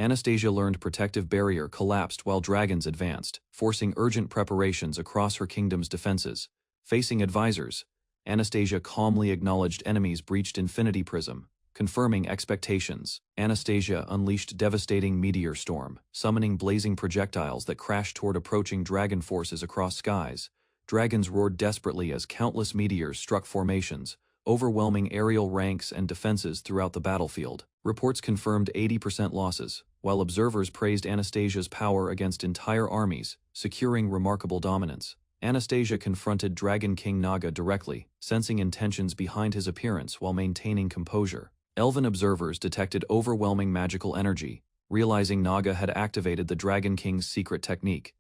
Anastasia learned protective barrier collapsed while dragons advanced, forcing urgent preparations across her kingdom's defenses. Facing advisors, Anastasia calmly acknowledged enemies breached Infinity Prism, confirming expectations. Anastasia unleashed devastating meteor storm, summoning blazing projectiles that crashed toward approaching dragon forces across skies. Dragons roared desperately as countless meteors struck formations, overwhelming aerial ranks and defenses throughout the battlefield. Reports confirmed 80% losses, while observers praised Anastasia's power against entire armies, securing remarkable dominance. Anastasia confronted Dragon King Naga directly, sensing intentions behind his appearance while maintaining composure. Elven observers detected overwhelming magical energy, realizing Naga had activated the Dragon King's secret technique.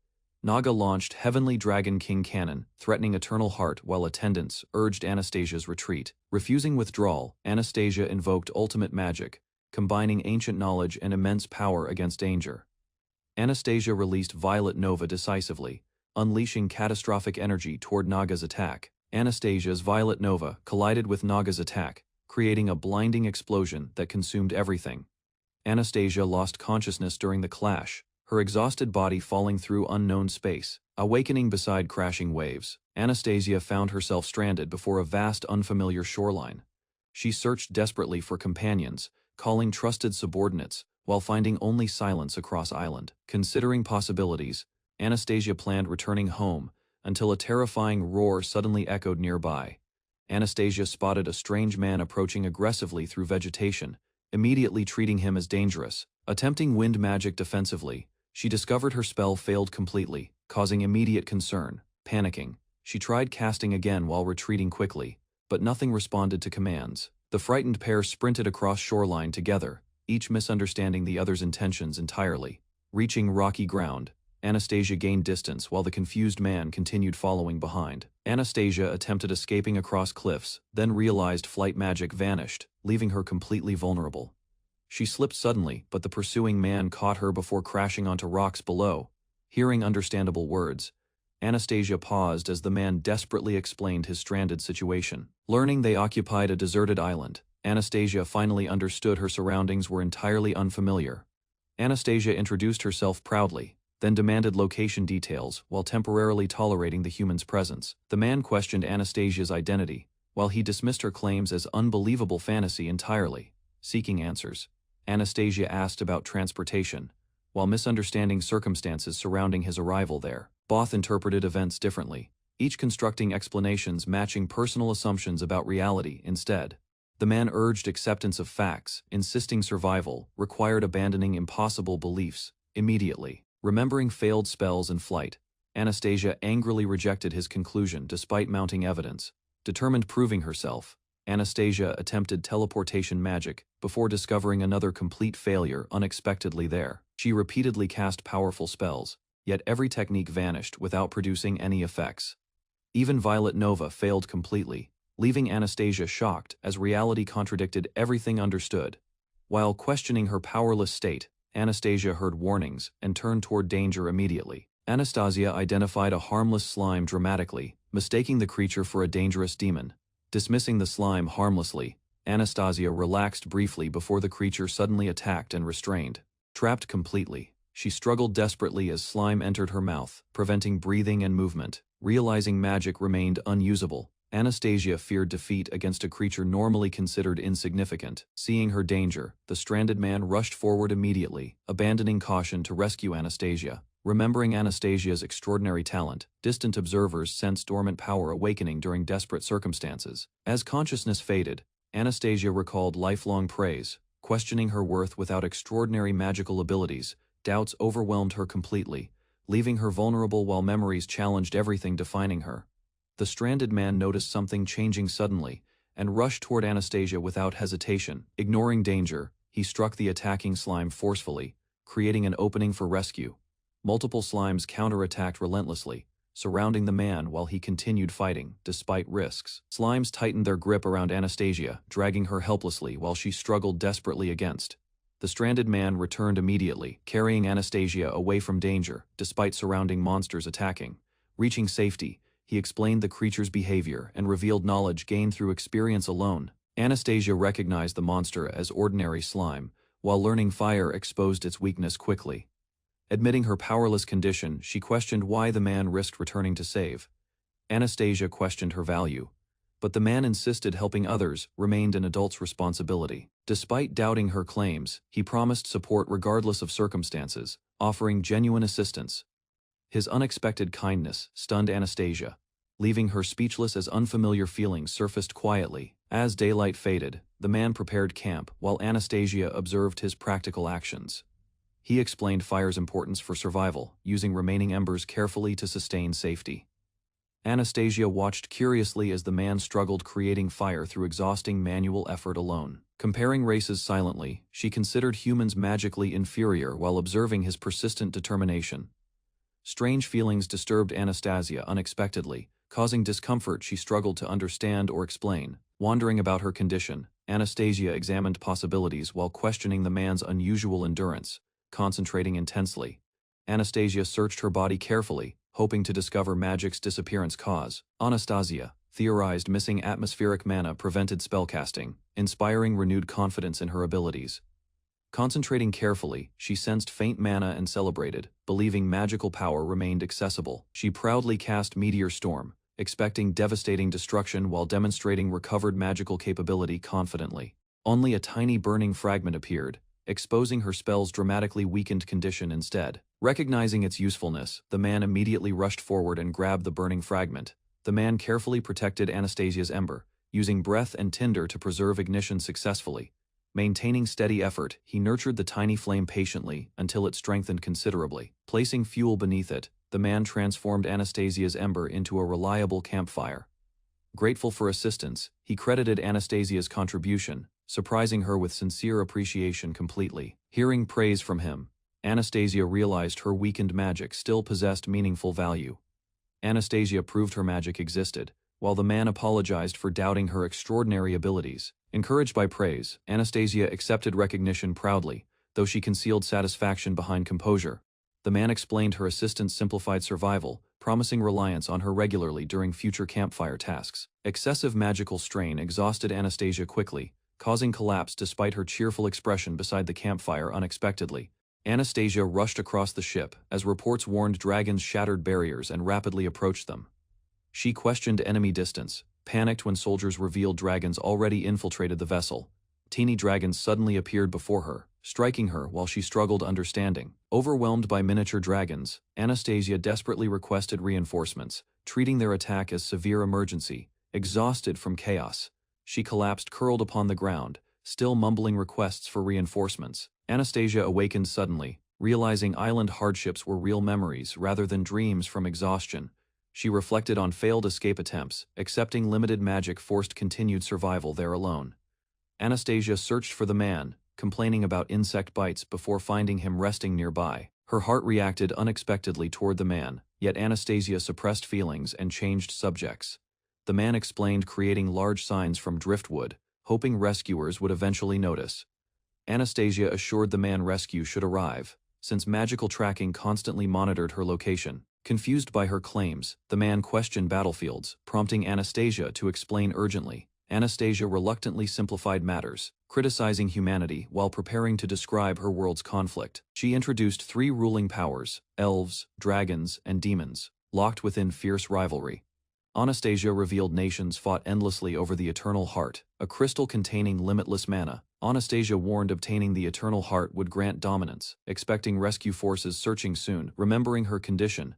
Naga launched Heavenly Dragon King Cannon, threatening Eternal Heart while attendants urged Anastasia's retreat. Refusing withdrawal, Anastasia invoked Ultimate Magic, combining ancient knowledge and immense power against danger. Anastasia released Violet Nova decisively, unleashing catastrophic energy toward Naga's attack. Anastasia's Violet Nova collided with Naga's attack, creating a blinding explosion that consumed everything. Anastasia lost consciousness during the clash, her exhausted body falling through unknown space. Awakening beside crashing waves, Anastasia found herself stranded before a vast unfamiliar shoreline. She searched desperately for companions, calling trusted subordinates, while finding only silence across island. Considering possibilities, Anastasia planned returning home, until a terrifying roar suddenly echoed nearby. Anastasia spotted a strange man approaching aggressively through vegetation, immediately treating him as dangerous. Attempting wind magic defensively, she discovered her spell failed completely, causing immediate concern. Panicking, she tried casting again while retreating quickly, but nothing responded to commands. The frightened pair sprinted across shoreline together, each misunderstanding the other's intentions entirely. Reaching rocky ground, Anastasia gained distance while the confused man continued following behind. Anastasia attempted escaping across cliffs, then realized flight magic vanished, leaving her completely vulnerable. She slipped suddenly, but the pursuing man caught her before crashing onto rocks below. Hearing understandable words, Anastasia paused as the man desperately explained his stranded situation. Learning they occupied a deserted island, Anastasia finally understood her surroundings were entirely unfamiliar. Anastasia introduced herself proudly, then demanded location details while temporarily tolerating the human's presence. The man questioned Anastasia's identity, while he dismissed her claims as unbelievable fantasy entirely. Seeking answers, Anastasia asked about transportation, while misunderstanding circumstances surrounding his arrival there. Both interpreted events differently, each constructing explanations matching personal assumptions about reality instead. The man urged acceptance of facts, insisting survival required abandoning impossible beliefs immediately. Remembering failed spells and flight, Anastasia angrily rejected his conclusion despite mounting evidence. Determined proving herself, Anastasia attempted teleportation magic before discovering another complete failure unexpectedly there. She repeatedly cast powerful spells, yet every technique vanished without producing any effects. Even Violet Nova failed completely, leaving Anastasia shocked as reality contradicted everything understood. While questioning her powerless state, Anastasia heard warnings and turned toward danger immediately. Anastasia identified a harmless slime dramatically, mistaking the creature for a dangerous demon. Dismissing the slime harmlessly, Anastasia relaxed briefly before the creature suddenly attacked and restrained. Trapped completely, she struggled desperately as slime entered her mouth, preventing breathing and movement. Realizing magic remained unusable, Anastasia feared defeat against a creature normally considered insignificant. Seeing her danger, the stranded man rushed forward immediately, abandoning caution to rescue Anastasia. Remembering Anastasia's extraordinary talent, distant observers sensed dormant power awakening during desperate circumstances. As consciousness faded, Anastasia recalled lifelong praise, questioning her worth without extraordinary magical abilities. Doubts overwhelmed her completely, leaving her vulnerable while memories challenged everything defining her. The stranded man noticed something changing suddenly, and rushed toward Anastasia without hesitation. Ignoring danger, he struck the attacking slime forcefully, creating an opening for rescue. Multiple slimes counterattacked relentlessly, surrounding the man while he continued fighting, despite risks. Slimes tightened their grip around Anastasia, dragging her helplessly while she struggled desperately against. The stranded man returned immediately, carrying Anastasia away from danger, despite surrounding monsters attacking. Reaching safety, he explained the creature's behavior and revealed knowledge gained through experience alone. Anastasia recognized the monster as ordinary slime, while learning fire exposed its weakness quickly. Admitting her powerless condition, she questioned why the man risked returning to save. Anastasia questioned her value, but the man insisted helping others remained an adult's responsibility. Despite doubting her claims, he promised support regardless of circumstances, offering genuine assistance. His unexpected kindness stunned Anastasia, leaving her speechless as unfamiliar feelings surfaced quietly. As daylight faded, the man prepared camp while Anastasia observed his practical actions. He explained fire's importance for survival, using remaining embers carefully to sustain safety. Anastasia watched curiously as the man struggled creating fire through exhausting manual effort alone. Comparing races silently, she considered humans magically inferior while observing his persistent determination. Strange feelings disturbed Anastasia unexpectedly, causing discomfort she struggled to understand or explain. Wondering about her condition, Anastasia examined possibilities while questioning the man's unusual endurance, concentrating intensely. Anastasia searched her body carefully, hoping to discover magic's disappearance cause. Anastasia theorized missing atmospheric mana prevented spellcasting, inspiring renewed confidence in her abilities. Concentrating carefully, she sensed faint mana and celebrated, believing magical power remained accessible. She proudly cast Meteor Storm, expecting devastating destruction while demonstrating recovered magical capability confidently. Only a tiny burning fragment appeared, exposing her spell's dramatically weakened condition instead. Recognizing its usefulness, the man immediately rushed forward and grabbed the burning fragment. The man carefully protected Anastasia's ember, using breath and tinder to preserve ignition successfully. Maintaining steady effort, he nurtured the tiny flame patiently until it strengthened considerably. Placing fuel beneath it, the man transformed Anastasia's ember into a reliable campfire. Grateful for assistance, he credited Anastasia's contribution, surprising her with sincere appreciation completely. Hearing praise from him, Anastasia realized her weakened magic still possessed meaningful value. Anastasia proved her magic existed, while the man apologized for doubting her extraordinary abilities. Encouraged by praise, Anastasia accepted recognition proudly, though she concealed satisfaction behind composure. The man explained her assistance simplified survival, promising reliance on her regularly during future campfire tasks. Excessive magical strain exhausted Anastasia quickly, causing collapse despite her cheerful expression beside the campfire unexpectedly. Anastasia rushed across the ship as reports warned dragons shattered barriers and rapidly approached them. She questioned enemy distance, panicked when soldiers revealed dragons already infiltrated the vessel. Teeny dragons suddenly appeared before her, striking her while she struggled understanding. Overwhelmed by miniature dragons, Anastasia desperately requested reinforcements, treating their attack as severe emergency. Exhausted from chaos, she collapsed curled upon the ground, still mumbling requests for reinforcements. Anastasia awakened suddenly, realizing island hardships were real memories rather than dreams from exhaustion. She reflected on failed escape attempts, accepting limited magic forced continued survival there alone. Anastasia searched for the man, complaining about insect bites before finding him resting nearby. Her heart reacted unexpectedly toward the man, yet Anastasia suppressed feelings and changed subjects. The man explained creating large signs from driftwood, hoping rescuers would eventually notice. Anastasia assured the man rescue should arrive, since magical tracking constantly monitored her location. Confused by her claims, the man questioned battlefields, prompting Anastasia to explain urgently. Anastasia reluctantly simplified matters, criticizing humanity while preparing to describe her world's conflict. She introduced three ruling powers: elves, dragons, and demons, locked within fierce rivalry. Anastasia revealed nations fought endlessly over the Eternal Heart, a crystal containing limitless mana. Anastasia warned obtaining the Eternal Heart would grant dominance, expecting rescue forces searching soon. Remembering her condition,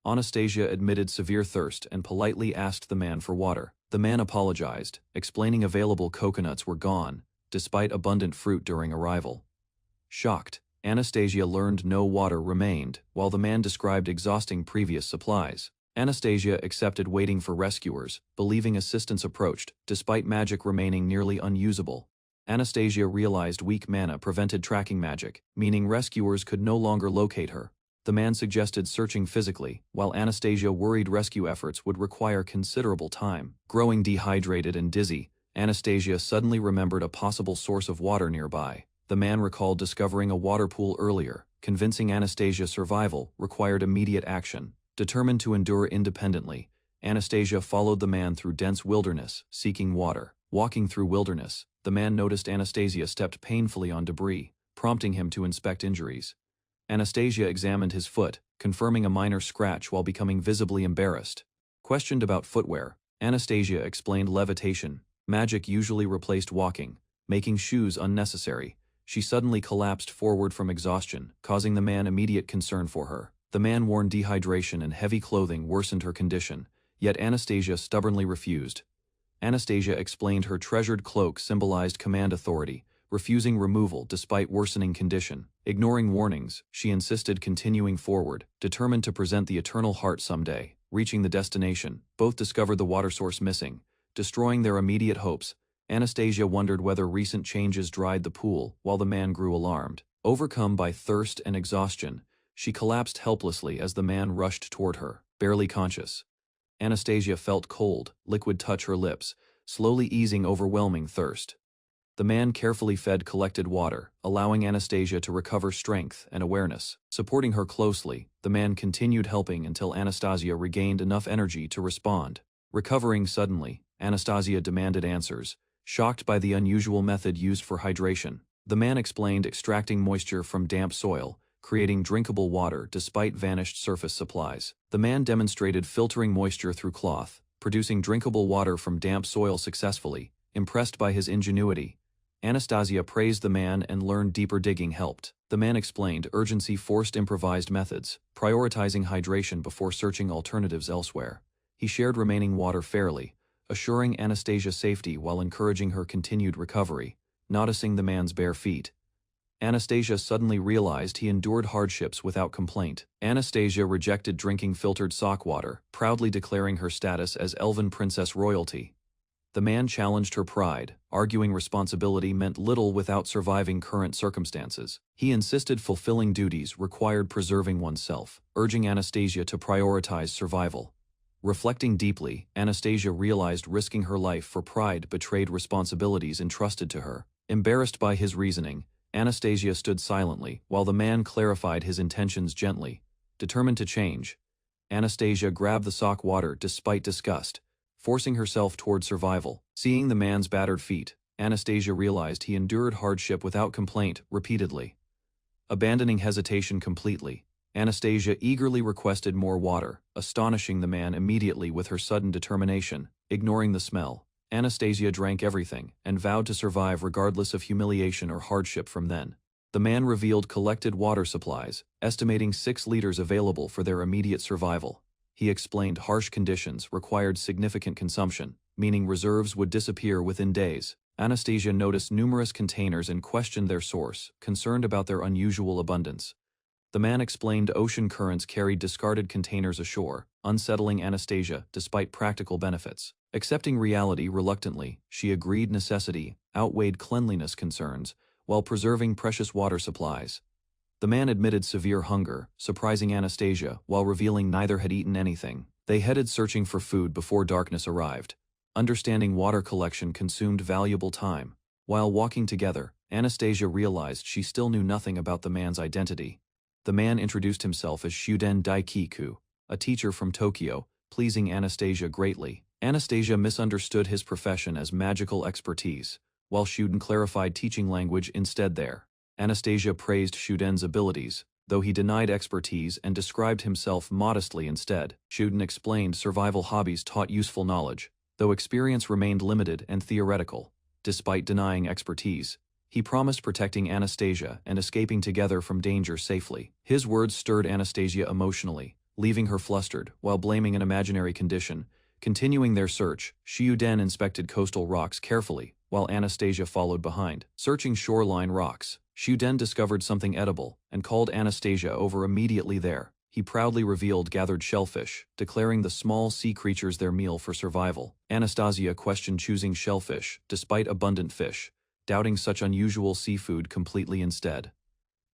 Anastasia admitted severe thirst and politely asked the man for water. The man apologized, explaining available coconuts were gone, despite abundant fruit during arrival. Shocked, Anastasia learned no water remained, while the man described exhausting previous supplies. Anastasia accepted waiting for rescuers, believing assistance approached, despite magic remaining nearly unusable. Anastasia realized weak mana prevented tracking magic, meaning rescuers could no longer locate her. The man suggested searching physically, while Anastasia worried rescue efforts would require considerable time. Growing dehydrated and dizzy, Anastasia suddenly remembered a possible source of water nearby. The man recalled discovering a water pool earlier, convincing Anastasia survival required immediate action. Determined to endure independently, Anastasia followed the man through dense wilderness, seeking water. Walking through wilderness, the man noticed Anastasia stepped painfully on debris, prompting him to inspect injuries. Anastasia examined his foot, confirming a minor scratch while becoming visibly embarrassed. Questioned about footwear, Anastasia explained levitation. Magic usually replaced walking, making shoes unnecessary. She suddenly collapsed forward from exhaustion, causing the man immediate concern for her. The man warned dehydration and heavy clothing worsened her condition, yet Anastasia stubbornly refused. Anastasia explained her treasured cloak symbolized command authority, refusing removal despite worsening condition. Ignoring warnings, she insisted continuing forward, determined to present the eternal heart someday. Reaching the destination, both discovered the water source missing, destroying their immediate hopes. Anastasia wondered whether recent changes dried the pool, while the man grew alarmed. Overcome by thirst and exhaustion, she collapsed helplessly as the man rushed toward her, barely conscious. Anastasia felt cold, liquid touch her lips, slowly easing overwhelming thirst. The man carefully fed collected water, allowing Anastasia to recover strength and awareness. Supporting her closely, the man continued helping until Anastasia regained enough energy to respond. Recovering suddenly, Anastasia demanded answers, shocked by the unusual method used for hydration. The man explained extracting moisture from damp soil, creating drinkable water despite vanished surface supplies. The man demonstrated filtering moisture through cloth, producing drinkable water from damp soil successfully. Impressed by his ingenuity, Anastasia praised the man and learned deeper digging helped. The man explained urgency forced improvised methods, prioritizing hydration before searching alternatives elsewhere. He shared remaining water fairly, assuring Anastasia safety while encouraging her continued recovery. Noticing the man's bare feet, Anastasia suddenly realized he endured hardships without complaint. Anastasia rejected drinking filtered sock water, proudly declaring her status as Elven princess royalty. The man challenged her pride, arguing responsibility meant little without surviving current circumstances. He insisted fulfilling duties required preserving oneself, urging Anastasia to prioritize survival. Reflecting deeply, Anastasia realized risking her life for pride betrayed responsibilities entrusted to her. Embarrassed by his reasoning, Anastasia stood silently while the man clarified his intentions gently. Determined to change, Anastasia grabbed the sock water despite disgust, forcing herself toward survival. Seeing the man's battered feet, Anastasia realized he endured hardship without complaint repeatedly. Abandoning hesitation completely, Anastasia eagerly requested more water, astonishing the man immediately with her sudden determination. Ignoring the smell, Anastasia drank everything and vowed to survive regardless of humiliation or hardship from then. The man revealed collected water supplies, estimating 6 liters available for their immediate survival. He explained harsh conditions required significant consumption, meaning reserves would disappear within days. Anastasia noticed numerous containers and questioned their source, concerned about their unusual abundance. The man explained ocean currents carried discarded containers ashore, unsettling Anastasia despite practical benefits. Accepting reality reluctantly, she agreed necessity outweighed cleanliness concerns, while preserving precious water supplies. The man admitted severe hunger, surprising Anastasia while revealing neither had eaten anything. They headed searching for food before darkness arrived. Understanding water collection consumed valuable time. While walking together, Anastasia realized she still knew nothing about the man's identity. The man introduced himself as Shuden Daikiku, a teacher from Tokyo, pleasing Anastasia greatly. Anastasia misunderstood his profession as magical expertise, while Shuden clarified teaching language instead there. Anastasia praised Shuden's abilities, though he denied expertise and described himself modestly instead. Shuden explained survival hobbies taught useful knowledge, though experience remained limited and theoretical. Despite denying expertise, he promised protecting Anastasia and escaping together from danger safely. His words stirred Anastasia emotionally, leaving her flustered while blaming an imaginary condition. Continuing their search, Shuden inspected coastal rocks carefully, while Anastasia followed behind. Searching shoreline rocks, Shuden discovered something edible and called Anastasia over immediately there. He proudly revealed gathered shellfish, declaring the small sea creatures their meal for survival. Anastasia questioned choosing shellfish, despite abundant fish, doubting such unusual seafood completely instead.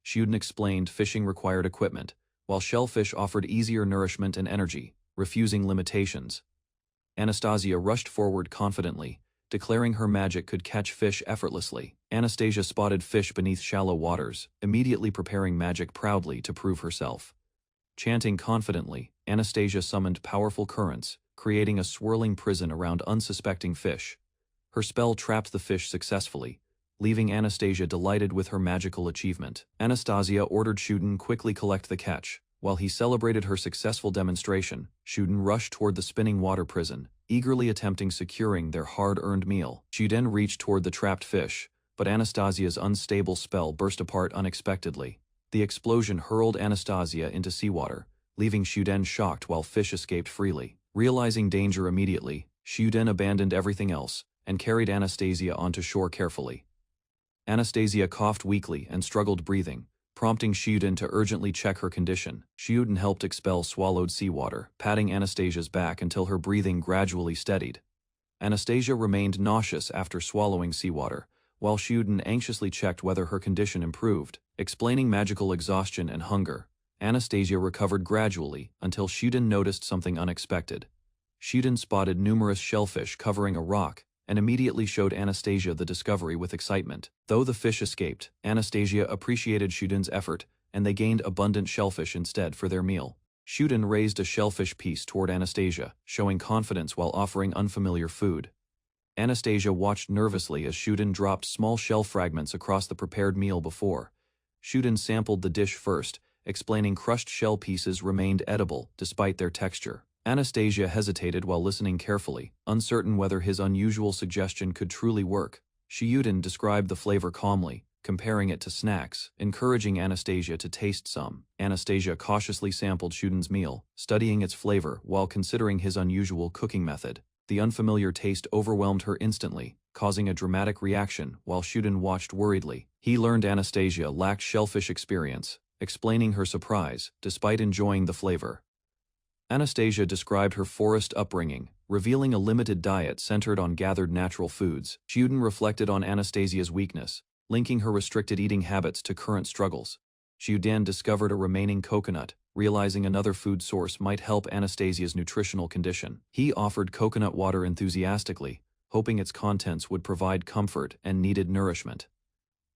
Shuden explained fishing required equipment, while shellfish offered easier nourishment and energy, refusing limitations. Anastasia rushed forward confidently, declaring her magic could catch fish effortlessly. Anastasia spotted fish beneath shallow waters, immediately preparing magic proudly to prove herself. Chanting confidently, Anastasia summoned powerful currents, creating a swirling prison around unsuspecting fish. Her spell trapped the fish successfully, leaving Anastasia delighted with her magical achievement. Anastasia ordered Shuden quickly collect the catch. While he celebrated her successful demonstration, Shuden rushed toward the spinning water prison, eagerly attempting securing their hard-earned meal. Shuden reached toward the trapped fish, but Anastasia's unstable spell burst apart unexpectedly. The explosion hurled Anastasia into seawater, leaving Shuden shocked while fish escaped freely. Realizing danger immediately, Shuden abandoned everything else and carried Anastasia onto shore carefully. Anastasia coughed weakly and struggled breathing, prompting Shuden to urgently check her condition. Shuden helped expel swallowed seawater, patting Anastasia's back until her breathing gradually steadied. Anastasia remained nauseous after swallowing seawater, while Shuden anxiously checked whether her condition improved. Explaining magical exhaustion and hunger, Anastasia recovered gradually until Shuden noticed something unexpected. Shuden spotted numerous shellfish covering a rock and immediately showed Anastasia the discovery with excitement. Though the fish escaped, Anastasia appreciated Shuden's effort and they gained abundant shellfish instead for their meal. Shuden raised a shellfish piece toward Anastasia, showing confidence while offering unfamiliar food. Anastasia watched nervously as Shuden dropped small shell fragments across the prepared meal before. Shuden sampled the dish first, explaining crushed shell pieces remained edible despite their texture. Anastasia hesitated while listening carefully, uncertain whether his unusual suggestion could truly work. Shuden described the flavor calmly, comparing it to snacks, encouraging Anastasia to taste some. Anastasia cautiously sampled Shuden's meal, studying its flavor while considering his unusual cooking method. The unfamiliar taste overwhelmed her instantly, causing a dramatic reaction while Shuden watched worriedly. He learned Anastasia lacked shellfish experience, explaining her surprise, despite enjoying the flavor. Anastasia described her forest upbringing, revealing a limited diet centered on gathered natural foods. Shuden reflected on Anastasia's weakness, linking her restricted eating habits to current struggles. Shuden discovered a remaining coconut, realizing another food source might help Anastasia's nutritional condition. He offered coconut water enthusiastically, hoping its contents would provide comfort and needed nourishment.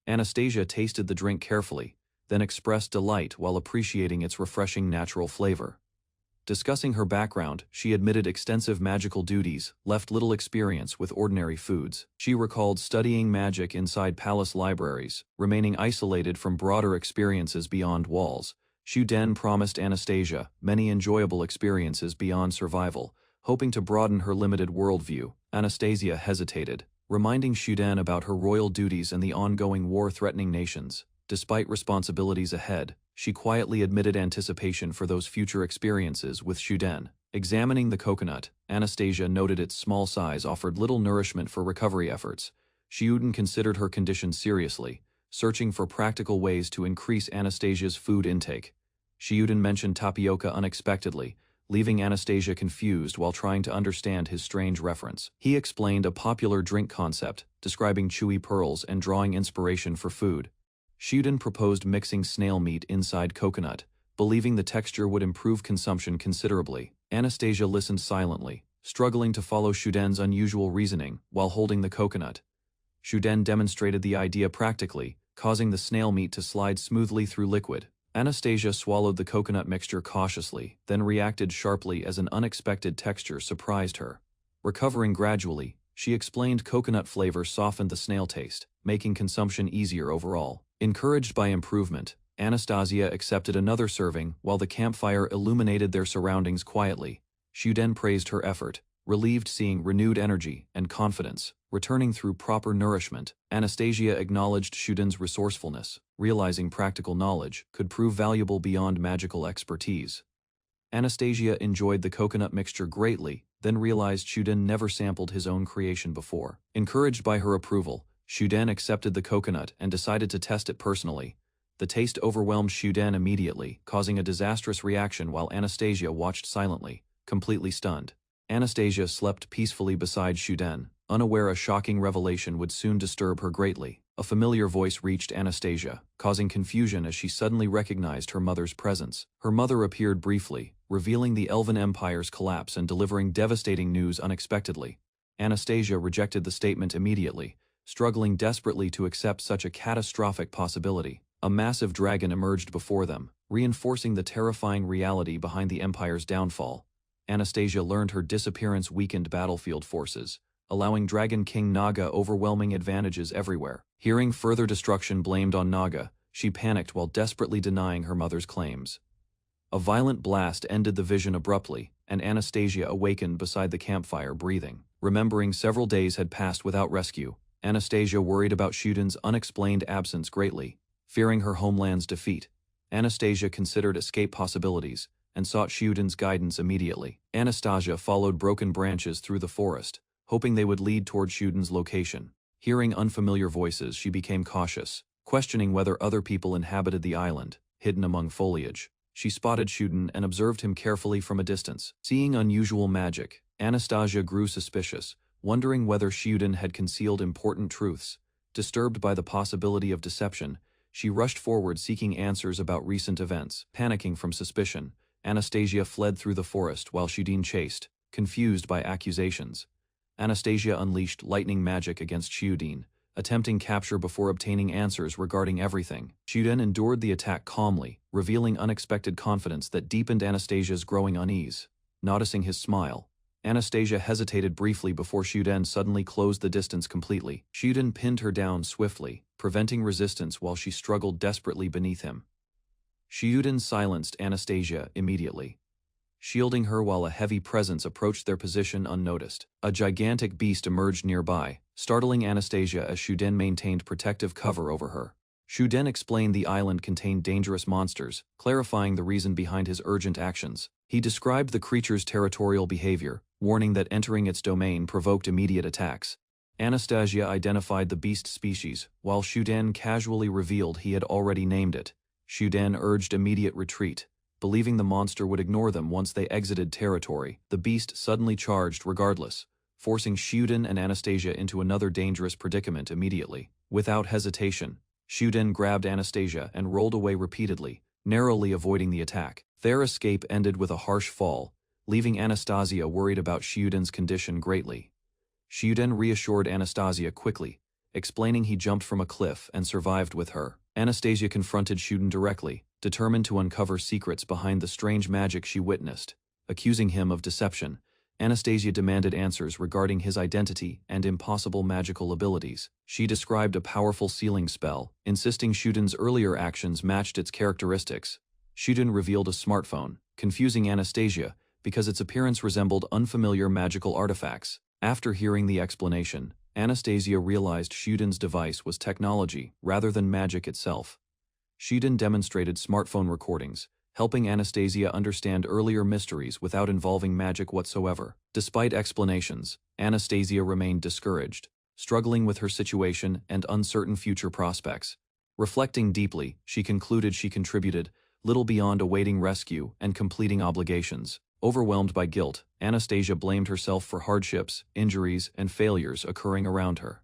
Anastasia tasted the drink carefully, then expressed delight while appreciating its refreshing natural flavor. Discussing her background, she admitted extensive magical duties, left little experience with ordinary foods. She recalled studying magic inside palace libraries, remaining isolated from broader experiences beyond walls. Shuden promised Anastasia many enjoyable experiences beyond survival, hoping to broaden her limited worldview. Anastasia hesitated, reminding Shuden about her royal duties and the ongoing war threatening nations. Despite responsibilities ahead, she quietly admitted anticipation for those future experiences with Shuden. Examining the coconut, Anastasia noted its small size offered little nourishment for recovery efforts. Shuden considered her condition seriously, searching for practical ways to increase Anastasia's food intake. Shuden mentioned tapioca unexpectedly, leaving Anastasia confused while trying to understand his strange reference. He explained a popular drink concept, describing chewy pearls and drawing inspiration for food. Shuden proposed mixing snail meat inside coconut, believing the texture would improve consumption considerably. Anastasia listened silently, struggling to follow Shuden's unusual reasoning while holding the coconut. Shuden demonstrated the idea practically, causing the snail meat to slide smoothly through liquid. Anastasia swallowed the coconut mixture cautiously, then reacted sharply as an unexpected texture surprised her. Recovering gradually, she explained coconut flavor softened the snail taste, making consumption easier overall. Encouraged by improvement, Anastasia accepted another serving while the campfire illuminated their surroundings quietly. Shuden praised her effort, relieved seeing renewed energy and confidence, returning through proper nourishment. Anastasia acknowledged Shuden's resourcefulness, realizing practical knowledge could prove valuable beyond magical expertise. Anastasia enjoyed the coconut mixture greatly, then realized Shuden never sampled his own creation before. Encouraged by her approval, Shuden accepted the coconut and decided to test it personally. The taste overwhelmed Shuden immediately, causing a disastrous reaction while Anastasia watched silently, completely stunned. Anastasia slept peacefully beside Shuden, unaware a shocking revelation would soon disturb her greatly. A familiar voice reached Anastasia, causing confusion as she suddenly recognized her mother's presence. Her mother appeared briefly, revealing the Elven Empire's collapse and delivering devastating news unexpectedly. Anastasia rejected the statement immediately, struggling desperately to accept such a catastrophic possibility. A massive dragon emerged before them, reinforcing the terrifying reality behind the Empire's downfall. Anastasia learned her disappearance weakened battlefield forces, allowing Dragon King Naga overwhelming advantages everywhere. Hearing further destruction blamed on Naga, she panicked while desperately denying her mother's claims. A violent blast ended the vision abruptly, and Anastasia awakened beside the campfire breathing. Remembering several days had passed without rescue, Anastasia worried about Shuden's unexplained absence greatly. Fearing her homeland's defeat, Anastasia considered escape possibilities and sought Shuden's guidance immediately. Anastasia followed broken branches through the forest, hoping they would lead toward Shuden's location. Hearing unfamiliar voices, she became cautious, questioning whether other people inhabited the island, hidden among foliage. She spotted Shuden and observed him carefully from a distance. Seeing unusual magic, Anastasia grew suspicious, wondering whether Shuden had concealed important truths. Disturbed by the possibility of deception, she rushed forward seeking answers about recent events. Panicking from suspicion, Anastasia fled through the forest while Shuden chased, confused by accusations. Anastasia unleashed lightning magic against Shuden, attempting capture before obtaining answers regarding everything. Shuden endured the attack calmly, revealing unexpected confidence that deepened Anastasia's growing unease. Noticing his smile, Anastasia hesitated briefly before Shuden suddenly closed the distance completely. Shuden pinned her down swiftly, preventing resistance while she struggled desperately beneath him. Shuden silenced Anastasia immediately, shielding her while a heavy presence approached their position unnoticed. A gigantic beast emerged nearby, startling Anastasia as Shuden maintained protective cover over her. Shuden explained the island contained dangerous monsters, clarifying the reason behind his urgent actions. He described the creature's territorial behavior, warning that entering its domain provoked immediate attacks. Anastasia identified the beast species, while Shuden casually revealed he had already named it. Shuden urged immediate retreat, believing the monster would ignore them once they exited territory. The beast suddenly charged regardless, forcing Shuden and Anastasia into another dangerous predicament immediately. Without hesitation, Shuden grabbed Anastasia and rolled away repeatedly, narrowly avoiding the attack. Their escape ended with a harsh fall, leaving Anastasia worried about Shuden's condition greatly. Shuden reassured Anastasia quickly, explaining he jumped from a cliff and survived with her. Anastasia confronted Shuden directly, determined to uncover secrets behind the strange magic she witnessed. Accusing him of deception, Anastasia demanded answers regarding his identity and impossible magical abilities. She described a powerful sealing spell, insisting Shuden's earlier actions matched its characteristics. Shuden revealed a smartphone, confusing Anastasia because its appearance resembled unfamiliar magical artifacts. After hearing the explanation, Anastasia realized Shuden's device was technology rather than magic itself. Shuden demonstrated smartphone recordings, helping Anastasia understand earlier mysteries without involving magic whatsoever. Despite explanations, Anastasia remained discouraged, struggling with her situation and uncertain future prospects. Reflecting deeply, she concluded she contributed little beyond awaiting rescue and completing obligations. Overwhelmed by guilt, Anastasia blamed herself for hardships, injuries, and failures occurring around her.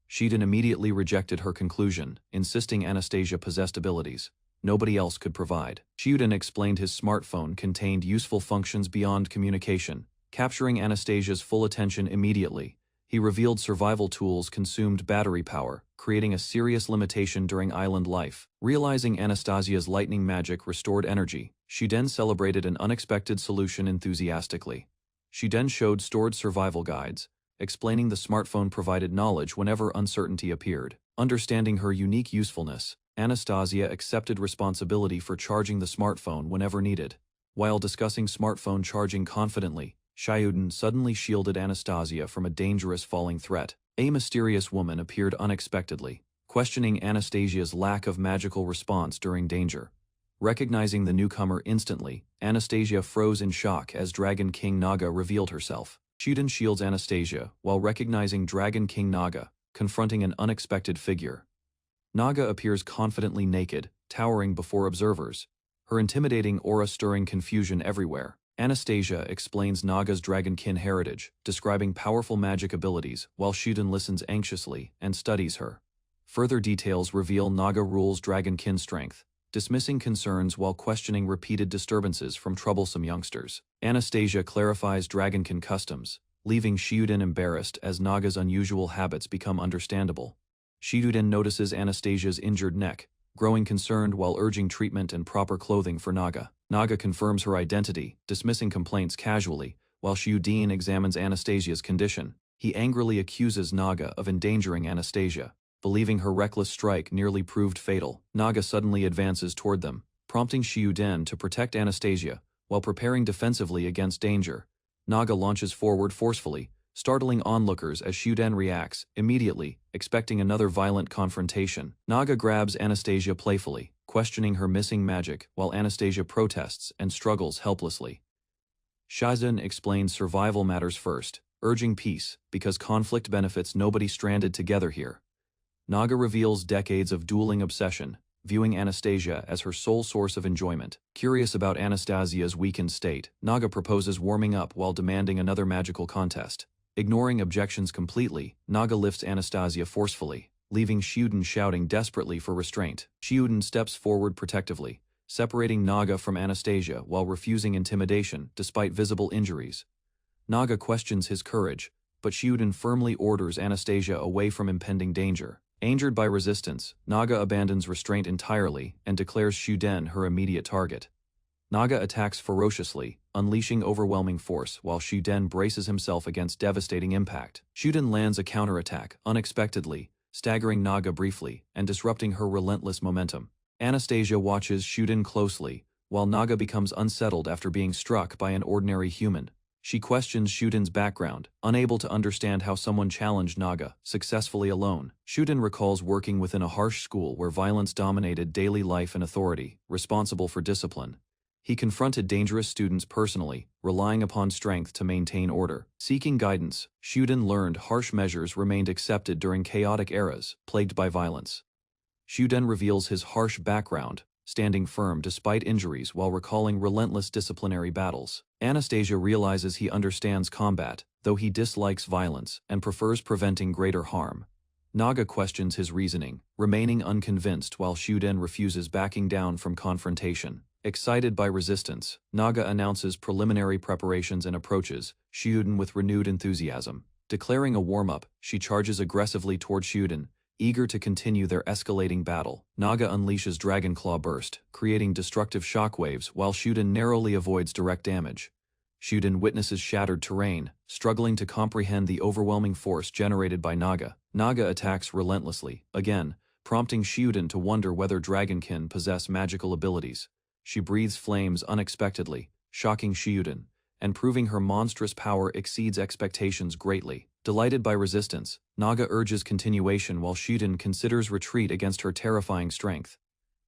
Shuden immediately rejected her conclusion, insisting Anastasia possessed abilities nobody else could provide. Shuden explained his smartphone contained useful functions beyond communication, capturing Anastasia's full attention immediately. He revealed survival tools consumed battery power, creating a serious limitation during island life. Realizing Anastasia's lightning magic restored energy, Shuden celebrated an unexpected solution enthusiastically. Shuden showed stored survival guides, explaining the smartphone provided knowledge whenever uncertainty appeared. Understanding her unique usefulness, Anastasia accepted responsibility for charging the smartphone whenever needed. While discussing smartphone charging confidently, Shuden suddenly shielded Anastasia from a dangerous falling threat. A mysterious woman appeared unexpectedly, questioning Anastasia's lack of magical response during danger. Recognizing the newcomer instantly, Anastasia froze in shock as Dragon King Naga revealed herself. Shuden shields Anastasia while recognizing Dragon King Naga, confronting an unexpected figure. Naga appears confidently naked, towering before observers, her intimidating aura stirring confusion everywhere. Anastasia explains Naga's dragonkin heritage, describing powerful magic abilities, while Shuden listens anxiously and studies her. Further details reveal Naga rules dragonkin strength, dismissing concerns while questioning repeated disturbances from troublesome youngsters. Anastasia clarifies dragonkin customs, leaving Shuden embarrassed as Naga's unusual habits become understandable. Shuden notices Anastasia's injured neck, growing concerned while urging treatment and proper clothing for Naga. Naga confirms her identity, dismissing complaints casually, while Shuden examines Anastasia's condition. He angrily accuses Naga of endangering Anastasia. Believing her reckless strike nearly proved fatal, Naga suddenly advances toward them, prompting Xiuden to protect Anastasia, while preparing defensively against danger. Naga launches forward forcefully, startling onlookers as Xiuden reacts, immediately, expecting another violent confrontation. Naga grabs Anastasia playfully, questioning her missing magic, while Anastasia protests and struggles helplessly. Xiuden explains survival matters first, urging peace, because conflict benefits nobody stranded together here. Naga reveals decades of dueling obsession, viewing Anastasia as her sole source of enjoyment. Curious about Anastasia's weakened state, Naga proposes warming up while demanding another magical contest. Ignoring objections completely, Naga lifts Anastasia forcefully, leaving Xiuden shouting desperately for restraint. Xiuden steps forward protectively, separating Naga from Anastasia while refusing intimidation despite visible injuries. Naga questions his courage, but Xiuden firmly orders Anastasia away from impending danger. Angered by resistance, Naga abandons restraint entirely and declares Xiuden her immediate target. Naga attacks ferociously, unleashing overwhelming force while Xiuden braces himself against devastating impact. Xiuden lands a counterattack, unexpectedly, staggering Naga briefly and disrupting her relentless momentum. Anastasia watches Xiuden closely, while Naga becomes unsettled after being struck by an ordinary human. She questions Xiuden's background, unable to understand how someone challenged Naga successfully alone. Xiuden recalls working within a harsh school where violence dominated daily life and authority, responsible for discipline. He confronted dangerous students personally, relying upon strength to maintain order. Seeking guidance, Xiuden learned harsh measures remained accepted during chaotic eras, plagued by violence. Xiuden reveals his harsh background, standing firm despite injuries while recalling relentless disciplinary battles. Anastasia realizes he understands combat, though he dislikes violence and prefers preventing greater harm. Naga questions his reasoning, remaining unconvinced while Xiuden refuses backing down from confrontation. Excited by resistance, Naga announces preliminary preparations and approaches Xiuden with renewed enthusiasm. Declaring a warm-up, she charges aggressively toward Xiuden, eager to continue their escalating battle. Naga unleashes Dragon Claw Burst, creating destructive shockwaves while Xiuden narrowly avoids direct damage. Xiuden witnesses shattered terrain, struggling to comprehend the overwhelming force generated by Naga. Naga attacks relentlessly, again, prompting Xiuden to wonder whether Dragonkin possess magical abilities. She breathes flames unexpectedly, shocking Xiuden, and proving her monstrous power exceeds expectations greatly. Delighted by resistance, Naga urges continuation while Xiuden considers retreat against her terrifying strength.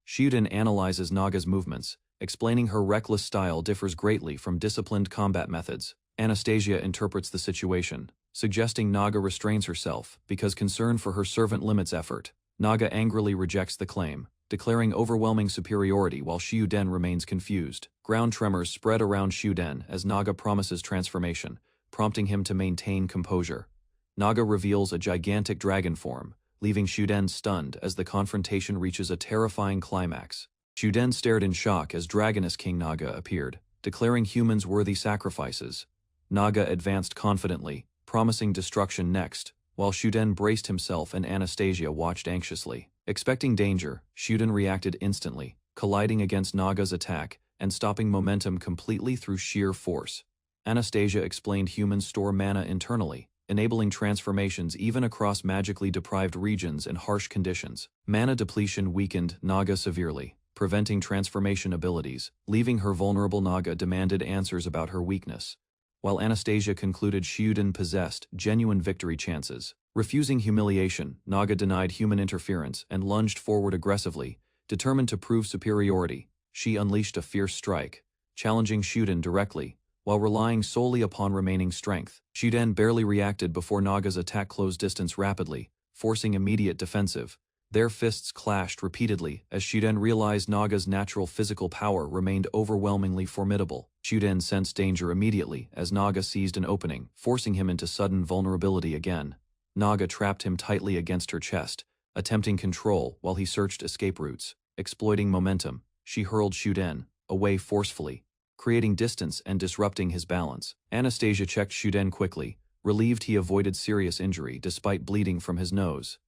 Xiuden analyzes Naga's movements, explaining her reckless style differs greatly from disciplined combat methods. Anastasia interprets the situation, suggesting Naga restrains herself because concern for her servant limits effort. Naga angrily rejects the claim, declaring overwhelming superiority while Xiuden remains confused. Ground tremors spread around Xiuden as Naga promises transformation, prompting him to maintain composure. Naga reveals a gigantic dragon form, leaving Xiuden stunned as the confrontation reaches a terrifying climax. Xiuden stared in shock as Dragoness King Naga appeared, declaring humans worthy sacrifices. Naga advanced confidently, promising destruction next, while Xiuden braced himself and Anastasia watched anxiously. Expecting danger, Xiuden reacted instantly, colliding against Naga's attack and stopping momentum completely through sheer force. Anastasia explained humans store mana internally, enabling transformations even across magically deprived regions and harsh conditions. Mana depletion weakened Naga severely, preventing transformation abilities, leaving her vulnerable. Naga demanded answers about her weakness, while Anastasia concluded Xiuden possessed genuine victory chances. Refusing humiliation, Naga denied human interference and lunged forward aggressively, determined to prove superiority. She unleashed a fierce strike, challenging Xiuden directly, while relying solely upon remaining strength. Xiuden barely reacted before Naga's attack closed distance rapidly, forcing immediate defensive. Their fists clashed repeatedly as Xiuden realized Naga's natural physical power remained overwhelmingly formidable. Xiuden sensed danger immediately as Naga seized an opening, forcing him into sudden vulnerability again. Naga trapped him tightly against her chest, attempting control while he searched escape routes. Exploiting momentum, she hurled Xiuden away forcefully, creating distance and disrupting his balance. Anastasia checked Xiuden quickly, relieved he avoided serious injury despite bleeding from his nose.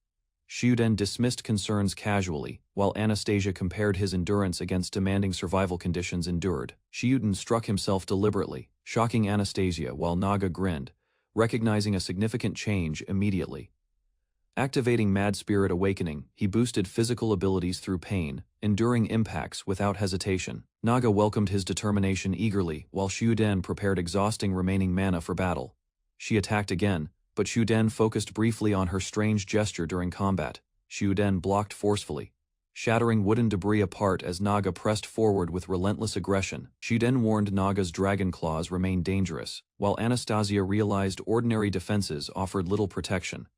Xiuden dismissed concerns casually, while Anastasia compared his endurance against demanding survival conditions endured. Xiuden struck himself deliberately, shocking Anastasia while Naga grinned, recognizing a significant change immediately. Activating Mad Spirit Awakening, he boosted physical abilities through pain, enduring impacts without hesitation. Naga welcomed his determination eagerly, while Shuden prepared exhausting remaining mana for battle. She attacked again, but Shuden focused briefly on her strange gesture during combat. Shuden blocked forcefully, shattering wooden debris apart as Naga pressed forward with relentless aggression. Shuden warned Naga's dragon claws remained dangerous, while Anastasia realized ordinary defenses offered little protection.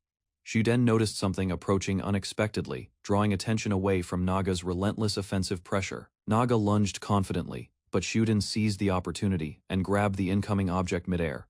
Shuden noticed something approaching unexpectedly, drawing attention away from Naga's relentless offensive pressure. Naga lunged confidently, but Shuden seized the opportunity and grabbed the incoming object midair.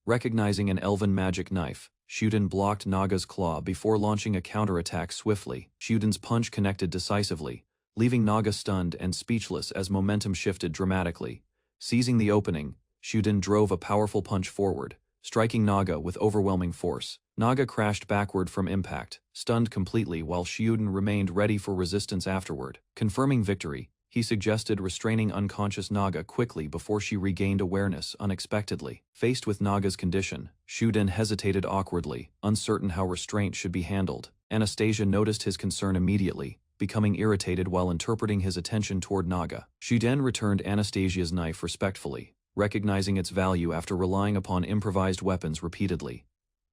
Recognizing an elven magic knife, Shuden blocked Naga's claw before launching a counterattack swiftly. Shuden's punch connected decisively, leaving Naga stunned and speechless as momentum shifted dramatically. Seizing the opening, Shuden drove a powerful punch forward, striking Naga with overwhelming force. Naga crashed backward from impact, stunned completely, while Shuden remained ready for resistance afterward. Confirming victory, he suggested restraining unconscious Naga quickly before she regained awareness unexpectedly. Faced with Naga's condition, Shuden hesitated awkwardly, uncertain how restraint should be handled. Anastasia noticed his concern immediately, becoming irritated while interpreting his attention toward Naga. Shuden returned Anastasia's knife respectfully, recognizing its value after relying upon improvised weapons repeatedly.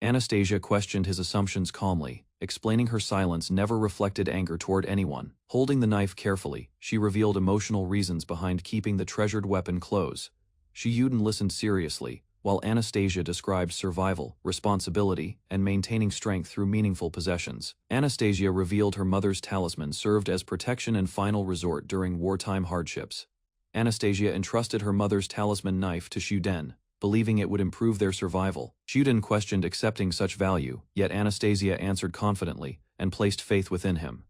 Anastasia questioned his assumptions calmly, explaining her silence never reflected anger toward anyone. Holding the knife carefully, she revealed emotional reasons behind keeping the treasured weapon close. Shuden listened seriously, while Anastasia described survival, responsibility, and maintaining strength through meaningful possessions. Anastasia revealed her mother's talisman served as protection and final resort during wartime hardships. Anastasia entrusted her mother's talisman knife to Shuden, believing it would improve their survival. Shuden questioned accepting such value, yet Anastasia answered confidently and placed faith within him.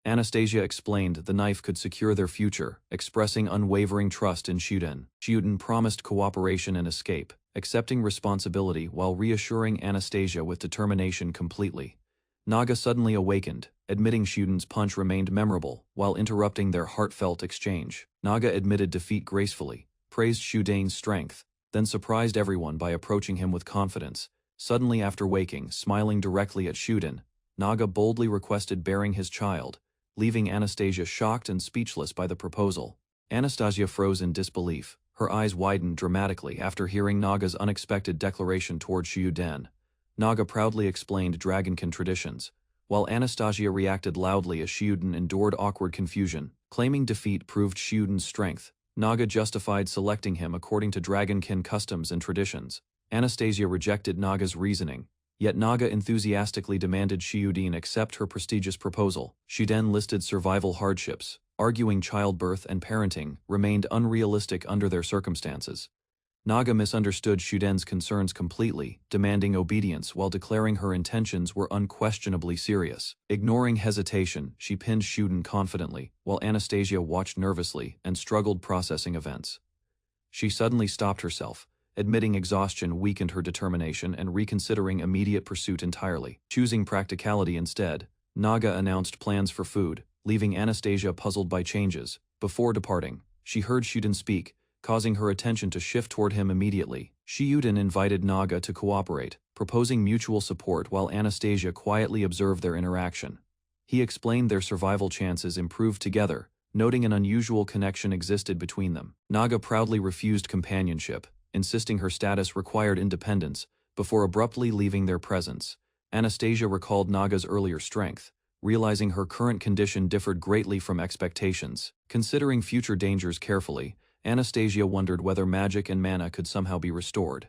Anastasia explained the knife could secure their future, expressing unwavering trust in Shuden. Shuden promised cooperation and escape, accepting responsibility while reassuring Anastasia with determination completely. Naga suddenly awakened, admitting Shuden's punch remained memorable, while interrupting their heartfelt exchange. Naga admitted defeat gracefully, praised Shuden's strength, then surprised everyone by approaching him with confidence. Suddenly after waking, smiling directly at Shuden, Naga boldly requested bearing his child, leaving Anastasia shocked and speechless by the proposal. Anastasia froze in disbelief, her eyes widened dramatically after hearing Naga's unexpected declaration toward Shuden. Naga proudly explained Dragonkin traditions, while Anastasia reacted loudly as Shuden endured awkward confusion. Claiming defeat proved Shuden's strength, Naga justified selecting him according to Dragonkin customs and traditions. Anastasia rejected Naga's reasoning, yet Naga enthusiastically demanded Shuden accept her prestigious proposal. Shuden listed survival hardships, arguing childbirth and parenting remained unrealistic under their circumstances. Naga misunderstood Shuden's concerns completely, demanding obedience while declaring her intentions were unquestionably serious. Ignoring hesitation, she pinned Shuden confidently, while Anastasia watched nervously and struggled processing events. She suddenly stopped herself, admitting exhaustion weakened her determination and reconsidering immediate pursuit entirely. Choosing practicality instead, Naga announced plans for food, leaving Anastasia puzzled by changes. Before departing, she heard Shuden speak, causing her attention to shift toward him immediately. Shuden invited Naga to cooperate, proposing mutual support while Anastasia quietly observed their interaction. He explained their survival chances improved together, noting an unusual connection existed between them. Naga proudly refused companionship, insisting her status required independence, before abruptly leaving their presence. Anastasia recalled Naga's earlier strength, realizing her current condition differed greatly from expectations. Considering future dangers carefully, Anastasia wondered whether magic and mana could somehow be restored.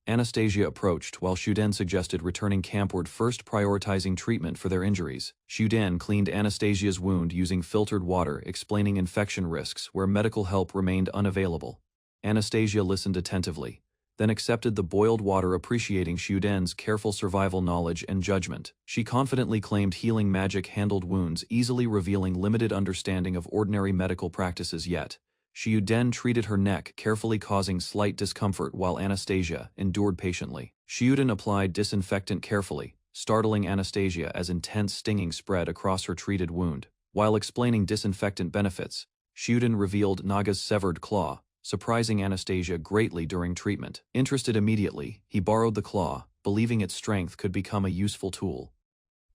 Anastasia approached while Shuden suggested returning campward first, prioritizing treatment for their injuries. Shuden cleaned Anastasia's wound using filtered water, explaining infection risks where medical help remained unavailable. Anastasia listened attentively, then accepted the boiled water, appreciating Shuden's careful survival knowledge and judgment. She confidently claimed healing magic handled wounds easily, revealing limited understanding of ordinary medical practices yet. Shuden treated her neck carefully, causing slight discomfort while Anastasia endured patiently. Shuden applied disinfectant carefully, startling Anastasia as intense stinging spread across her treated wound. While explaining disinfectant benefits, Shuden revealed Naga's severed claw, surprising Anastasia greatly during treatment. Interested immediately, he borrowed the claw, believing its strength could become a useful tool.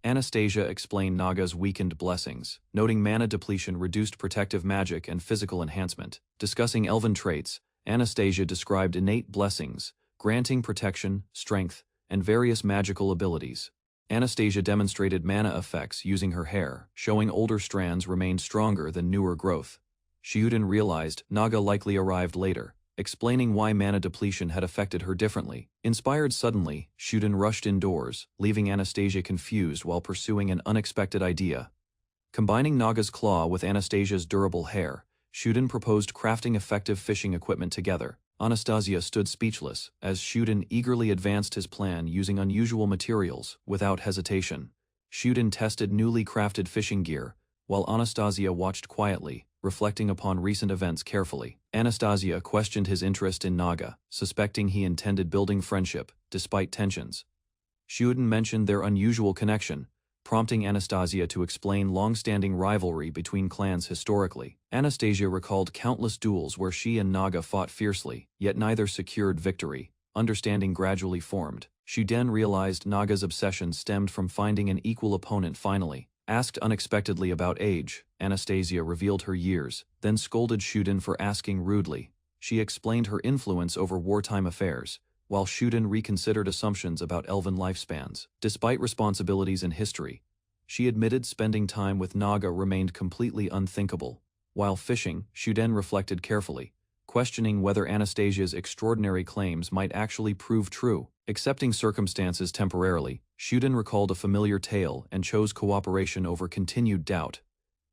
Anastasia explained Naga's weakened blessings, noting mana depletion reduced protective magic and physical enhancement. Discussing elven traits, Anastasia described innate blessings, granting protection, strength, and various magical abilities. Anastasia demonstrated mana effects using her hair, showing older strands remained stronger than newer growth. Shiuden realized Naga likely arrived later, explaining why mana depletion had affected her differently. Inspired suddenly, Shiuden rushed indoors, leaving Anastasia confused while pursuing an unexpected idea. Combining Naga's claw with Anastasia's durable hair, Shiuden proposed crafting effective fishing equipment together. Anastasia stood speechless as Shiuden eagerly advanced his plan using unusual materials without hesitation. Shiuden tested newly crafted fishing gear, while Anastasia watched quietly, reflecting upon recent events carefully. Anastasia questioned his interest in Naga, suspecting he intended building friendship, despite tensions. Shiuden mentioned their unusual connection, prompting Anastasia to explain long-standing rivalry between clans historically. Anastasia recalled countless duels where she and Naga fought fiercely, yet neither secured victory. Understanding gradually formed. Shiuden realized Naga's obsession stemmed from finding an equal opponent finally. Asked unexpectedly about age, Anastasia revealed her years, then scolded Shiuden for asking rudely. She explained her influence over wartime affairs, while Shiuden reconsidered assumptions about elven lifespans. Despite responsibilities in history, she admitted spending time with Naga remained completely unthinkable. While fishing, Shiuden reflected carefully, questioning whether Anastasia's extraordinary claims might actually prove true. Accepting circumstances temporarily, Shiuden recalled a familiar tale and chose cooperation over continued doubt.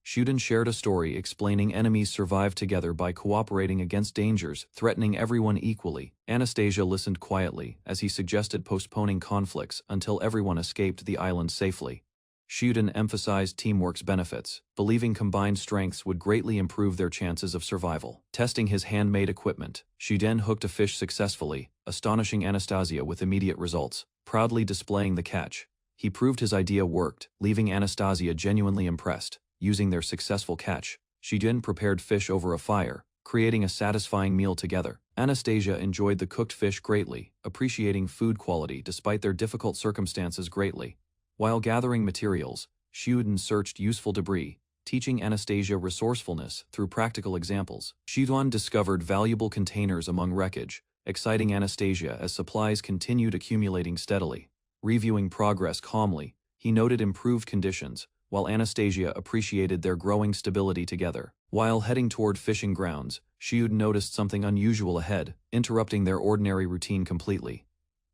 Shiuden shared a story explaining enemies survived together by cooperating against dangers threatening everyone equally. Anastasia listened quietly as he suggested postponing conflicts until everyone escaped the island safely. Shiuden emphasized teamwork's benefits, believing combined strengths would greatly improve their chances of survival. Testing his handmade equipment, Shiuden hooked a fish successfully, astonishing Anastasia with immediate results. Proudly displaying the catch, he proved his idea worked, leaving Anastasia genuinely impressed. Using their successful catch, Shiuden prepared fish over a fire, creating a satisfying meal together. Anastasia enjoyed the cooked fish greatly, appreciating food quality despite their difficult circumstances greatly. While gathering materials, Shiuden searched useful debris, teaching Anastasia resourcefulness through practical examples. Shiuden discovered valuable containers among wreckage, exciting Anastasia as supplies continued accumulating steadily. Reviewing progress calmly, he noted improved conditions, while Anastasia appreciated their growing stability together. While heading toward fishing grounds, Shiuden noticed something unusual ahead, interrupting their ordinary routine completely.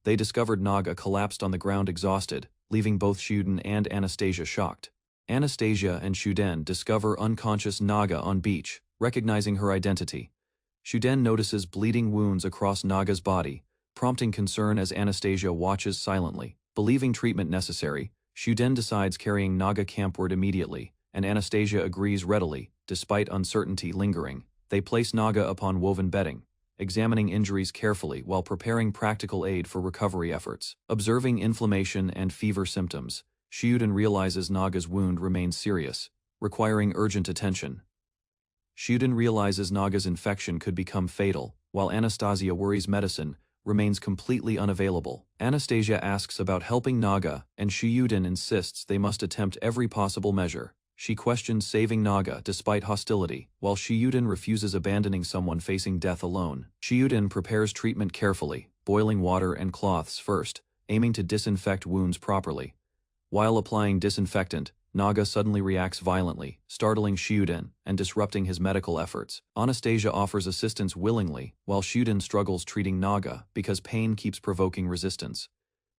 They discovered Naga collapsed on the ground exhausted, leaving both Shiuden and Anastasia shocked. Anastasia and Shiuden discover unconscious Naga on beach, recognizing her identity. Shiuden notices bleeding wounds across Naga's body, prompting concern as Anastasia watches silently. Believing treatment necessary, Shiuden decides carrying Naga campward immediately, and Anastasia agrees readily, despite uncertainty lingering. They place Naga upon woven bedding, examining injuries carefully while preparing practical aid for recovery efforts. Observing inflammation and fever symptoms, Shiuden realizes Naga's wound remains serious, requiring urgent attention. Shiuden realizes Naga's infection could become fatal, while Anastasia worries medicine remains completely unavailable. Anastasia asks about helping Naga, and Shiuden insists they must attempt every possible measure. She questions saving Naga despite hostility, while Shiuden refuses abandoning someone facing death alone. Shiuden prepares treatment carefully, boiling water and cloths first, aiming to disinfect wounds properly. While applying disinfectant, Naga suddenly reacts violently, startling Shiuden and disrupting his medical efforts. Anastasia offers assistance willingly, while Shiuden struggles treating Naga because pain keeps provoking resistance.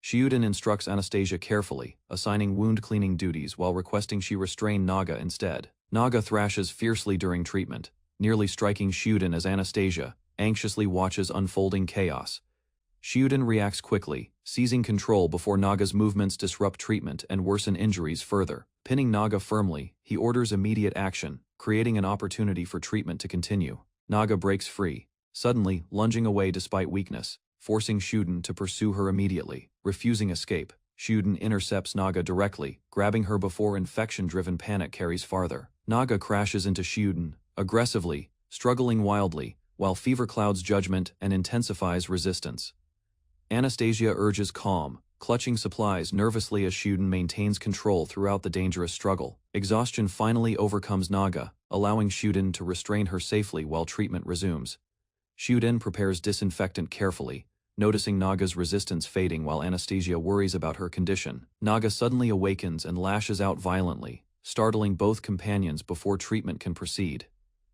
Shiuden instructs Anastasia carefully, assigning wound-cleaning duties while requesting she restrain Naga instead. Naga thrashes fiercely during treatment, nearly striking Shiuden as Anastasia anxiously watches unfolding chaos. Shiuden reacts quickly, seizing control before Naga's movements disrupt treatment and worsen injuries further. Pinning Naga firmly, he orders immediate action, creating an opportunity for treatment to continue. Naga breaks free, suddenly lunging away despite weakness, forcing Shiuden to pursue her immediately. Refusing escape, Shiuden intercepts Naga directly, grabbing her before infection-driven panic carries farther. Naga crashes into Shiuden, aggressively, struggling wildly, while fever clouds judgment and intensifies resistance. Anastasia urges calm, clutching supplies nervously as Shuden maintains control throughout the dangerous struggle. Exhaustion finally overcomes Naga, allowing Shuden to restrain her safely while treatment resumes. Shuden prepares disinfectant carefully, noticing Naga's resistance fading while Anastasia worries about her condition. Naga suddenly awakens and lashes out violently, startling both companions before treatment can proceed.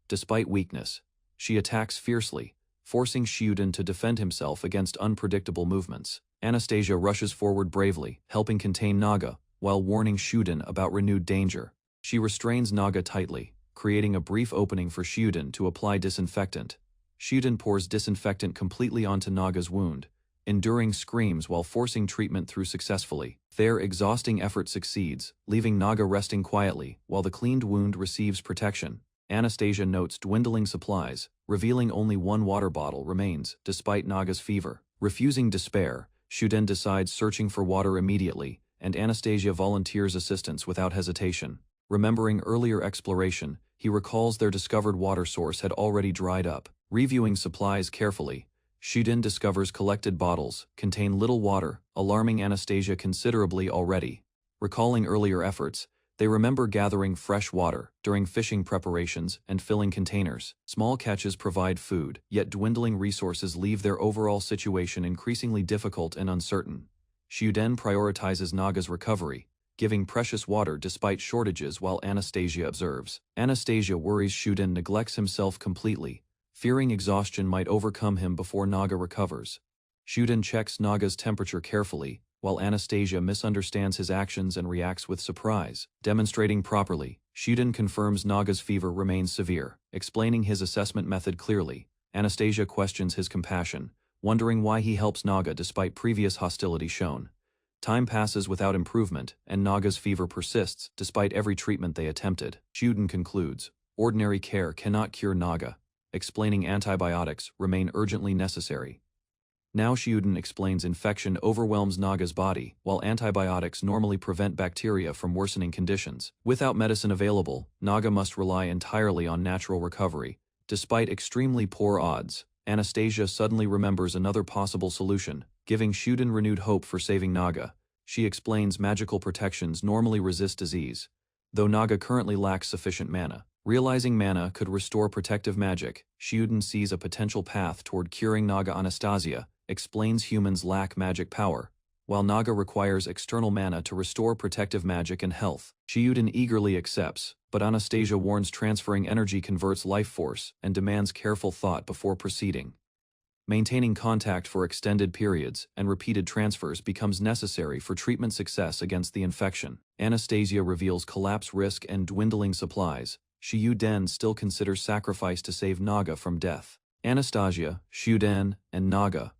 Despite weakness, she attacks fiercely, forcing Shuden to defend himself against unpredictable movements. Anastasia rushes forward bravely, helping contain Naga, while warning Shuden about renewed danger. She restrains Naga tightly, creating a brief opening for Shuden to apply disinfectant. Shuden pours disinfectant completely onto Naga's wound, enduring screams while forcing treatment through successfully. Their exhausting effort succeeds, leaving Naga resting quietly while the cleaned wound receives protection. Anastasia notes dwindling supplies, revealing only one water bottle remains despite Naga's fever. Refusing despair, Shuden decides searching for water immediately, and Anastasia volunteers assistance without hesitation. Remembering earlier exploration, he recalls their discovered water source had already dried up. Reviewing supplies carefully, Shuden discovers collected bottles contain little water, alarming Anastasia considerably already. Recalling earlier efforts, they remember gathering fresh water during fishing preparations and filling containers. Small catches provide food, yet dwindling resources leave their overall situation increasingly difficult and uncertain. Shuden prioritizes Naga's recovery, giving precious water despite shortages while Anastasia observes. Anastasia worries Shuden neglects himself completely, fearing exhaustion might overcome him before Naga recovers. Shuden checks Naga's temperature carefully, while Anastasia misunderstands his actions and reacts with surprise. Demonstrating properly, Shuden confirms Naga's fever remains severe. Explaining his assessment method clearly, Anastasia questions his compassion, wondering why he helps Naga despite previous hostility shown. Time passes without improvement, and Naga's fever persists despite every treatment they attempted. Shuden concludes, ordinary care cannot cure Naga, explaining antibiotics remain urgently necessary. Now Shuden explains infection overwhelms Naga's body, while antibiotics normally prevent bacteria from worsening conditions. Without medicine available, Naga must rely entirely on natural recovery. Despite extremely poor odds, Anastasia suddenly remembers another possible solution, giving Shuden renewed hope for saving Naga. She explains magical protections normally resist disease, though Naga currently lacks sufficient mana. Realizing mana could restore protective magic, Shuden sees a potential path toward curing Naga. Anastasia explains humans lack magic power, while Naga requires external mana to restore protective magic and health. Shuden eagerly accepts, but Anastasia warns transferring energy converts life force and demands careful thought before proceeding. Maintaining contact for extended periods and repeated transfers becomes necessary for treatment success against the infection. Anastasia reveals collapse risk and dwindling supplies. Shuden still considers sacrifice to save Naga from death. Anastasia, Shuden, and Naga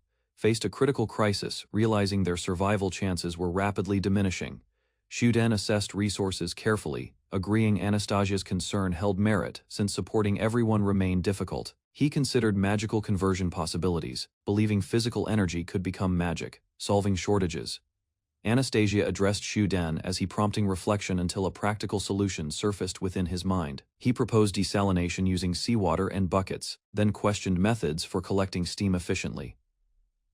faced a critical crisis, realizing their survival chances were rapidly diminishing. Shuden assessed resources carefully, agreeing Anastasia's concern held merit since supporting everyone remained difficult. He considered magical conversion possibilities, believing physical energy could become magic, solving shortages. Anastasia addressed Shuden as he prompting reflection until a practical solution surfaced within his mind. He proposed desalination using seawater and buckets, then questioned methods for collecting steam efficiently.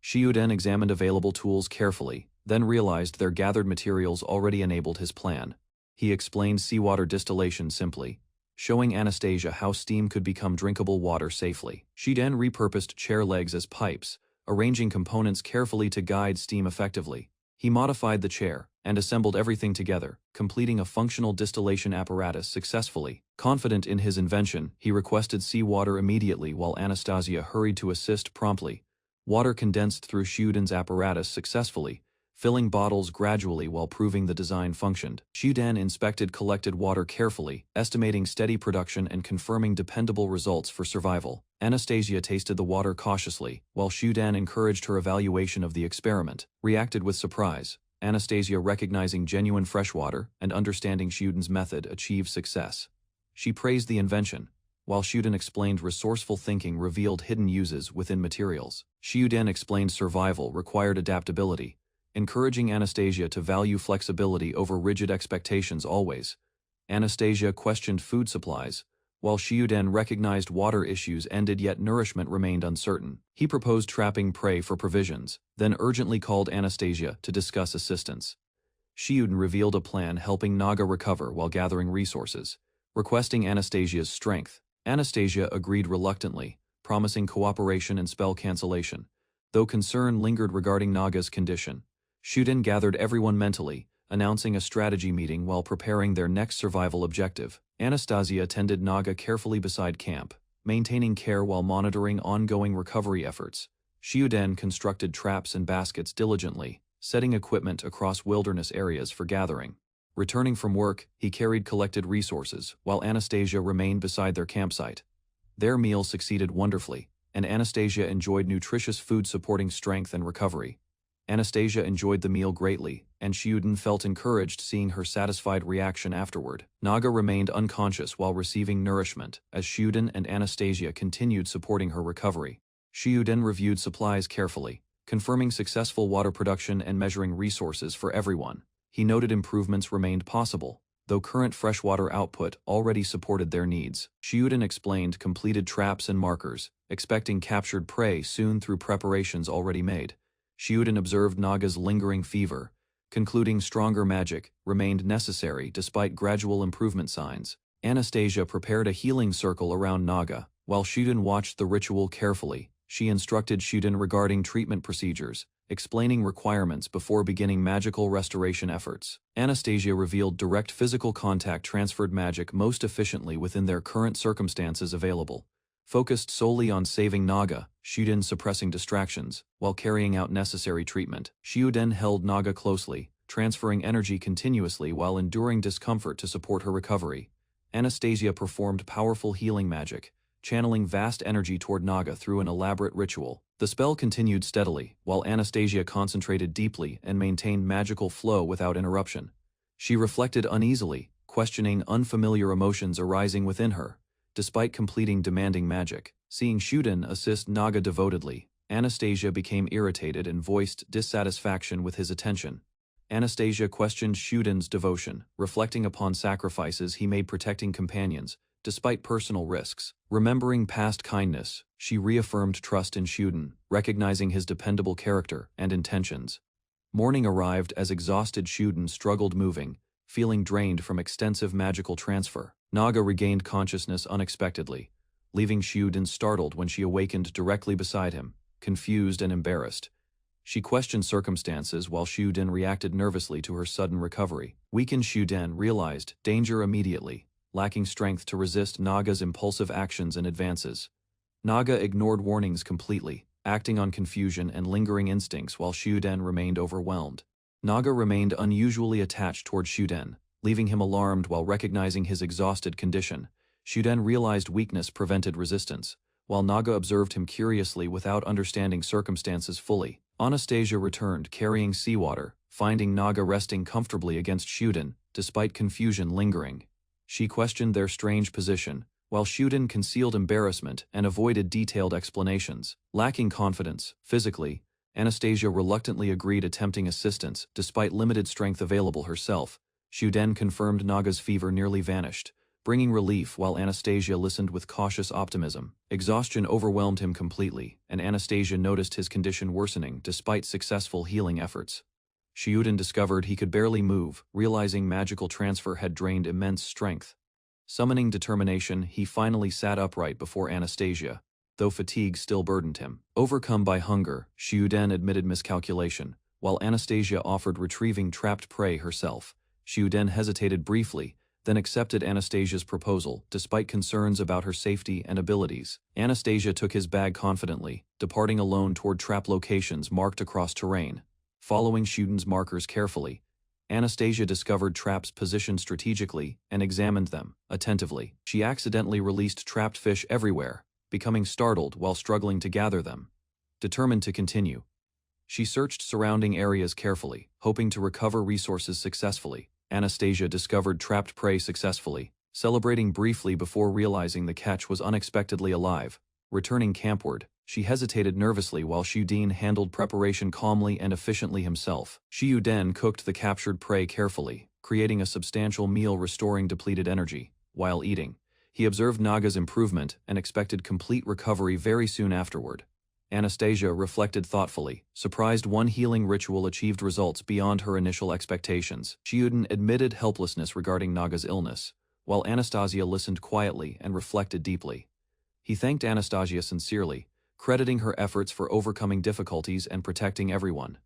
Shuden examined available tools carefully, then realized their gathered materials already enabled his plan. He explained seawater distillation simply, showing Anastasia how steam could become drinkable water safely. Shuden repurposed chair legs as pipes, arranging components carefully to guide steam effectively. He modified the chair and assembled everything together, completing a functional distillation apparatus successfully. Confident in his invention, he requested seawater immediately while Anastasia hurried to assist promptly. Water condensed through Shuden's apparatus successfully, filling bottles gradually while proving the design functioned. Shuden inspected collected water carefully, estimating steady production and confirming dependable results for survival. Anastasia tasted the water cautiously, while Shuden encouraged her evaluation of the experiment. Reacted with surprise, Anastasia recognizing genuine freshwater and understanding Shuden's method achieved success. She praised the invention, while Shuden explained resourceful thinking revealed hidden uses within materials. Shuden explained survival required adaptability, encouraging Anastasia to value flexibility over rigid expectations always. Anastasia questioned food supplies, While Shiuden recognized water issues ended yet nourishment remained uncertain. He proposed trapping prey for provisions, then urgently called Anastasia to discuss assistance. Shiuden revealed a plan helping Naga recover while gathering resources, requesting Anastasia's strength. Anastasia agreed reluctantly, promising cooperation and spell cancellation. Though concern lingered regarding Naga's condition, Shiuden gathered everyone mentally, announcing a strategy meeting while preparing their next survival objective. Anastasia tended Naga carefully beside camp, maintaining care while monitoring ongoing recovery efforts. Shiuden constructed traps and baskets diligently, setting equipment across wilderness areas for gathering. Returning from work, he carried collected resources, while Anastasia remained beside their campsite. Their meal succeeded wonderfully, and Anastasia enjoyed nutritious food supporting strength and recovery. Anastasia enjoyed the meal greatly, and Shiuden felt encouraged seeing her satisfied reaction afterward. Naga remained unconscious while receiving nourishment, as Shiuden and Anastasia continued supporting her recovery. Shiuden reviewed supplies carefully, confirming successful water production and measuring resources for everyone. He noted improvements remained possible, though current freshwater output already supported their needs. Shiuden explained completed traps and markers, expecting captured prey soon through preparations already made. Shiuden observed Naga's lingering fever, concluding stronger magic remained necessary despite gradual improvement signs. Anastasia prepared a healing circle around Naga. While Shiuden watched the ritual carefully, she instructed Shiuden regarding treatment procedures, explaining requirements before beginning magical restoration efforts. Anastasia revealed direct physical contact transferred magic most efficiently within their current circumstances available. Focused solely on saving Naga, Shiuden suppressing distractions, while carrying out necessary treatment. Shiuden held Naga closely, transferring energy continuously while enduring discomfort to support her recovery. Anastasia performed powerful healing magic, channeling vast energy toward Naga through an elaborate ritual. The spell continued steadily, while Anastasia concentrated deeply and maintained magical flow without interruption. She reflected uneasily, questioning unfamiliar emotions arising within her. Despite completing demanding magic, seeing Shiuden assist Naga devotedly, Anastasia became irritated and voiced dissatisfaction with his attention. Anastasia questioned Shuden's devotion, reflecting upon sacrifices he made protecting companions, despite personal risks. Remembering past kindness, she reaffirmed trust in Shiuden, recognizing his dependable character and intentions. Morning arrived as exhausted Shiuden struggled moving, feeling drained from extensive magical transfer. Naga regained consciousness unexpectedly, leaving Shiuden startled when she awakened directly beside him, confused and embarrassed. She questioned circumstances while Shiuden reacted nervously to her sudden recovery. Weakened Shiuden realized danger immediately, lacking strength to resist Naga's impulsive actions and advances. Naga ignored warnings completely, acting on confusion and lingering instincts while Shiuden remained overwhelmed. Naga remained unusually attached toward Shiuden, leaving him alarmed while recognizing his exhausted condition. Shiuden realized weakness prevented resistance, while Naga observed him curiously without understanding circumstances fully. Anastasia returned carrying seawater, finding Naga resting comfortably against Shiuden, despite confusion lingering. She questioned their strange position, while Shiuden concealed embarrassment and avoided detailed explanations. Lacking confidence, physically, Anastasia reluctantly agreed attempting assistance despite limited strength available herself. Shiuden confirmed Naga's fever nearly vanished, bringing relief while Anastasia listened with cautious optimism. Exhaustion overwhelmed him completely, and Anastasia noticed his condition worsening despite successful healing efforts. Shiuden discovered he could barely move, realizing magical transfer had drained immense strength. Summoning determination, he finally sat upright before Anastasia, though fatigue still burdened him. Overcome by hunger, Shiuden admitted miscalculation, while Anastasia offered retrieving trapped prey herself. Shiuden hesitated briefly, then accepted Anastasia's proposal, despite concerns about her safety and abilities. Anastasia took his bag confidently, departing alone toward trap locations marked across terrain. Following Shuden's markers carefully, Anastasia discovered traps positioned strategically and examined them attentively. She accidentally released trapped fish everywhere, becoming startled while struggling to gather them. Determined to continue, she searched surrounding areas carefully, hoping to recover resources successfully. Anastasia discovered trapped prey successfully, celebrating briefly before realizing the catch was unexpectedly alive. Returning campward, she hesitated nervously while Shiuden handled preparation calmly and efficiently himself. Shiuden cooked the captured prey carefully, creating a substantial meal restoring depleted energy. While eating, He observed Naga's improvement and expected complete recovery very soon afterward. Anastasia reflected thoughtfully, surprised one healing ritual achieved results beyond her initial expectations. Shiuden admitted helplessness regarding Naga's illness, while Anastasia listened quietly and reflected deeply. He thanked Anastasia sincerely, crediting her efforts for overcoming difficulties and protecting everyone.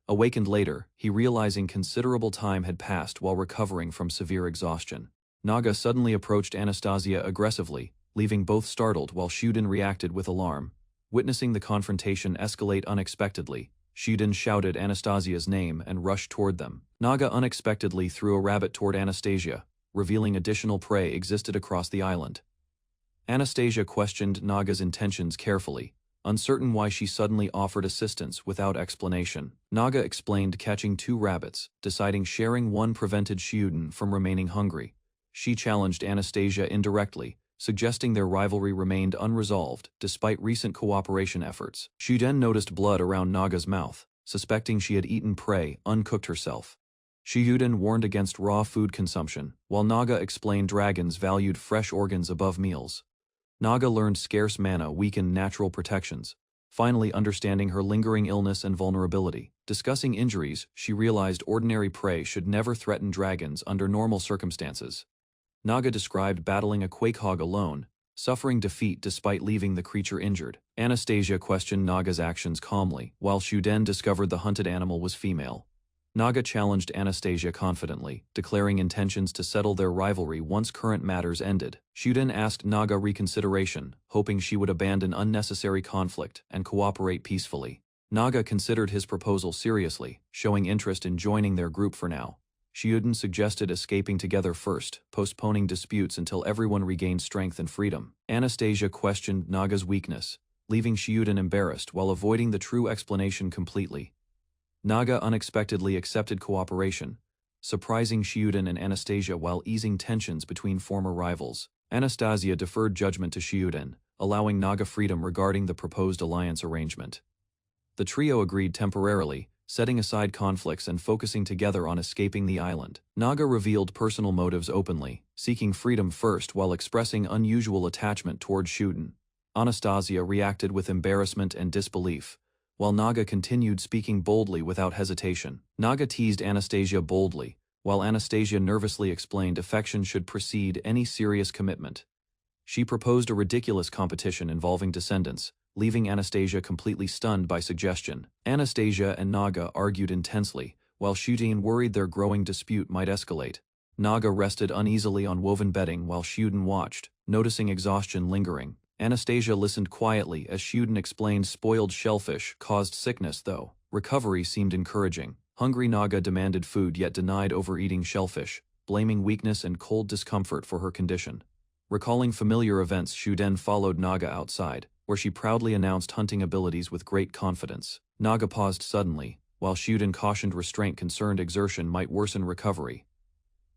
Awakened later, he realizing considerable time had passed while recovering from severe exhaustion. Naga suddenly approached Anastasia aggressively, leaving both startled while Shiuden reacted with alarm. Witnessing the confrontation escalate unexpectedly, Shiuden shouted Anastasia's name and rushed toward them. Naga unexpectedly threw a rabbit toward Anastasia, revealing additional prey existed across the island. Anastasia questioned Naga's intentions carefully, uncertain why she suddenly offered assistance without explanation. Naga explained catching 2 rabbits, deciding sharing one prevented Shiuden from remaining hungry. She challenged Anastasia indirectly, suggesting their rivalry remained unresolved despite recent cooperation efforts. Shiuden noticed blood around Naga's mouth, suspecting she had eaten prey uncooked herself. Shiuden warned against raw food consumption, while Naga explained dragons valued fresh organs above meals. Naga learned scarce mana weakened natural protections, finally understanding her lingering illness and vulnerability. Discussing injuries, she realized ordinary prey should never threaten dragons under normal circumstances. Naga described battling a quakehog alone, suffering defeat despite leaving the creature injured. Anastasia questioned Naga's actions calmly, while Shiuden discovered the hunted animal was female. Naga challenged Anastasia confidently, declaring intentions to settle their rivalry once current matters ended. Shiuden asked Naga reconsideration, hoping she would abandon unnecessary conflict and cooperate peacefully. Naga considered his proposal seriously, showing interest in joining their group for now. Shiuden suggested escaping together first, postponing disputes until everyone regained strength and freedom. Anastasia questioned Naga's weakness, leaving Shiuden embarrassed while avoiding the true explanation completely. Naga unexpectedly accepted cooperation, surprising Shiuden and Anastasia while easing tensions between former rivals. Anastasia deferred judgment to Shiuden, allowing Naga freedom regarding the proposed alliance arrangement. The trio agreed temporarily, setting aside conflicts and focusing together on escaping the island. Naga revealed personal motives openly, seeking freedom first while expressing unusual attachment toward Shiuden. Anastasia reacted with embarrassment and disbelief, while Naga continued speaking boldly without hesitation. Naga teased Anastasia boldly, while Anastasia nervously explained affection should precede any serious commitment. She proposed a ridiculous competition involving descendants, leaving Anastasia completely stunned by suggestion. Anastasia and Naga argued intensely, while Shiuden worried their growing dispute might escalate. Naga rested uneasily on woven bedding while Shiuden watched, noticing exhaustion lingering. Anastasia listened quietly as Shiuden explained spoiled shellfish caused sickness though. Recovery seemed encouraging. Hungry Naga demanded food yet denied overeating shellfish, blaming weakness and cold discomfort for her condition. Recalling familiar events, Shiuden followed Naga outside, where she proudly announced hunting abilities with great confidence. Naga paused suddenly, while Shiuden cautioned restraint concerned exertion might worsen recovery.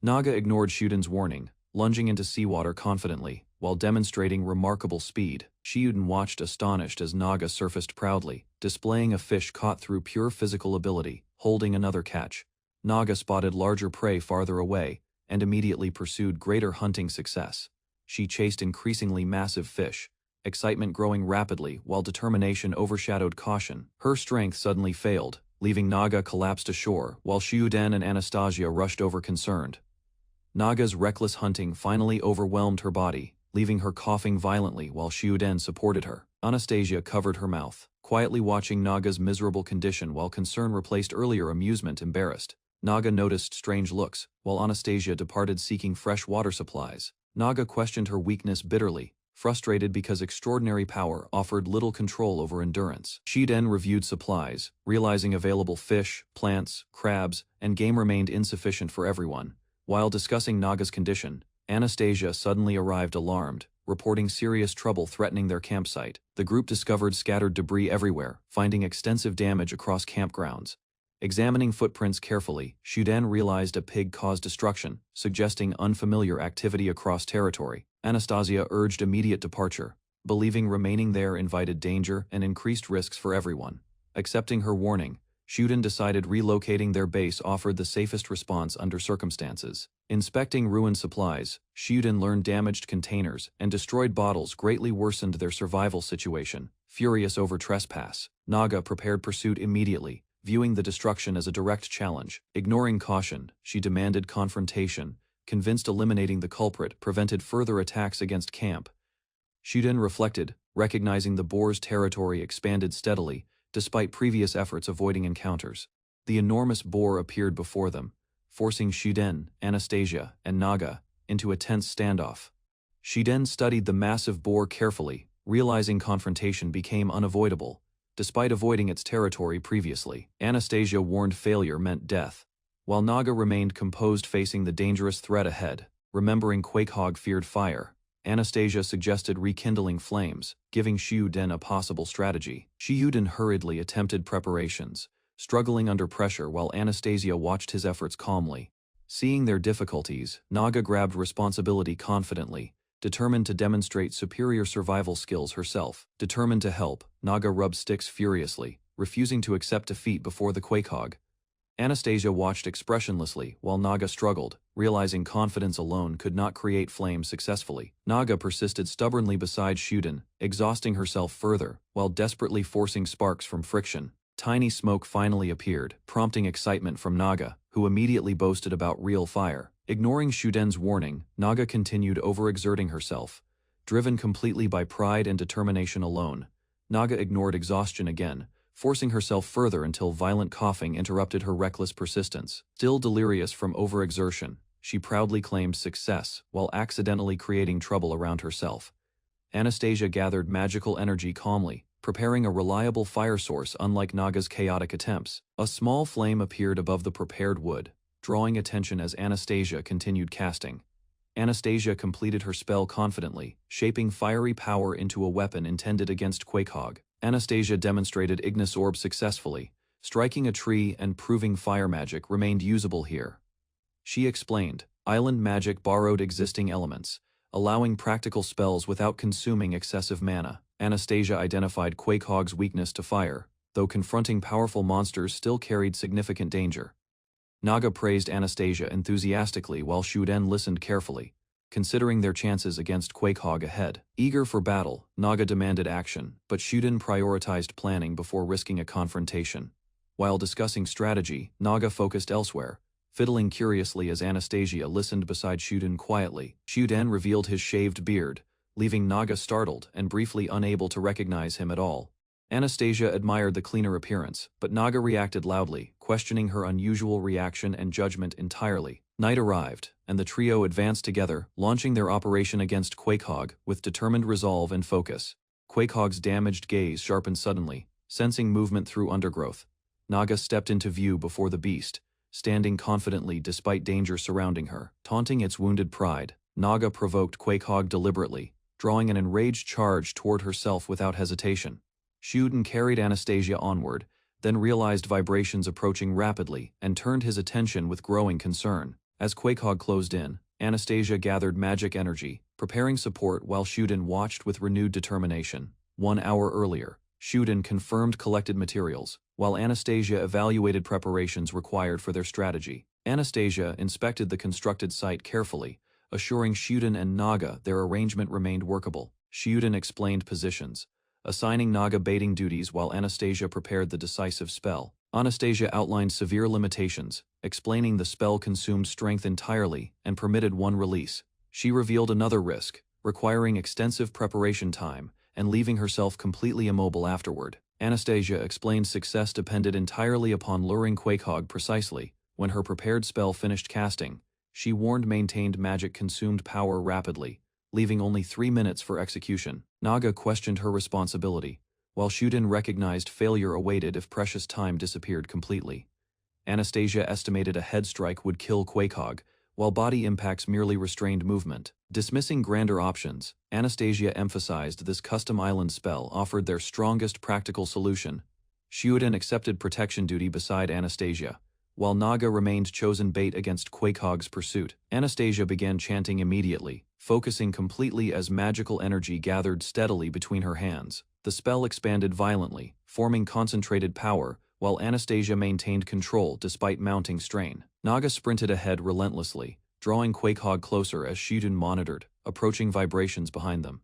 Naga ignored Shuden's warning, lunging into seawater confidently, while demonstrating remarkable speed. Shiuden watched astonished as Naga surfaced proudly, displaying a fish caught through pure physical ability, holding another catch. Naga spotted larger prey farther away, and immediately pursued greater hunting success. She chased increasingly massive fish, excitement growing rapidly while determination overshadowed caution. Her strength suddenly failed, leaving Naga collapsed ashore while Shiuden and Anastasia rushed over concerned. Naga's reckless hunting finally overwhelmed her body, leaving her coughing violently while Shiuden supported her. Anastasia covered her mouth, quietly watching Naga's miserable condition while concern replaced earlier amusement embarrassed. Naga noticed strange looks, while Anastasia departed seeking fresh water supplies. Naga questioned her weakness bitterly, frustrated because extraordinary power offered little control over endurance. Shiuden reviewed supplies, realizing available fish, plants, crabs, and game remained insufficient for everyone. While discussing Naga's condition, Anastasia suddenly arrived alarmed, reporting serious trouble threatening their campsite. The group discovered scattered debris everywhere, finding extensive damage across campgrounds. Examining footprints carefully, Shiuden realized a pig caused destruction, suggesting unfamiliar activity across territory. Anastasia urged immediate departure, believing remaining there invited danger and increased risks for everyone. Accepting her warning, Shuden decided relocating their base offered the safest response under circumstances. Inspecting ruined supplies, Shuden learned damaged containers and destroyed bottles greatly worsened their survival situation. Furious over trespass, Naga prepared pursuit immediately, viewing the destruction as a direct challenge. Ignoring caution, she demanded confrontation, convinced eliminating the culprit prevented further attacks against camp. Shuden reflected, recognizing the boar's territory expanded steadily, despite previous efforts avoiding encounters. The enormous boar appeared before them, forcing Shuden, Anastasia, and Naga into a tense standoff. Shuden studied the massive boar carefully, realizing confrontation became unavoidable, despite avoiding its territory previously. Anastasia warned failure meant death, while Naga remained composed facing the dangerous threat ahead. Remembering Quakehog feared fire, Anastasia suggested rekindling flames, giving Shuden a possible strategy. Shuden hurriedly attempted preparations, struggling under pressure while Anastasia watched his efforts calmly. Seeing their difficulties, Naga grabbed responsibility confidently, determined to demonstrate superior survival skills herself. Determined to help, Naga rubbed sticks furiously, refusing to accept defeat before the Quakehog. Anastasia watched expressionlessly while Naga struggled, realizing confidence alone could not create flames successfully. Naga persisted stubbornly beside Shuden, exhausting herself further, while desperately forcing sparks from friction. Tiny smoke finally appeared, prompting excitement from Naga, who immediately boasted about real fire. Ignoring Shuden's warning, Naga continued overexerting herself. Driven completely by pride and determination alone, Naga ignored exhaustion again, forcing herself further until violent coughing interrupted her reckless persistence. Still delirious from overexertion, she proudly claimed success while accidentally creating trouble around herself. Anastasia gathered magical energy calmly, preparing a reliable fire source unlike Naga's chaotic attempts. A small flame appeared above the prepared wood, drawing attention as Anastasia continued casting. Anastasia completed her spell confidently, shaping fiery power into a weapon intended against Quakehog. Anastasia demonstrated Ignis Orb successfully, striking a tree and proving fire magic remained usable here. She explained, island magic borrowed existing elements, allowing practical spells without consuming excessive mana. Anastasia identified Quakehog's weakness to fire, though confronting powerful monsters still carried significant danger. Naga praised Anastasia enthusiastically while Shuden listened carefully, considering their chances against Quakehog ahead. Eager for battle, Naga demanded action, but Shuden prioritized planning before risking a confrontation. While discussing strategy, Naga focused elsewhere, fiddling curiously as Anastasia listened beside Shuden quietly. Shuden revealed his shaved beard, leaving Naga startled and briefly unable to recognize him at all. Anastasia admired the cleaner appearance, but Naga reacted loudly, questioning her unusual reaction and judgment entirely. Night arrived, and the trio advanced together, launching their operation against Quakehog with determined resolve and focus. Quakehog's damaged gaze sharpened suddenly, sensing movement through undergrowth. Naga stepped into view before the beast, standing confidently despite danger surrounding her. Taunting its wounded pride, Naga provoked Quakehog deliberately, drawing an enraged charge toward herself without hesitation. Shuden carried Anastasia onward, then realized vibrations approaching rapidly and turned his attention with growing concern. As Quakehog closed in, Anastasia gathered magic energy, preparing support while Shuden watched with renewed determination. 1 hour earlier, Shuden confirmed collected materials, while Anastasia evaluated preparations required for their strategy. Anastasia inspected the constructed site carefully, assuring Shuden and Naga their arrangement remained workable. Shuden explained positions, assigning Naga baiting duties while Anastasia prepared the decisive spell. Anastasia outlined severe limitations, explaining the spell consumed strength entirely and permitted one release. She revealed another risk, requiring extensive preparation time and leaving herself completely immobile afterward. Anastasia explained success depended entirely upon luring Quakehog precisely. When her prepared spell finished casting, she warned maintained magic consumed power rapidly, leaving only 3 minutes for execution. Naga questioned her responsibility, while Shuden recognized failure awaited if precious time disappeared completely. Anastasia estimated a head strike would kill Quakehog, while body impacts merely restrained movement. Dismissing grander options, Anastasia emphasized this custom island spell offered their strongest practical solution. Shuden accepted protection duty beside Anastasia, while Naga remained chosen bait against Quakehog's pursuit. Anastasia began chanting immediately, focusing completely as magical energy gathered steadily between her hands. The spell expanded violently, forming concentrated power, while Anastasia maintained control despite mounting strain. Naga sprinted ahead relentlessly, drawing Quakehog closer as Shiyuden monitored, approaching vibrations behind them.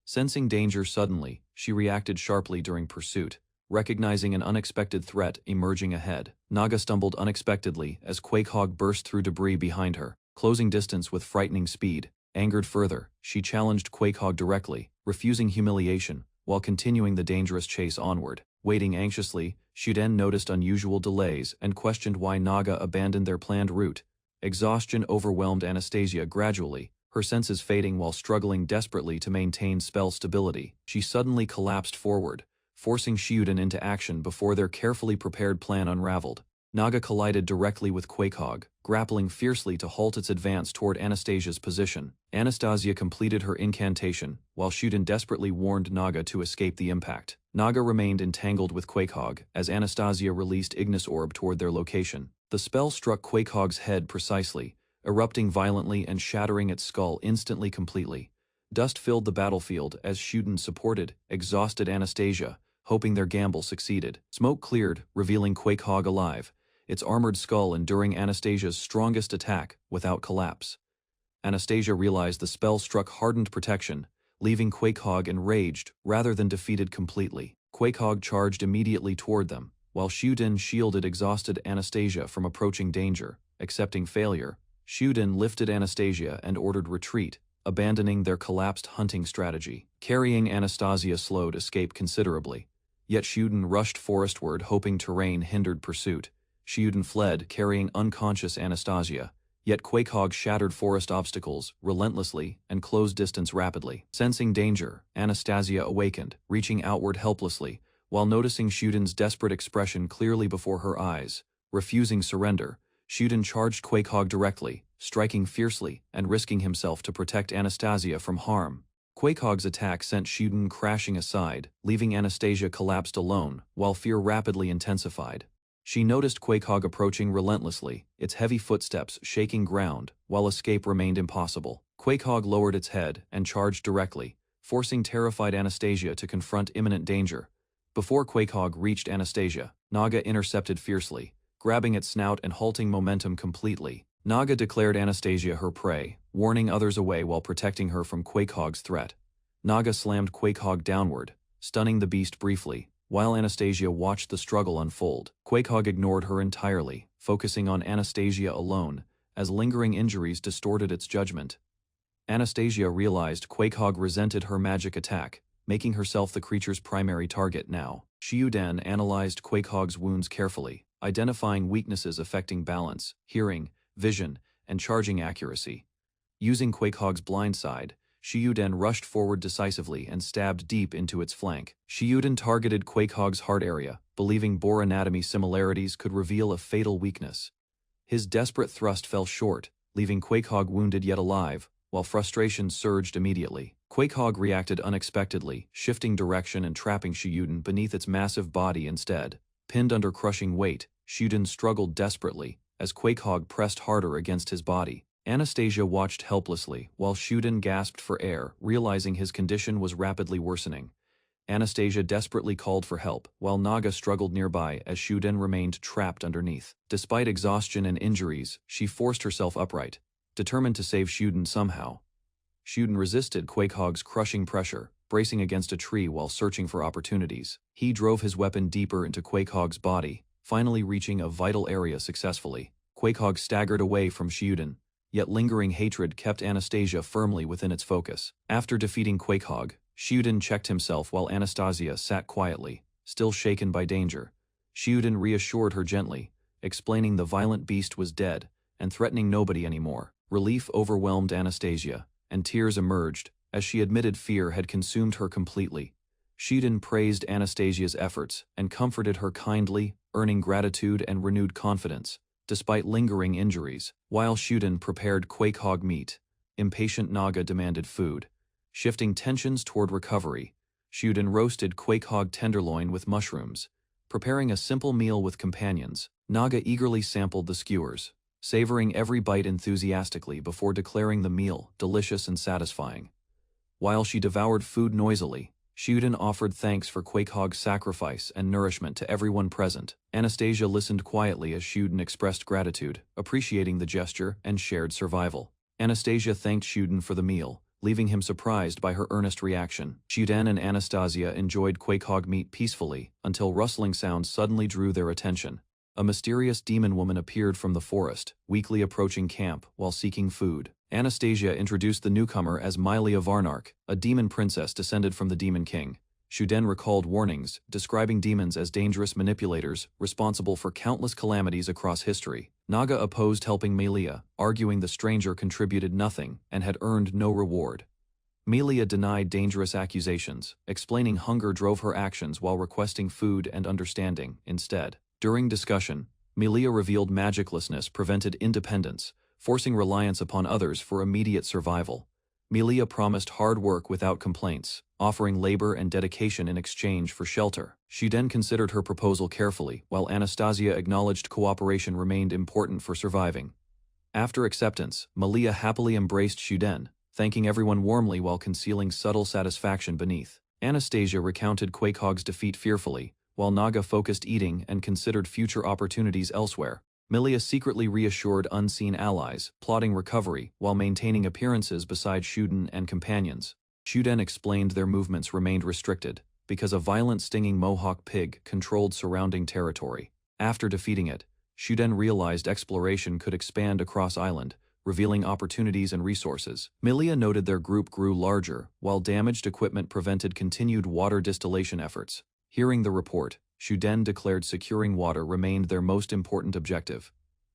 Sensing danger suddenly, she reacted sharply during pursuit, recognizing an unexpected threat emerging ahead. Naga stumbled unexpectedly as Quakehog burst through debris behind her, closing distance with frightening speed. Angered further, she challenged Quakehog directly, refusing humiliation, while continuing the dangerous chase onward. Waiting anxiously, Shiyuden noticed unusual delays and questioned why Naga abandoned their planned route. Exhaustion overwhelmed Anastasia gradually, her senses fading while struggling desperately to maintain spell stability. She suddenly collapsed forward, forcing Shiyuden into action before their carefully prepared plan unraveled. Naga collided directly with Quakehog, grappling fiercely to halt its advance toward Anastasia's position. Anastasia completed her incantation, while Shiyuden desperately warned Naga to escape the impact. Naga remained entangled with Quakehog as Anastasia released Ignis Orb toward their location. The spell struck Quakehog's head precisely, erupting violently and shattering its skull instantly completely. Dust filled the battlefield as Shiyuden supported exhausted Anastasia, hoping their gamble succeeded. Smoke cleared, revealing Quakehog alive, its armored skull enduring Anastasia's strongest attack without collapse. Anastasia realized the spell struck hardened protection, leaving Quakehog enraged rather than defeated completely. Quakehog charged immediately toward them, while Shiyuden shielded exhausted Anastasia from approaching danger. Accepting failure, Shiyuden lifted Anastasia and ordered retreat, abandoning their collapsed hunting strategy. Carrying Anastasia slowed escape considerably, yet Shiyuden rushed forestward hoping terrain hindered pursuit. Shiyuden fled carrying unconscious Anastasia, yet Quakehog shattered forest obstacles relentlessly and closed distance rapidly. Sensing danger, Anastasia awakened, reaching outward helplessly, while noticing Shiyuden's desperate expression clearly before her eyes. Refusing surrender, Shiyuden charged Quakehog directly, striking fiercely and risking himself to protect Anastasia from harm. Quakehog's attack sent Shiyuden crashing aside, leaving Anastasia collapsed alone, while fear rapidly intensified. She noticed Quakehog approaching relentlessly, its heavy footsteps shaking ground, while escape remained impossible. Quakehog lowered its head and charged directly, forcing terrified Anastasia to confront imminent danger. Before Quakehog reached Anastasia, Naga intercepted fiercely, grabbing its snout and halting momentum completely. Naga declared Anastasia her prey, warning others away while protecting her from Quakehog's threat. Naga slammed Quakehog downward, stunning the beast briefly, while Anastasia watched the struggle unfold. Quakehog ignored her entirely, focusing on Anastasia alone, as lingering injuries distorted its judgment. Anastasia realized Quakehog resented her magic attack, making herself the creature's primary target now. Shiyuden analyzed Quakehog's wounds carefully, identifying weaknesses affecting balance, hearing, vision, and charging accuracy. Using Quakehog's blind side, Shiyuden rushed forward decisively and stabbed deep into its flank. Shiyuden targeted Quakehog's heart area, believing boar anatomy similarities could reveal a fatal weakness. His desperate thrust fell short, leaving Quakehog wounded yet alive, while frustration surged immediately. Quakehog reacted unexpectedly, shifting direction and trapping Shiyuden beneath its massive body instead. Pinned under crushing weight, Shiyuden struggled desperately, as Quakehog pressed harder against his body. Anastasia watched helplessly, while Shiyuden gasped for air, realizing his condition was rapidly worsening. Anastasia desperately called for help, while Naga struggled nearby as Shiyuden remained trapped underneath. Despite exhaustion and injuries, she forced herself upright, determined to save Shiyuden somehow. Shiyuden resisted Quakehog's crushing pressure, bracing against a tree while searching for opportunities. He drove his weapon deeper into Quakehog's body, finally reaching a vital area successfully. Quakehog staggered away from Shiyuden, yet lingering hatred kept Anastasia firmly within its focus. After defeating Quakehog, Shiyuden checked himself while Anastasia sat quietly, still shaken by danger. Shiyuden reassured her gently, explaining the violent beast was dead and threatening nobody anymore. Relief overwhelmed Anastasia, and tears emerged as she admitted fear had consumed her completely. Shiyuden praised Anastasia's efforts and comforted her kindly, earning gratitude and renewed confidence, despite lingering injuries. While Shiyuden prepared Quakehog meat, impatient Naga demanded food. Shifting tensions toward recovery, Shiyuden roasted Quakehog tenderloin with mushrooms. Preparing a simple meal with companions, Naga eagerly sampled the skewers, savoring every bite enthusiastically before declaring the meal delicious and satisfying. While she devoured food noisily, Shuden offered thanks for Quakehog's sacrifice and nourishment to everyone present. Anastasia listened quietly as Shuden expressed gratitude, appreciating the gesture and shared survival. Anastasia thanked Shuden for the meal, leaving him surprised by her earnest reaction. Shuden and Anastasia enjoyed Quakehog meat peacefully until rustling sounds suddenly drew their attention. A mysterious demon woman appeared from the forest, weakly approaching camp while seeking food. Anastasia introduced the newcomer as Mylia Varnark, a demon princess descended from the Demon King. Shuden recalled warnings, describing demons as dangerous manipulators responsible for countless calamities across history. Naga opposed helping Mylia, arguing the stranger contributed nothing and had earned no reward. Mylia denied dangerous accusations, explaining hunger drove her actions while requesting food and understanding instead. During discussion, Mylia revealed magiclessness prevented independence, forcing reliance upon others for immediate survival. Mylia promised hard work without complaints, offering labor and dedication in exchange for shelter. Shuden considered her proposal carefully, while Anastasia acknowledged cooperation remained important for surviving. After acceptance, Mylia happily embraced Shuden, thanking everyone warmly while concealing subtle satisfaction beneath. Anastasia recounted Quakehog's defeat fearfully, while Naga focused eating and considered future opportunities elsewhere. Mylia secretly reassured unseen allies, plotting recovery while maintaining appearances beside Shuden and companions. Shuden explained their movements remained restricted, because a violent stinging mohawk pig controlled surrounding territory. After defeating it, Shuden realized exploration could expand across island, revealing opportunities and resources. Mylia noted their group grew larger, while damaged equipment prevented continued water distillation efforts. Hearing the report, Shuden declared securing water remained their most important objective.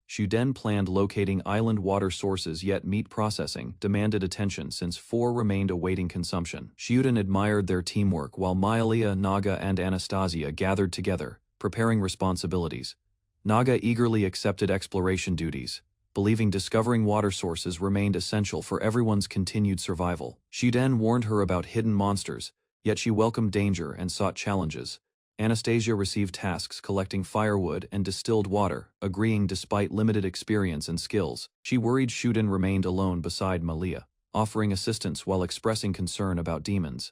Shuden planned locating island water sources, yet meat processing demanded attention since 4 remained awaiting consumption. Shuden admired their teamwork while Mylia, Naga and Anastasia gathered together, preparing responsibilities. Naga eagerly accepted exploration duties, believing discovering water sources remained essential for everyone's continued survival. Shuden warned her about hidden monsters, yet she welcomed danger and sought challenges. Anastasia received tasks collecting firewood and distilled water, agreeing despite limited experience and skills. She worried Shuden remained alone beside Mylia, offering assistance while expressing concern about demons.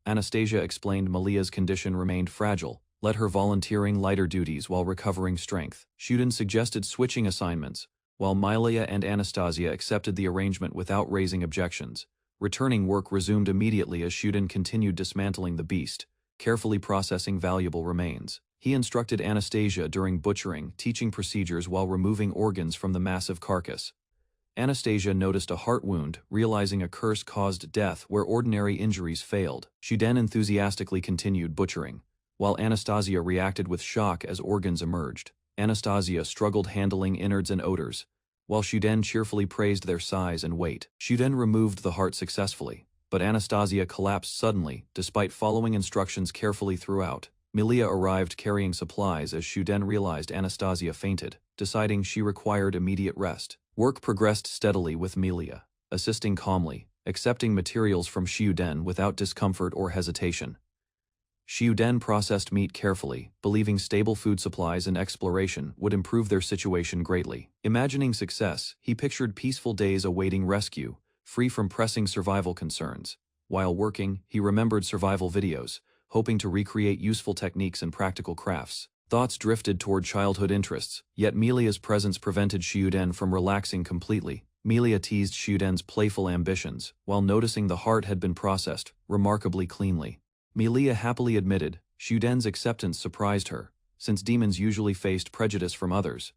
Anastasia explained Mylia's condition remained fragile, let her volunteering lighter duties while recovering strength. Shuden suggested switching assignments, while Mylia and Anastasia accepted the arrangement without raising objections. Returning work resumed immediately as Shuden continued dismantling the beast, carefully processing valuable remains. He instructed Anastasia during butchering, teaching procedures while removing organs from the massive carcass. Anastasia noticed a heart wound, realizing a curse caused death where ordinary injuries failed. Shuden enthusiastically continued butchering, while Anastasia reacted with shock as organs emerged. Anastasia struggled handling innards and odors, while Shuden cheerfully praised their size and weight. Shuden removed the heart successfully, but Anastasia collapsed suddenly, despite following instructions carefully throughout. Mylia arrived carrying supplies as Shuden realized Anastasia fainted, deciding she required immediate rest. Work progressed steadily with Mylia, assisting calmly, accepting materials from Shuden without discomfort or hesitation. Shuden processed meat carefully, believing stable food supplies and exploration would improve their situation greatly. Imagining success, he pictured peaceful days awaiting rescue, free from pressing survival concerns. While working, he remembered survival videos, hoping to recreate useful techniques and practical crafts. Thoughts drifted toward childhood interests, yet Mylia's presence prevented Shuden from relaxing completely. Mylia teased Shuden's playful ambitions, while noticing the heart had been processed remarkably cleanly. Mylia happily admitted, Shuden's acceptance surprised her, since demons usually faced prejudice from others.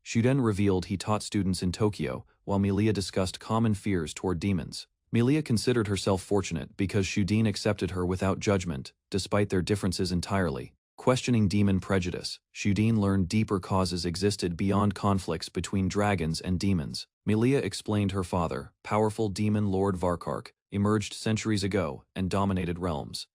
Shuden revealed he taught students in Tokyo, while Mylia discussed common fears toward demons. Mylia considered herself fortunate because Shuden accepted her without judgment, despite their differences entirely. Questioning demon prejudice, Shuden learned deeper causes existed beyond conflicts between dragons and demons. Mylia explained her father, powerful demon Lord Varkark, emerged centuries ago and dominated realms.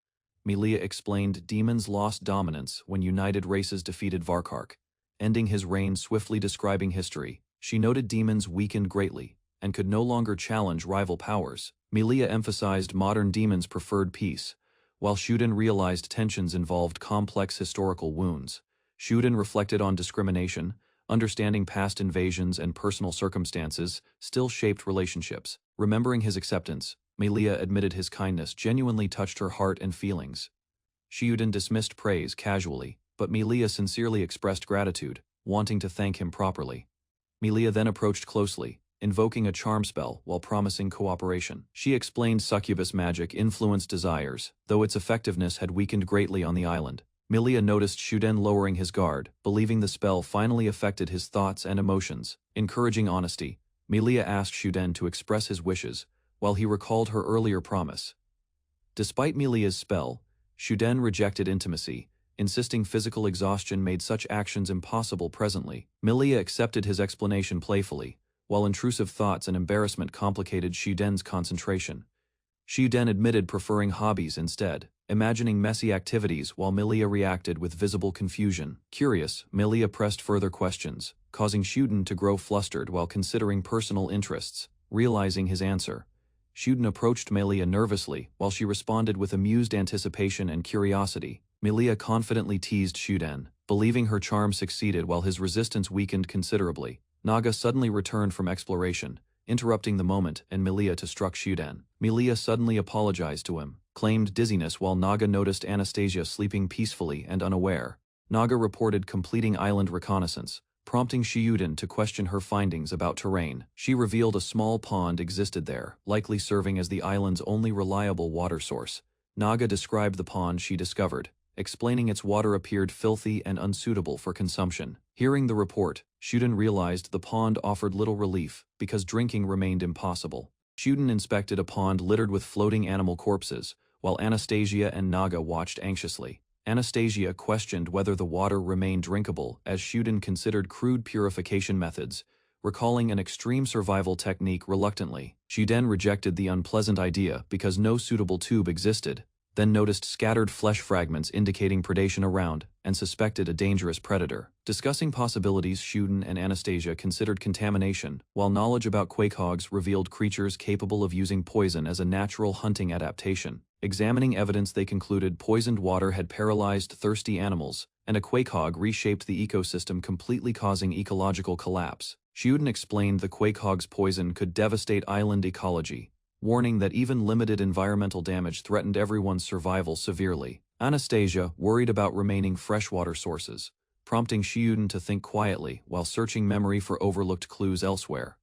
Mylia explained demons lost dominance when united races defeated Varkark, ending his reign swiftly. Describing history, she noted demons weakened greatly and could no longer challenge rival powers. Mylia emphasized modern demons preferred peace, while Shuden realized tensions involved complex historical wounds. Shuden reflected on discrimination, understanding past invasions and personal circumstances still shaped relationships. Remembering his acceptance, Mylia admitted his kindness genuinely touched her heart and feelings. Shiyuden dismissed praise casually, but Milia sincerely expressed gratitude, wanting to thank him properly. Milia then approached closely, invoking a charm spell while promising cooperation. She explained succubus magic influenced desires, though its effectiveness had weakened greatly on the island. Milia noticed Shuden lowering his guard, believing the spell finally affected his thoughts and emotions. Encouraging honesty, Milia asked Shuden to express his wishes, while he recalled her earlier promise. Despite Milia's spell, Shuden rejected intimacy, insisting physical exhaustion made such actions impossible presently. Milia accepted his explanation playfully, while intrusive thoughts and embarrassment complicated Shuden's concentration. Shuden admitted preferring hobbies instead, imagining messy activities while Milia reacted with visible confusion. Curious, Milia pressed further questions, causing Shuden to grow flustered while considering personal interests. Realizing his answer, Shuden approached Milia nervously while she responded with amused anticipation and curiosity. Milia confidently teased Shuden, believing her charm succeeded while his resistance weakened considerably. Naga suddenly returned from exploration, interrupting the moment and Milia to struck Shuden. Milia suddenly apologized to him, claimed dizziness while Naga noticed Anastasia sleeping peacefully and unaware. Naga reported completing island reconnaissance, prompting Shiyuden to question her findings about terrain. She revealed a small pond existed there, likely serving as the island's only reliable water source. Naga described the pond she discovered, explaining its water appeared filthy and unsuitable for consumption. Hearing the report, Shuden realized the pond offered little relief because drinking remained impossible. Shuden inspected a pond littered with floating animal corpses, while Anastasia and Naga watched anxiously. Anastasia questioned whether the water remained drinkable as Shuden considered crude purification methods, recalling an extreme survival technique reluctantly. Shuden rejected the unpleasant idea because no suitable tube existed, then noticed scattered flesh fragments indicating predation around, and suspected a dangerous predator. Discussing possibilities, Shuden and Anastasia considered contamination, while knowledge about quakehogs revealed creatures capable of using poison as a natural hunting adaptation. Examining evidence, they concluded poisoned water had paralyzed thirsty animals, and a quakehog reshaped the ecosystem, completely causing ecological collapse. Shuden explained the quakehog's poison could devastate island ecology, warning that even limited environmental damage threatened everyone's survival severely. Anastasia worried about remaining freshwater sources, prompting Shiyuden to think quietly while searching memory for overlooked clues elsewhere.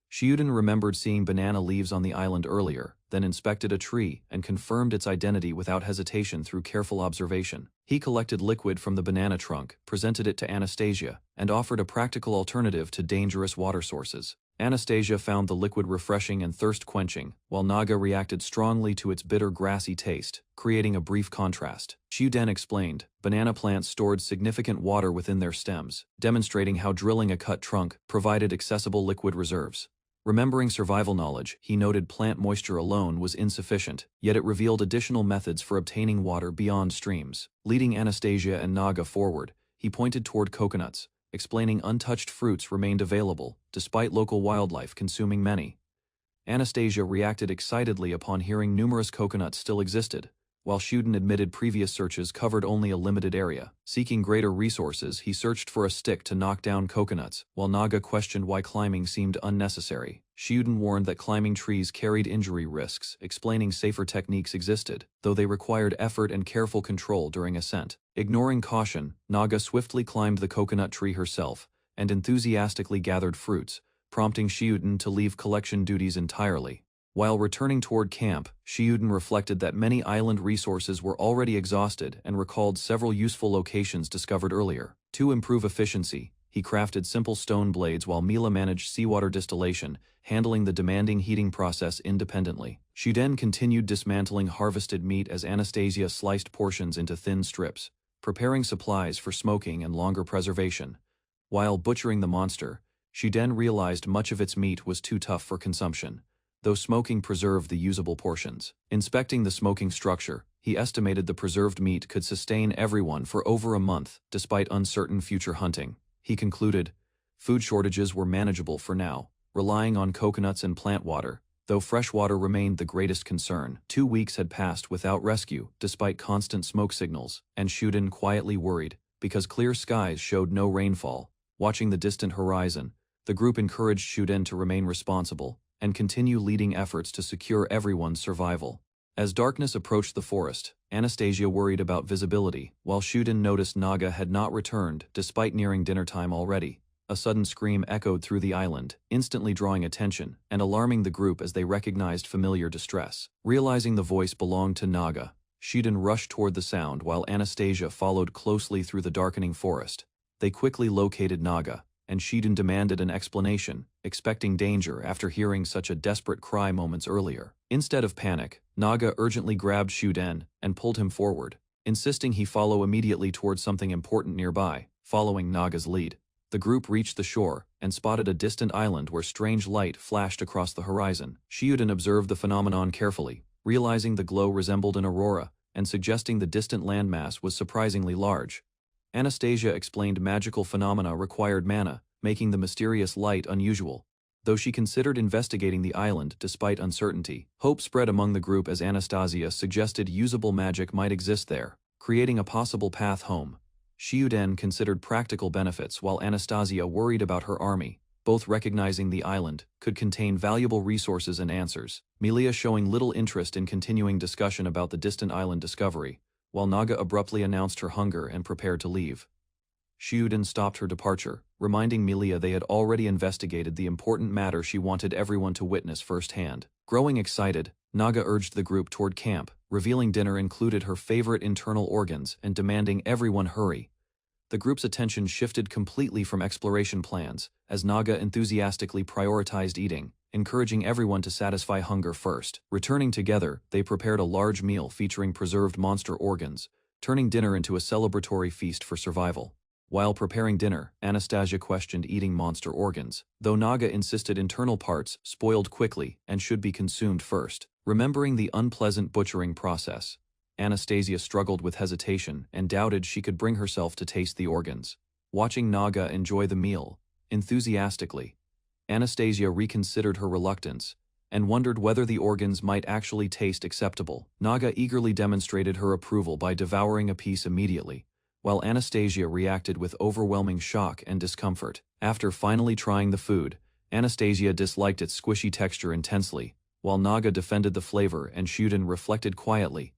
Shiyuden remembered seeing banana leaves on the island earlier, then inspected a tree and confirmed its identity without hesitation through careful observation. He collected liquid from the banana trunk, presented it to Anastasia, and offered a practical alternative to dangerous water sources. Anastasia found the liquid refreshing and thirst-quenching, while Naga reacted strongly to its bitter grassy taste, creating a brief contrast. Shuden explained, banana plants stored significant water within their stems, demonstrating how drilling a cut trunk provided accessible liquid reserves. Remembering survival knowledge, he noted plant moisture alone was insufficient, yet it revealed additional methods for obtaining water beyond streams. Leading Anastasia and Naga forward, he pointed toward coconuts, explaining untouched fruits remained available, despite local wildlife consuming many. Anastasia reacted excitedly upon hearing numerous coconuts still existed, while Shuden admitted previous searches covered only a limited area. Seeking greater resources, he searched for a stick to knock down coconuts, while Naga questioned why climbing seemed unnecessary. Shuden warned that climbing trees carried injury risks, explaining safer techniques existed, though they required effort and careful control during ascent. Ignoring caution, Naga swiftly climbed the coconut tree herself, and enthusiastically gathered fruits, prompting Shuden to leave collection duties entirely. While returning toward camp, Shiyuden reflected that many island resources were already exhausted and recalled several useful locations discovered earlier. To improve efficiency, he crafted simple stone blades while Mila managed seawater distillation, handling the demanding heating process independently. Shuden continued dismantling harvested meat as Anastasia sliced portions into thin strips, preparing supplies for smoking and longer preservation. While butchering the monster, Shuden realized much of its meat was too tough for consumption, though smoking preserved the usable portions. Inspecting the smoking structure, he estimated the preserved meat could sustain everyone for over a month, despite uncertain future hunting. He concluded, food shortages were manageable for now, relying on coconuts and plant water, though fresh water remained the greatest concern. 2 weeks had passed without rescue, despite constant smoke signals, and Shuden quietly worried, because clear skies showed no rainfall. Watching the distant horizon, the group encouraged Shuden to remain responsible and continue leading efforts to secure everyone's survival. As darkness approached the forest, Anastasia worried about visibility, while Shuden noticed Naga had not returned despite nearing dinner time already. A sudden scream echoed through the island, instantly drawing attention and alarming the group as they recognized familiar distress. Realizing the voice belonged to Naga, Shuden rushed toward the sound while Anastasia followed closely through the darkening forest. They quickly located Naga, and Shiden demanded an explanation, expecting danger after hearing such a desperate cry moments earlier. Instead of panic, Naga urgently grabbed Shuden and pulled him forward, insisting he follow immediately towards something important nearby. Following Naga's lead, the group reached the shore and spotted a distant island where strange light flashed across the horizon. Shiden observed the phenomenon carefully, realizing the glow resembled an aurora and suggesting the distant landmass was surprisingly large. Anastasia explained magical phenomena required mana, making the mysterious light unusual. Though she considered investigating the island despite uncertainty, hope spread among the group as Anastasia suggested usable magic might exist there, creating a possible path home. Shuden considered practical benefits while Anastasia worried about her army, both recognizing the island could contain valuable resources and answers. Melia showing little interest in continuing discussion about the distant island discovery, while Naga abruptly announced her hunger and prepared to leave. Shuden stopped her departure, reminding Melia they had already investigated the important matter she wanted everyone to witness firsthand. Growing excited, Naga urged the group toward camp, revealing dinner included her favorite internal organs and demanding everyone hurry. The group's attention shifted completely from exploration plans, as Naga enthusiastically prioritized eating, encouraging everyone to satisfy hunger first. Returning together, they prepared a large meal featuring preserved monster organs, turning dinner into a celebratory feast for survival. While preparing dinner, Anastasia questioned eating monster organs, though Naga insisted internal parts spoiled quickly and should be consumed first. Remembering the unpleasant butchering process, Anastasia struggled with hesitation and doubted she could bring herself to taste the organs. Watching Naga enjoy the meal enthusiastically, Anastasia reconsidered her reluctance and wondered whether the organs might actually taste acceptable. Naga eagerly demonstrated her approval by devouring a piece immediately, while Anastasia reacted with overwhelming shock and discomfort. After finally trying the food, Anastasia disliked its squishy texture intensely, while Naga defended the flavor and Shuden reflected quietly.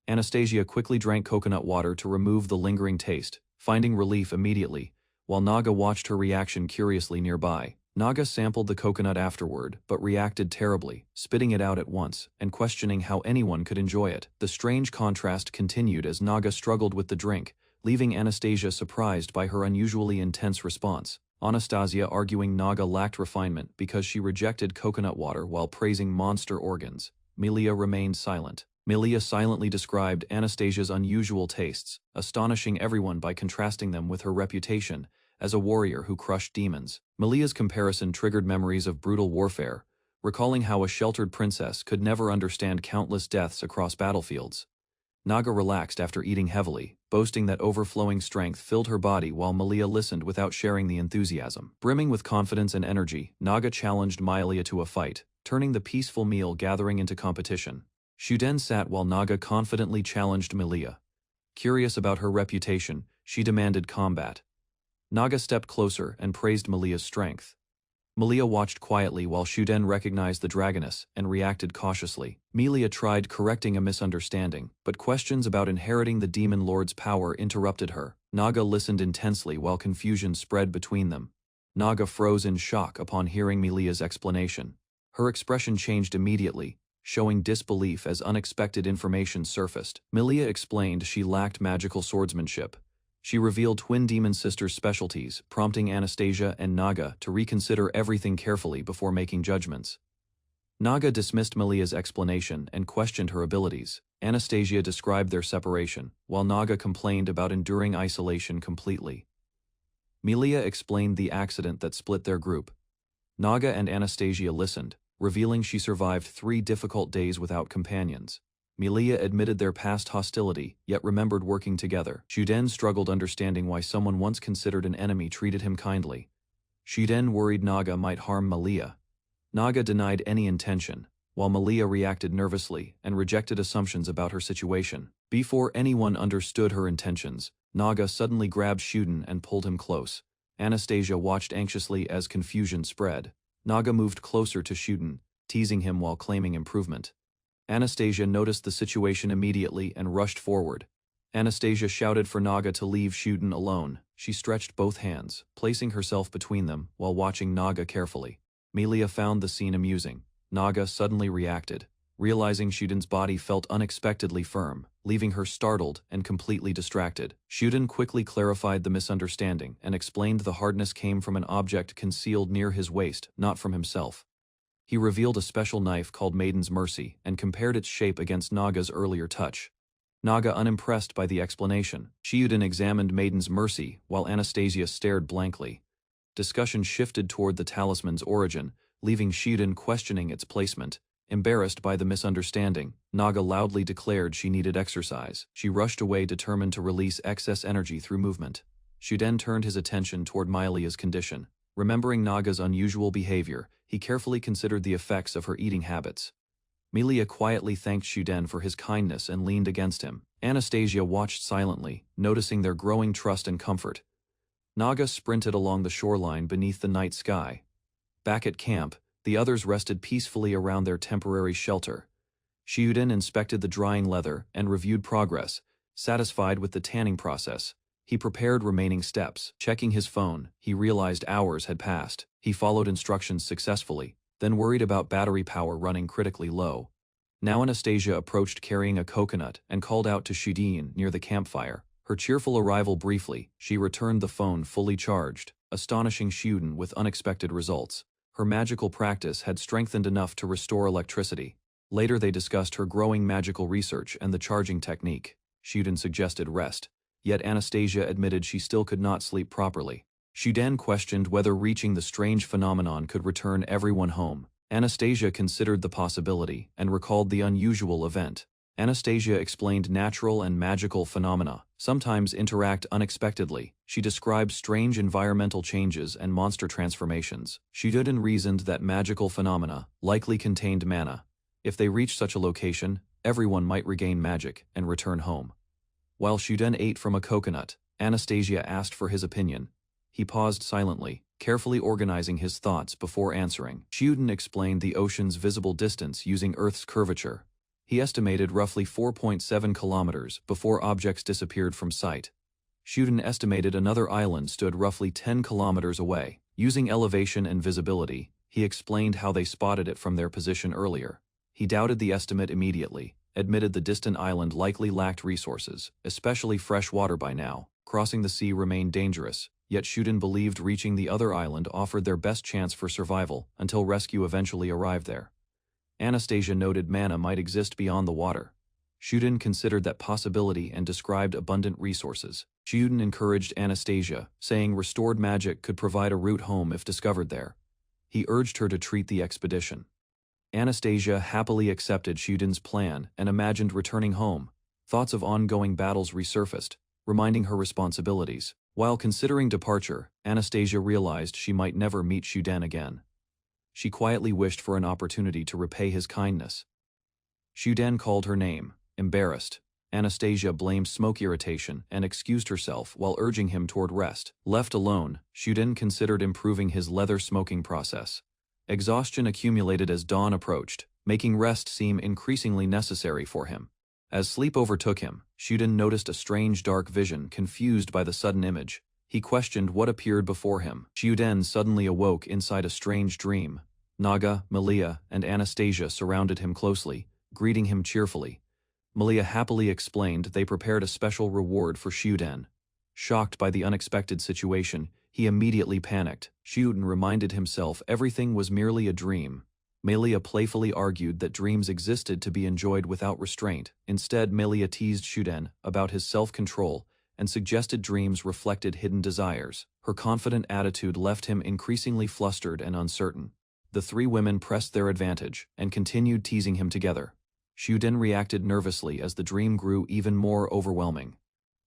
Anastasia quickly drank coconut water to remove the lingering taste, finding relief immediately, while Naga watched her reaction curiously nearby. Naga sampled the coconut afterward but reacted terribly, spitting it out at once and questioning how anyone could enjoy it. The strange contrast continued as Naga struggled with the drink, leaving Anastasia surprised by her unusually intense response. Anastasia arguing Naga lacked refinement because she rejected coconut water while praising monster organs. Melia remained silent. Melia silently described Anastasia's unusual tastes, astonishing everyone by contrasting them with her reputation as a warrior who crushed demons. Melia's comparison triggered memories of brutal warfare, recalling how a sheltered princess could never understand countless deaths across battlefields. Naga relaxed after eating heavily, boasting that overflowing strength filled her body while Melia listened without sharing the enthusiasm. Brimming with confidence and energy, Naga challenged Melia to a fight, turning the peaceful meal gathering into competition. Shuden sat while Naga confidently challenged Melia. Curious about her reputation, she demanded combat. Naga stepped closer and praised Melia's strength. Melia watched quietly while Shuden recognized the dragoness and reacted cautiously. Melia tried correcting a misunderstanding, but questions about inheriting the demon lord's power interrupted her. Naga listened intensely while confusion spread between them. Naga froze in shock upon hearing Melia's explanation. Her expression changed immediately, showing disbelief as unexpected information surfaced. Melia explained she lacked magical swordsmanship. She revealed twin demon sisters' specialties, prompting Anastasia and Naga to reconsider everything carefully before making judgments. Naga dismissed Melia's explanation and questioned her abilities. Anastasia described their separation, while Naga complained about enduring isolation completely. Melia explained the accident that split their group. Naga and Anastasia listened, revealing she survived 3 difficult days without companions. Melia admitted their past hostility, yet remembered working together. Shuden struggled understanding why someone once considered an enemy treated him kindly. Shuden worried Naga might harm Melia. Naga denied any intention, while Melia reacted nervously and rejected assumptions about her situation. Before anyone understood her intentions, Naga suddenly grabbed Shuden and pulled him close. Anastasia watched anxiously as confusion spread. Naga moved closer to Shuden, teasing him while claiming improvement. Anastasia noticed the situation immediately and rushed forward. Anastasia shouted for Naga to leave Shuden alone. She stretched both hands, placing herself between them while watching Naga carefully. Melia found the scene amusing. Naga suddenly reacted, realizing Shuden's body felt unexpectedly firm, leaving her startled and completely distracted. Shuden quickly clarified the misunderstanding and explained the hardness came from an object concealed near his waist, not from himself. He revealed a special knife called Maiden's Mercy and compared its shape against Naga's earlier touch. Naga unimpressed by the explanation. Shuden examined Maiden's Mercy while Anastasia stared blankly. Discussion shifted toward the talisman's origin, leaving Shuden questioning its placement. Embarrassed by the misunderstanding, Naga loudly declared she needed exercise. She rushed away determined to release excess energy through movement. Shuden turned his attention toward Mylia's condition. Remembering Naga's unusual behavior, he carefully considered the effects of her eating habits. Melia quietly thanked Shuden for his kindness and leaned against him. Anastasia watched silently, noticing their growing trust and comfort. Naga sprinted along the shoreline beneath the night sky. Back at camp, the others rested peacefully around their temporary shelter. Shuden inspected the drying leather and reviewed progress. Satisfied with the tanning process, he prepared remaining steps. Checking his phone, he realized hours had passed. He followed instructions successfully, then worried about battery power running critically low. Now Anastasia approached carrying a coconut and called out to Shuden near the campfire. Her cheerful arrival briefly, she returned the phone fully charged, astonishing Shuden with unexpected results. Her magical practice had strengthened enough to restore electricity. Later they discussed her growing magical research and the charging technique. Shuden suggested rest, yet Anastasia admitted she still could not sleep properly. Shuden questioned whether reaching the strange phenomenon could return everyone home. Anastasia considered the possibility and recalled the unusual event. Anastasia explained natural and magical phenomena sometimes interact unexpectedly. She described strange environmental changes and monster transformations. Shuden reasoned that magical phenomena likely contained mana. If they reached such a location, everyone might regain magic and return home. While Shuden ate from a coconut, Anastasia asked for his opinion. He paused silently, carefully organizing his thoughts before answering. Shuden explained the ocean's visible distance using Earth's curvature. He estimated roughly 4.7 kilometers before objects disappeared from sight. Shuden estimated another island stood roughly 10 kilometers away. Using elevation and visibility, he explained how they spotted it from their position earlier. He doubted the estimate immediately, admitted the distant island likely lacked resources, especially fresh water by now. Crossing the sea remained dangerous, yet Shuden believed reaching the other island offered their best chance for survival until rescue eventually arrived there. Anastasia noted mana might exist beyond the water. Shuden considered that possibility and described abundant resources. Shuden encouraged Anastasia, saying restored magic could provide a route home if discovered there. He urged her to treat the expedition. Anastasia happily accepted Shuden's plan and imagined returning home. Thoughts of ongoing battles resurfaced, reminding her responsibilities. While considering departure, Anastasia realized she might never meet Shuden again. She quietly wished for an opportunity to repay his kindness. Shuden called her name, embarrassed. Anastasia blamed smoke irritation and excused herself while urging him toward rest. Left alone, Shuden considered improving his leather smoking process. Exhaustion accumulated as dawn approached, making rest seem increasingly necessary for him. As sleep overtook him, Shuden noticed a strange dark vision confused by the sudden image. He questioned what appeared before him. Shuden suddenly awoke inside a strange dream. Naga, Melia, and Anastasia surrounded him closely, greeting him cheerfully. Melia happily explained they prepared a special reward for Shuden. Shocked by the unexpected situation, he immediately panicked. Shuden reminded himself everything was merely a dream. Melia playfully argued that dreams existed to be enjoyed without restraint. Instead, Melia teased Shuden about his self-control and suggested dreams reflected hidden desires. Her confident attitude left him increasingly flustered and uncertain. The three women pressed their advantage and continued teasing him together. Shuden reacted nervously as the dream grew even more overwhelming.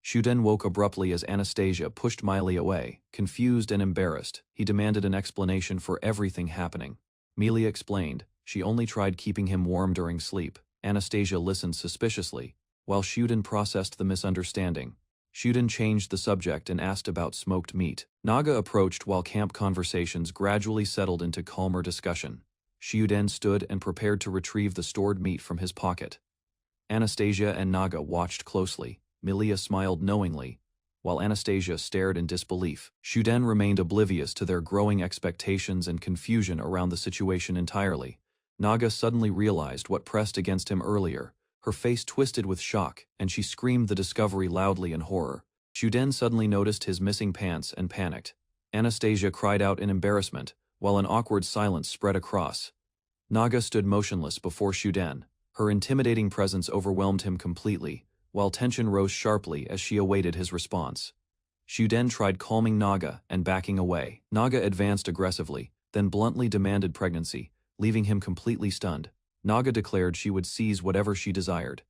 Shuden woke abruptly as Anastasia pushed Melia away. Confused and embarrassed, he demanded an explanation for everything happening. Melia explained, she only tried keeping him warm during sleep. Anastasia listened suspiciously, while Shuden processed the misunderstanding. Shuden changed the subject and asked about smoked meat. Naga approached while camp conversations gradually settled into calmer discussion. Shiuden stood and prepared to retrieve the stored meat from his pocket. Anastasia and Naga watched closely. Milia smiled knowingly, while Anastasia stared in disbelief. Shiuden remained oblivious to their growing expectations and confusion around the situation entirely. Naga suddenly realized what pressed against him earlier. Her face twisted with shock, and she screamed the discovery loudly in horror. Shiuden suddenly noticed his missing pants and panicked. Anastasia cried out in embarrassment, while an awkward silence spread across. Naga stood motionless before Shiuden. Her intimidating presence overwhelmed him completely, while tension rose sharply as she awaited his response. Shiuden tried calming Naga and backing away. Naga advanced aggressively, then bluntly demanded pregnancy, leaving him completely stunned. Naga declared she would seize whatever she desired.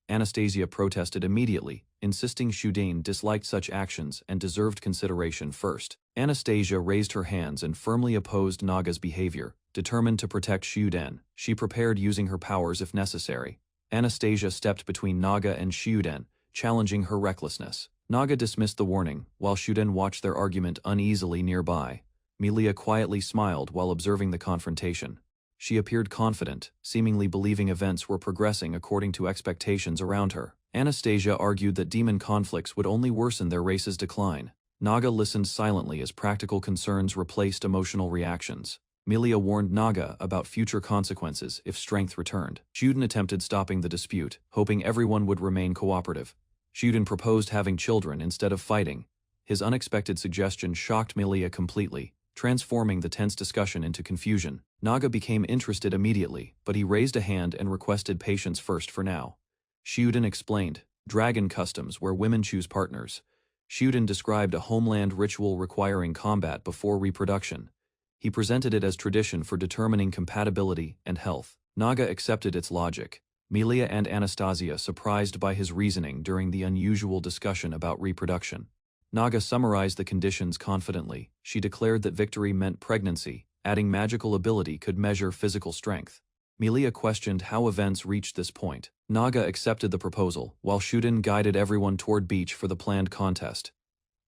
Anastasia protested immediately, insisting Shiuden disliked such actions and deserved consideration first. Anastasia raised her hands and firmly opposed Naga's behavior. Determined to protect Shiuden, she prepared using her powers if necessary. Anastasia stepped between Naga and Shiuden, challenging her recklessness. Naga dismissed the warning, while Shiuden watched their argument uneasily nearby. Milia quietly smiled while observing the confrontation. She appeared confident, seemingly believing events were progressing according to expectations around her. Anastasia argued that demon conflicts would only worsen their race's decline. Naga listened silently as practical concerns replaced emotional reactions. Milia warned Naga about future consequences if strength returned. Shiuden attempted stopping the dispute, hoping everyone would remain cooperative. Shiuden proposed having children instead of fighting. His unexpected suggestion shocked Milia completely, transforming the tense discussion into confusion. Naga became interested immediately, but he raised a hand and requested patience first for now. Shiuden explained, dragon customs where women choose partners. Shiuden described a homeland ritual requiring combat before reproduction. He presented it as tradition for determining compatibility and health. Naga accepted its logic. Milia and Anastasia surprised by his reasoning during the unusual discussion about reproduction. Naga summarized the conditions confidently. She declared that victory meant pregnancy, adding magical ability could measure physical strength. Milia questioned how events reached this point. Naga accepted the proposal, while Shiuden guided everyone toward beach for the planned contest.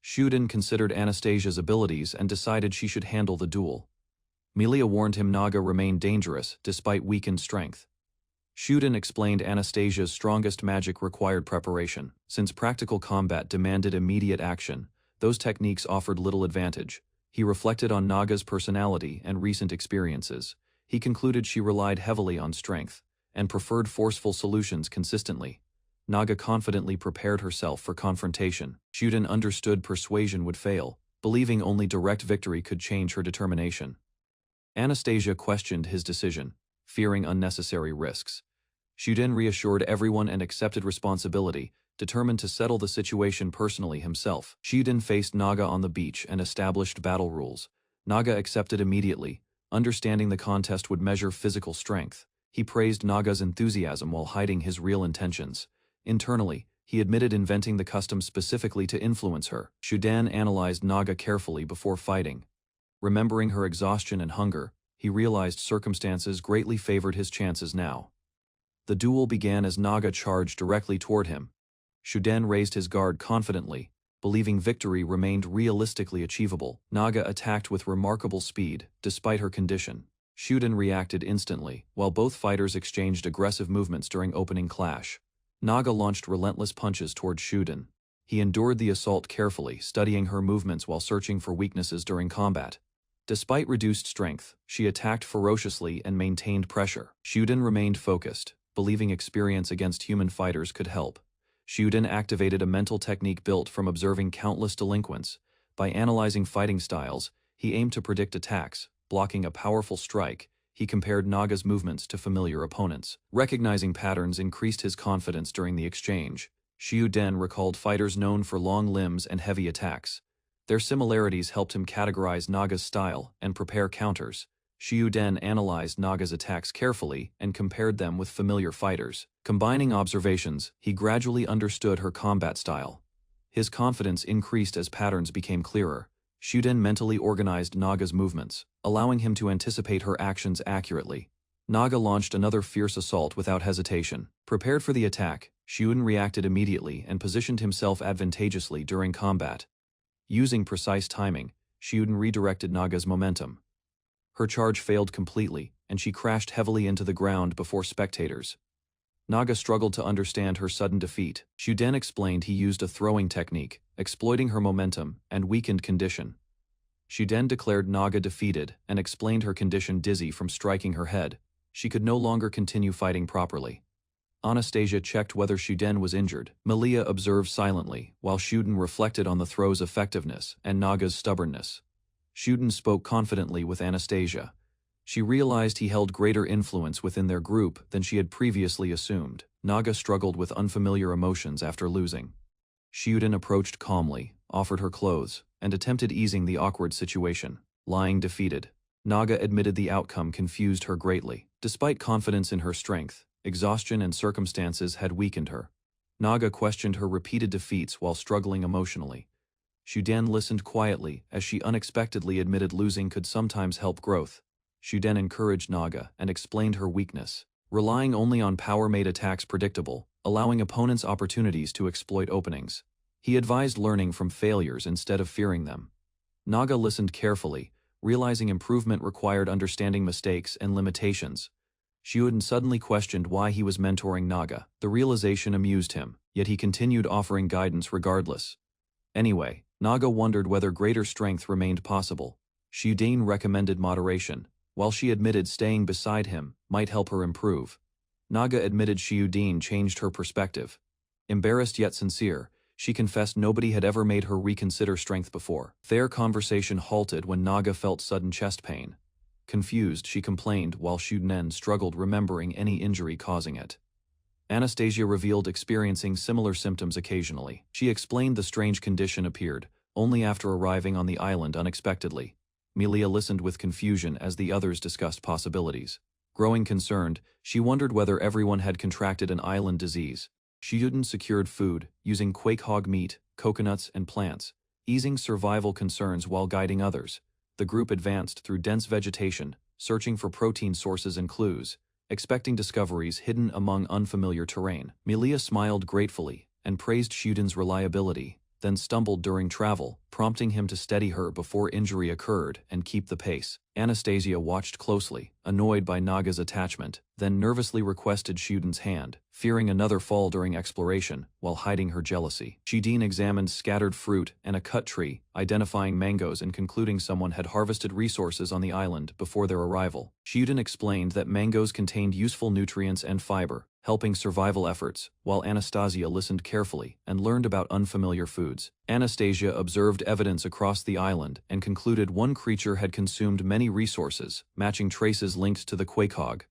Shiuden considered Anastasia's abilities and decided she should handle the duel. Milia warned him Naga remained dangerous despite weakened strength. Shiuden explained Anastasia's strongest magic required preparation. Since practical combat demanded immediate action, those techniques offered little advantage. He reflected on Naga's personality and recent experiences. He concluded she relied heavily on strength and preferred forceful solutions consistently. Naga confidently prepared herself for confrontation. Shiuden understood persuasion would fail, believing only direct victory could change her determination. Anastasia questioned his decision, fearing unnecessary risks. Shiuden reassured everyone and accepted responsibility, determined to settle the situation personally himself. Shiuden faced Naga on the beach and established battle rules. Naga accepted immediately, understanding the contest would measure physical strength. He praised Naga's enthusiasm while hiding his real intentions. Internally, he admitted inventing the custom specifically to influence her. Shiuden analyzed Naga carefully before fighting. Remembering her exhaustion and hunger, he realized circumstances greatly favored his chances now. The duel began as Naga charged directly toward him. Shiuden raised his guard confidently, believing victory remained realistically achievable. Naga attacked with remarkable speed, despite her condition. Shiuden reacted instantly, while both fighters exchanged aggressive movements during opening clash. Naga launched relentless punches toward Shiuden. He endured the assault carefully, studying her movements while searching for weaknesses during combat. Despite reduced strength, she attacked ferociously and maintained pressure. Shiuden remained focused, believing experience against human fighters could help. Shiuden activated a mental technique built from observing countless delinquents. By analyzing fighting styles, he aimed to predict attacks. Blocking a powerful strike, he compared Naga's movements to familiar opponents. Recognizing patterns increased his confidence during the exchange. Shiuden recalled fighters known for long limbs and heavy attacks. Their similarities helped him categorize Naga's style and prepare counters. Shiuden analyzed Naga's attacks carefully and compared them with familiar fighters. Combining observations, he gradually understood her combat style. His confidence increased as patterns became clearer. Shiuden mentally organized Naga's movements, allowing him to anticipate her actions accurately. Naga launched another fierce assault without hesitation. Prepared for the attack, Shiuden reacted immediately and positioned himself advantageously during combat. Using precise timing, Shiuden redirected Naga's momentum. Her charge failed completely, and she crashed heavily into the ground before spectators. Naga struggled to understand her sudden defeat. Shuden explained he used a throwing technique, exploiting her momentum and weakened condition. Shuden declared Naga defeated and explained her condition dizzy from striking her head. She could no longer continue fighting properly. Anastasia checked whether Shuden was injured. Malia observed silently, while Shuden reflected on the throw's effectiveness and Naga's stubbornness. Shuden spoke confidently with Anastasia. She realized he held greater influence within their group than she had previously assumed. Naga struggled with unfamiliar emotions after losing. Shuden approached calmly, offered her clothes, and attempted easing the awkward situation. Lying defeated, Naga admitted the outcome confused her greatly. Despite confidence in her strength, exhaustion and circumstances had weakened her. Naga questioned her repeated defeats while struggling emotionally. Shuden listened quietly as she unexpectedly admitted losing could sometimes help growth. Shuden encouraged Naga and explained her weakness. Relying only on power made attacks predictable, allowing opponents opportunities to exploit openings. He advised learning from failures instead of fearing them. Naga listened carefully, realizing improvement required understanding mistakes and limitations. Shuden suddenly questioned why he was mentoring Naga. The realization amused him, yet he continued offering guidance regardless. Anyway, Naga wondered whether greater strength remained possible. Shuden recommended moderation, while she admitted staying beside him might help her improve. Naga admitted Shuden changed her perspective. Embarrassed yet sincere, she confessed nobody had ever made her reconsider strength before. Their conversation halted when Naga felt sudden chest pain. Confused, she complained while Shuden struggled remembering any injury causing it. Anastasia revealed experiencing similar symptoms occasionally. She explained the strange condition appeared only after arriving on the island unexpectedly. Melia listened with confusion as the others discussed possibilities. Growing concerned, she wondered whether everyone had contracted an island disease. Shuden secured food, using quake hog meat, coconuts, and plants, easing survival concerns while guiding others. The group advanced through dense vegetation, searching for protein sources and clues, expecting discoveries hidden among unfamiliar terrain. Melia smiled gratefully and praised Shuden's reliability, then stumbled during travel, prompting him to steady her before injury occurred and keep the pace. Anastasia watched closely, annoyed by Naga's attachment, then nervously requested Shuden's hand, fearing another fall during exploration, while hiding her jealousy. Shuden examined scattered fruit and a cut tree, identifying mangoes and concluding someone had harvested resources on the island before their arrival. Shuden explained that mangoes contained useful nutrients and fiber, helping survival efforts, while Anastasia listened carefully and learned about unfamiliar foods. Anastasia observed evidence across the island and concluded one creature had consumed many resources, matching traces linked to the quakehog.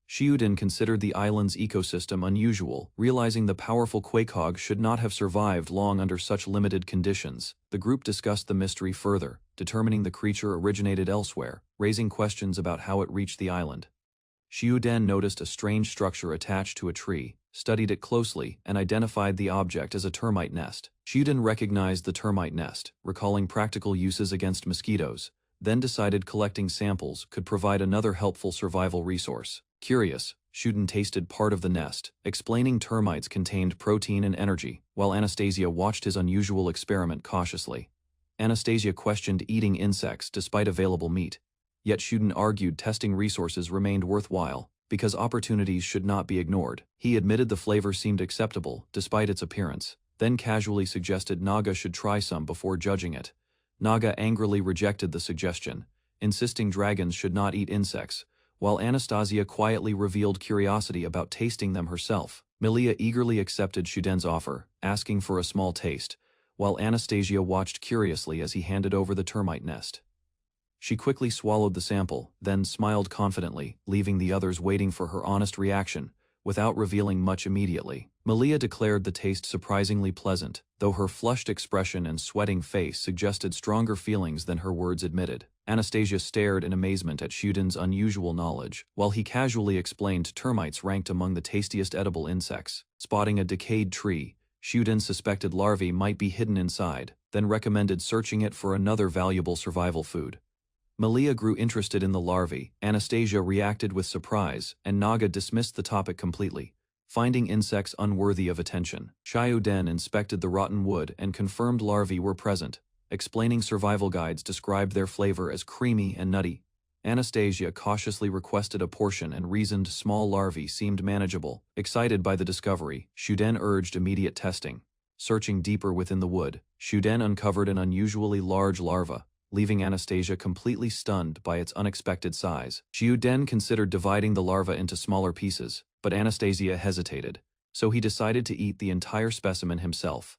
Shuden considered the island's ecosystem unusual, realizing the powerful quakehog should not have survived long under such limited conditions. The group discussed the mystery further, determining the creature originated elsewhere, raising questions about how it reached the island. Shuden noticed a strange structure attached to a tree, studied it closely, and identified the object as a termite nest. Shuden recognized the termite nest, recalling practical uses against mosquitoes, then decided collecting samples could provide another helpful survival resource. Curious, Shuden tasted part of the nest, explaining termites contained protein and energy, while Anastasia watched his unusual experiment cautiously. Anastasia questioned eating insects despite available meat. Yet Shuden argued testing resources remained worthwhile, because opportunities should not be ignored. He admitted the flavor seemed acceptable, despite its appearance, then casually suggested Naga should try some before judging it. Naga angrily rejected the suggestion, insisting dragons should not eat insects, while Anastasia quietly revealed curiosity about tasting them herself. Melia eagerly accepted Shuden's offer, asking for a small taste, while Anastasia watched curiously as he handed over the termite nest. She quickly swallowed the sample, then smiled confidently, leaving the others waiting for her honest reaction, without revealing much immediately. Melia declared the taste surprisingly pleasant, though her flushed expression and sweating face suggested stronger feelings than her words admitted. Anastasia stared in amazement at Shuden's unusual knowledge, while he casually explained termites ranked among the tastiest edible insects. Spotting a decayed tree, Shuden suspected larvae might be hidden inside, then recommended searching it for another valuable survival food. Melia grew interested in the larvae, Anastasia reacted with surprise, and Naga dismissed the topic completely, finding insects unworthy of attention. Shuden inspected the rotten wood and confirmed larvae were present, explaining survival guides described their flavor as creamy and nutty. Anastasia cautiously requested a portion and reasoned small larvae seemed manageable. Excited by the discovery, Shuden urged immediate testing. Searching deeper within the wood, Shuden uncovered an unusually large larva, leaving Anastasia completely stunned by its unexpected size. Shuden considered dividing the larva into smaller pieces, but Anastasia hesitated, so he decided to eat the entire specimen himself.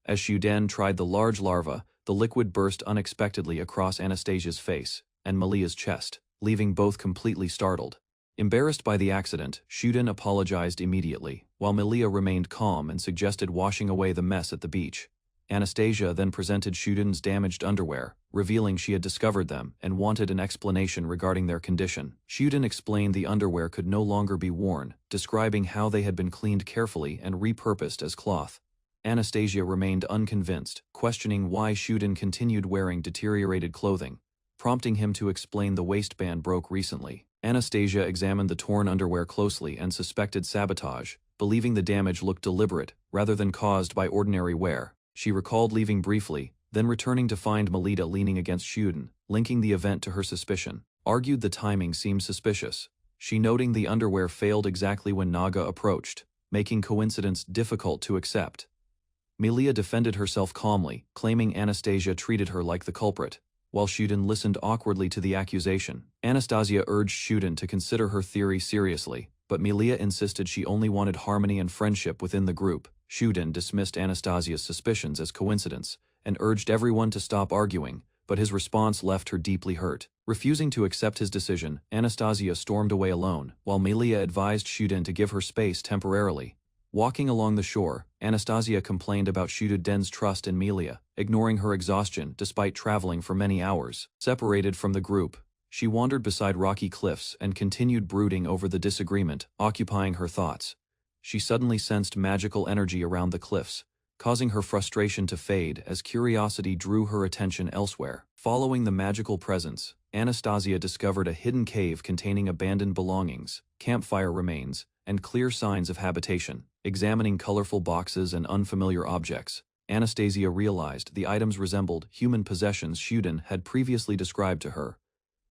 As Shuden tried the large larva, the liquid burst unexpectedly across Anastasia's face and Malia's chest, leaving both completely startled. Embarrassed by the accident, Shuden apologized immediately, while Malia remained calm and suggested washing away the mess at the beach. Anastasia then presented Shuden's damaged underwear, revealing she had discovered them and wanted an explanation regarding their condition. Shuden explained the underwear could no longer be worn, describing how they had been cleaned carefully and repurposed as cloth. Anastasia remained unconvinced, questioning why Shuden continued wearing deteriorated clothing, prompting him to explain the waistband broke recently. Anastasia examined the torn underwear closely and suspected sabotage, believing the damage looked deliberate rather than caused by ordinary wear. She recalled leaving briefly, then returning to find Melita leaning against Shuden, linking the event to her suspicion. Argued the timing seemed suspicious, she noting the underwear failed exactly when Naga approached, making coincidence difficult to accept. Melia defended herself calmly, claiming Anastasia treated her like the culprit, while Shuden listened awkwardly to the accusation. Anastasia urged Shuden to consider her theory seriously, but Melia insisted she only wanted harmony and friendship within the group. Shuden dismissed Anastasia's suspicions as coincidence and urged everyone to stop arguing, but his response left her deeply hurt. Refusing to accept his decision, Anastasia stormed away alone, while Melia advised Shuden to give her space temporarily. Walking along the shore, Anastasia complained about Shuden's trust in Melia, ignoring her exhaustion despite traveling for many hours. Separated from the group, she wandered beside rocky cliffs and continued brooding over the disagreement, occupying her thoughts. She suddenly sensed magical energy around the cliffs, causing her frustration to fade as curiosity drew her attention elsewhere. Following the magical presence, Anastasia discovered a hidden cave containing abandoned belongings, campfire remains, and clear signs of habitation. Examining colorful boxes and unfamiliar objects, Anastasia realized the items resembled human possessions Shuden had previously described to her.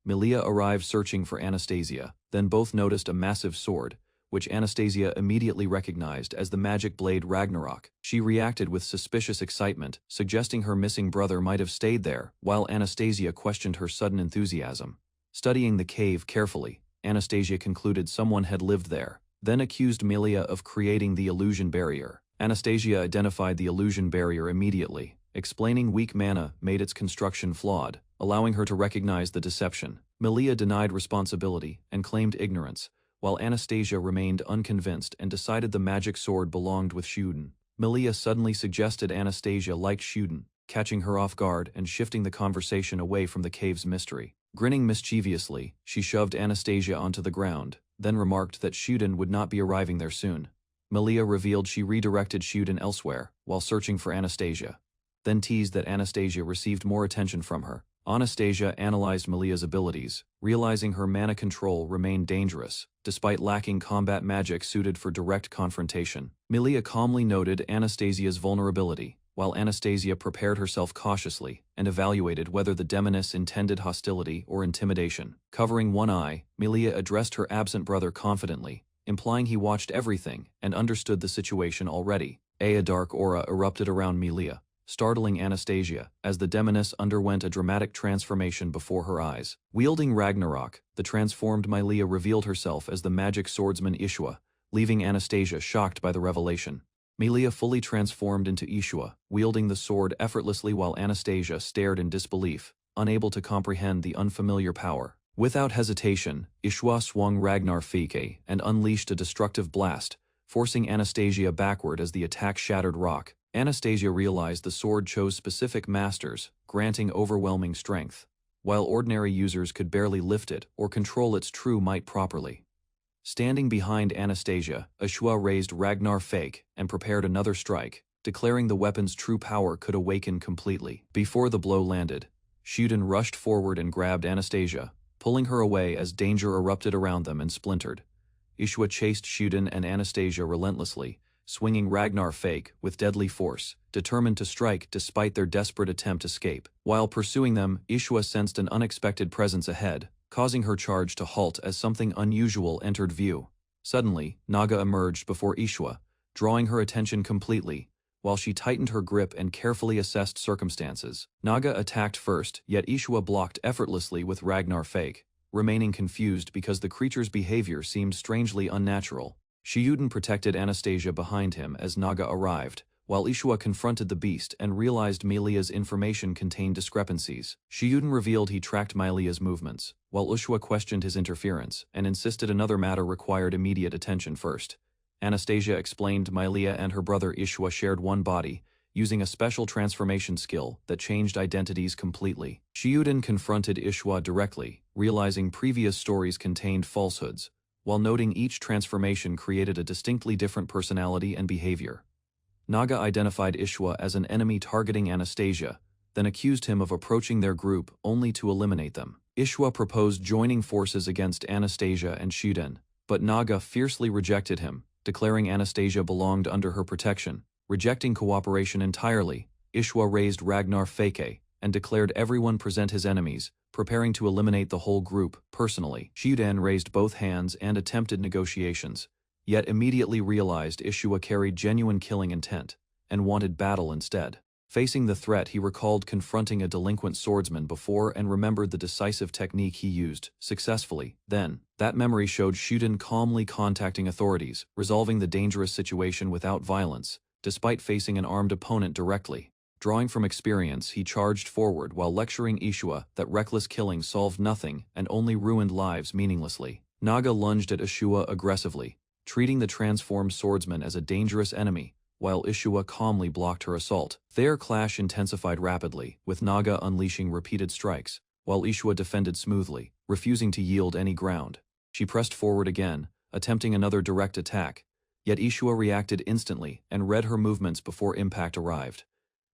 Melia arrived searching for Anastasia, then both noticed a massive sword, which Anastasia immediately recognized as the magic blade Ragnarok. She reacted with suspicious excitement, suggesting her missing brother might have stayed there, while Anastasia questioned her sudden enthusiasm. Studying the cave carefully, Anastasia concluded someone had lived there, then accused Melia of creating the illusion barrier. Anastasia identified the illusion barrier immediately, explaining weak mana made its construction flawed, allowing her to recognize the deception. Melia denied responsibility and claimed ignorance, while Anastasia remained unconvinced and decided the magic sword belonged with Shuden. Melia suddenly suggested Anastasia liked Shuden, catching her off guard and shifting the conversation away from the cave's mystery. Grinning mischievously, she shoved Anastasia onto the ground, then remarked that Shuden would not be arriving there soon. Melia revealed she redirected Shuden elsewhere while searching for Anastasia, then teased that Anastasia received more attention from her. Anastasia analyzed Melia's abilities, realizing her mana control remained dangerous, despite lacking combat magic suited for direct confrontation. Melia calmly noted Anastasia's vulnerability, while Anastasia prepared herself cautiously and evaluated whether the demoness intended hostility or intimidation. Covering one eye, Melia addressed her absent brother confidently, implying he watched everything and understood the situation already. A dark aura erupted around Melia, startling Anastasia as the demoness underwent a dramatic transformation before her eyes. Wielding Ragnarok, the transformed Melia revealed herself as the magic swordsman Ishua, leaving Anastasia shocked by the revelation. Melia fully transformed into Ishua, wielding the sword effortlessly while Anastasia stared in disbelief, unable to comprehend the unfamiliar power. Without hesitation, Ishua swung Ragnar Fike and unleashed a destructive blast, forcing Anastasia backward as the attack shattered rock. Anastasia realized the sword chose specific masters, granting overwhelming strength, while ordinary users could barely lift it or control its true might properly. Standing behind Anastasia, Ashua raised Ragnar Fake and prepared another strike, declaring the weapon's true power could awaken completely. Before the blow landed, Shuden rushed forward and grabbed Anastasia, pulling her away as danger erupted around them and splintered. Ishua chased Shuden and Anastasia relentlessly, swinging Ragnar Fake with deadly force, determined to strike despite their desperate attempt to escape. While pursuing them, Ishua sensed an unexpected presence ahead, causing her charge to halt as something unusual entered view. Suddenly, Naga emerged before Ishua, drawing her attention completely, while she tightened her grip and carefully assessed circumstances. Naga attacked first, yet Ishua blocked effortlessly with Ragnar Fake, remaining confused because the creature's behavior seemed strangely unnatural. Shiyuden protected Anastasia behind him as Naga arrived, while Ishua confronted the beast and realized Melia's information contained discrepancies. Shiyuden revealed he tracked Melia's movements, while Ishua questioned his interference and insisted another matter required immediate attention first. Anastasia explained Melia and her brother Ishua shared one body, using a special transformation skill that changed identities completely. Shiyuden confronted Ishua directly, realizing previous stories contained falsehoods, while noting each transformation created a distinctly different personality and behavior. Naga identified Ishua as an enemy targeting Anastasia, then accused him of approaching their group only to eliminate them. Ishua proposed joining forces against Anastasia and Shiyuden, but Naga fiercely rejected him, declaring Anastasia belonged under her protection. Rejecting cooperation entirely, Ishua raised Ragnar Fake and declared everyone present his enemies, preparing to eliminate the whole group personally. Shiyuden raised both hands and attempted negotiations, yet immediately realized Ishua carried genuine killing intent and wanted battle instead. Facing the threat, he recalled confronting a delinquent swordsman before and remembered the decisive technique he used successfully. Then, that memory showed Shiyuden calmly contacting authorities, resolving the dangerous situation without violence, despite facing an armed opponent directly. Drawing from experience, he charged forward while lecturing Ishua that reckless killing solved nothing and only ruined lives meaninglessly. Naga lunged at Ishua aggressively, treating the transformed swordsman as a dangerous enemy, while Ishua calmly blocked her assault. Their clash intensified rapidly, with Naga unleashing repeated strikes, while Ishua defended smoothly, refusing to yield any ground. She pressed forward again, attempting another direct attack, yet Ishua reacted instantly and read her movements before impact arrived.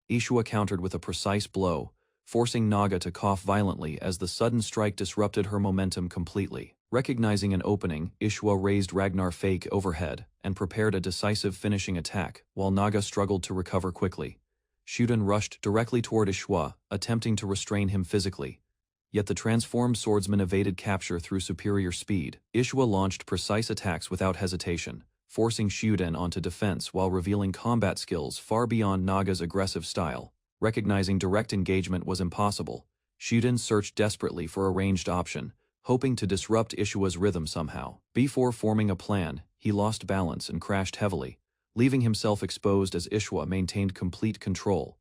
Ishua countered with a precise blow, forcing Naga to cough violently as the sudden strike disrupted her momentum completely. Recognizing an opening, Ishua raised Ragnar Fake overhead and prepared a decisive finishing attack, while Naga struggled to recover quickly. Shiyuden rushed directly toward Ishua, attempting to restrain him physically. Yet the transformed swordsman evaded capture through superior speed. Ishua launched precise attacks without hesitation, forcing Shiyuden onto defense while revealing combat skills far beyond Naga's aggressive style. Recognizing direct engagement was impossible, Shiyuden searched desperately for a ranged option, hoping to disrupt Ishua's rhythm somehow. Before forming a plan, he lost balance and crashed heavily, leaving himself exposed as Ishua maintained complete control.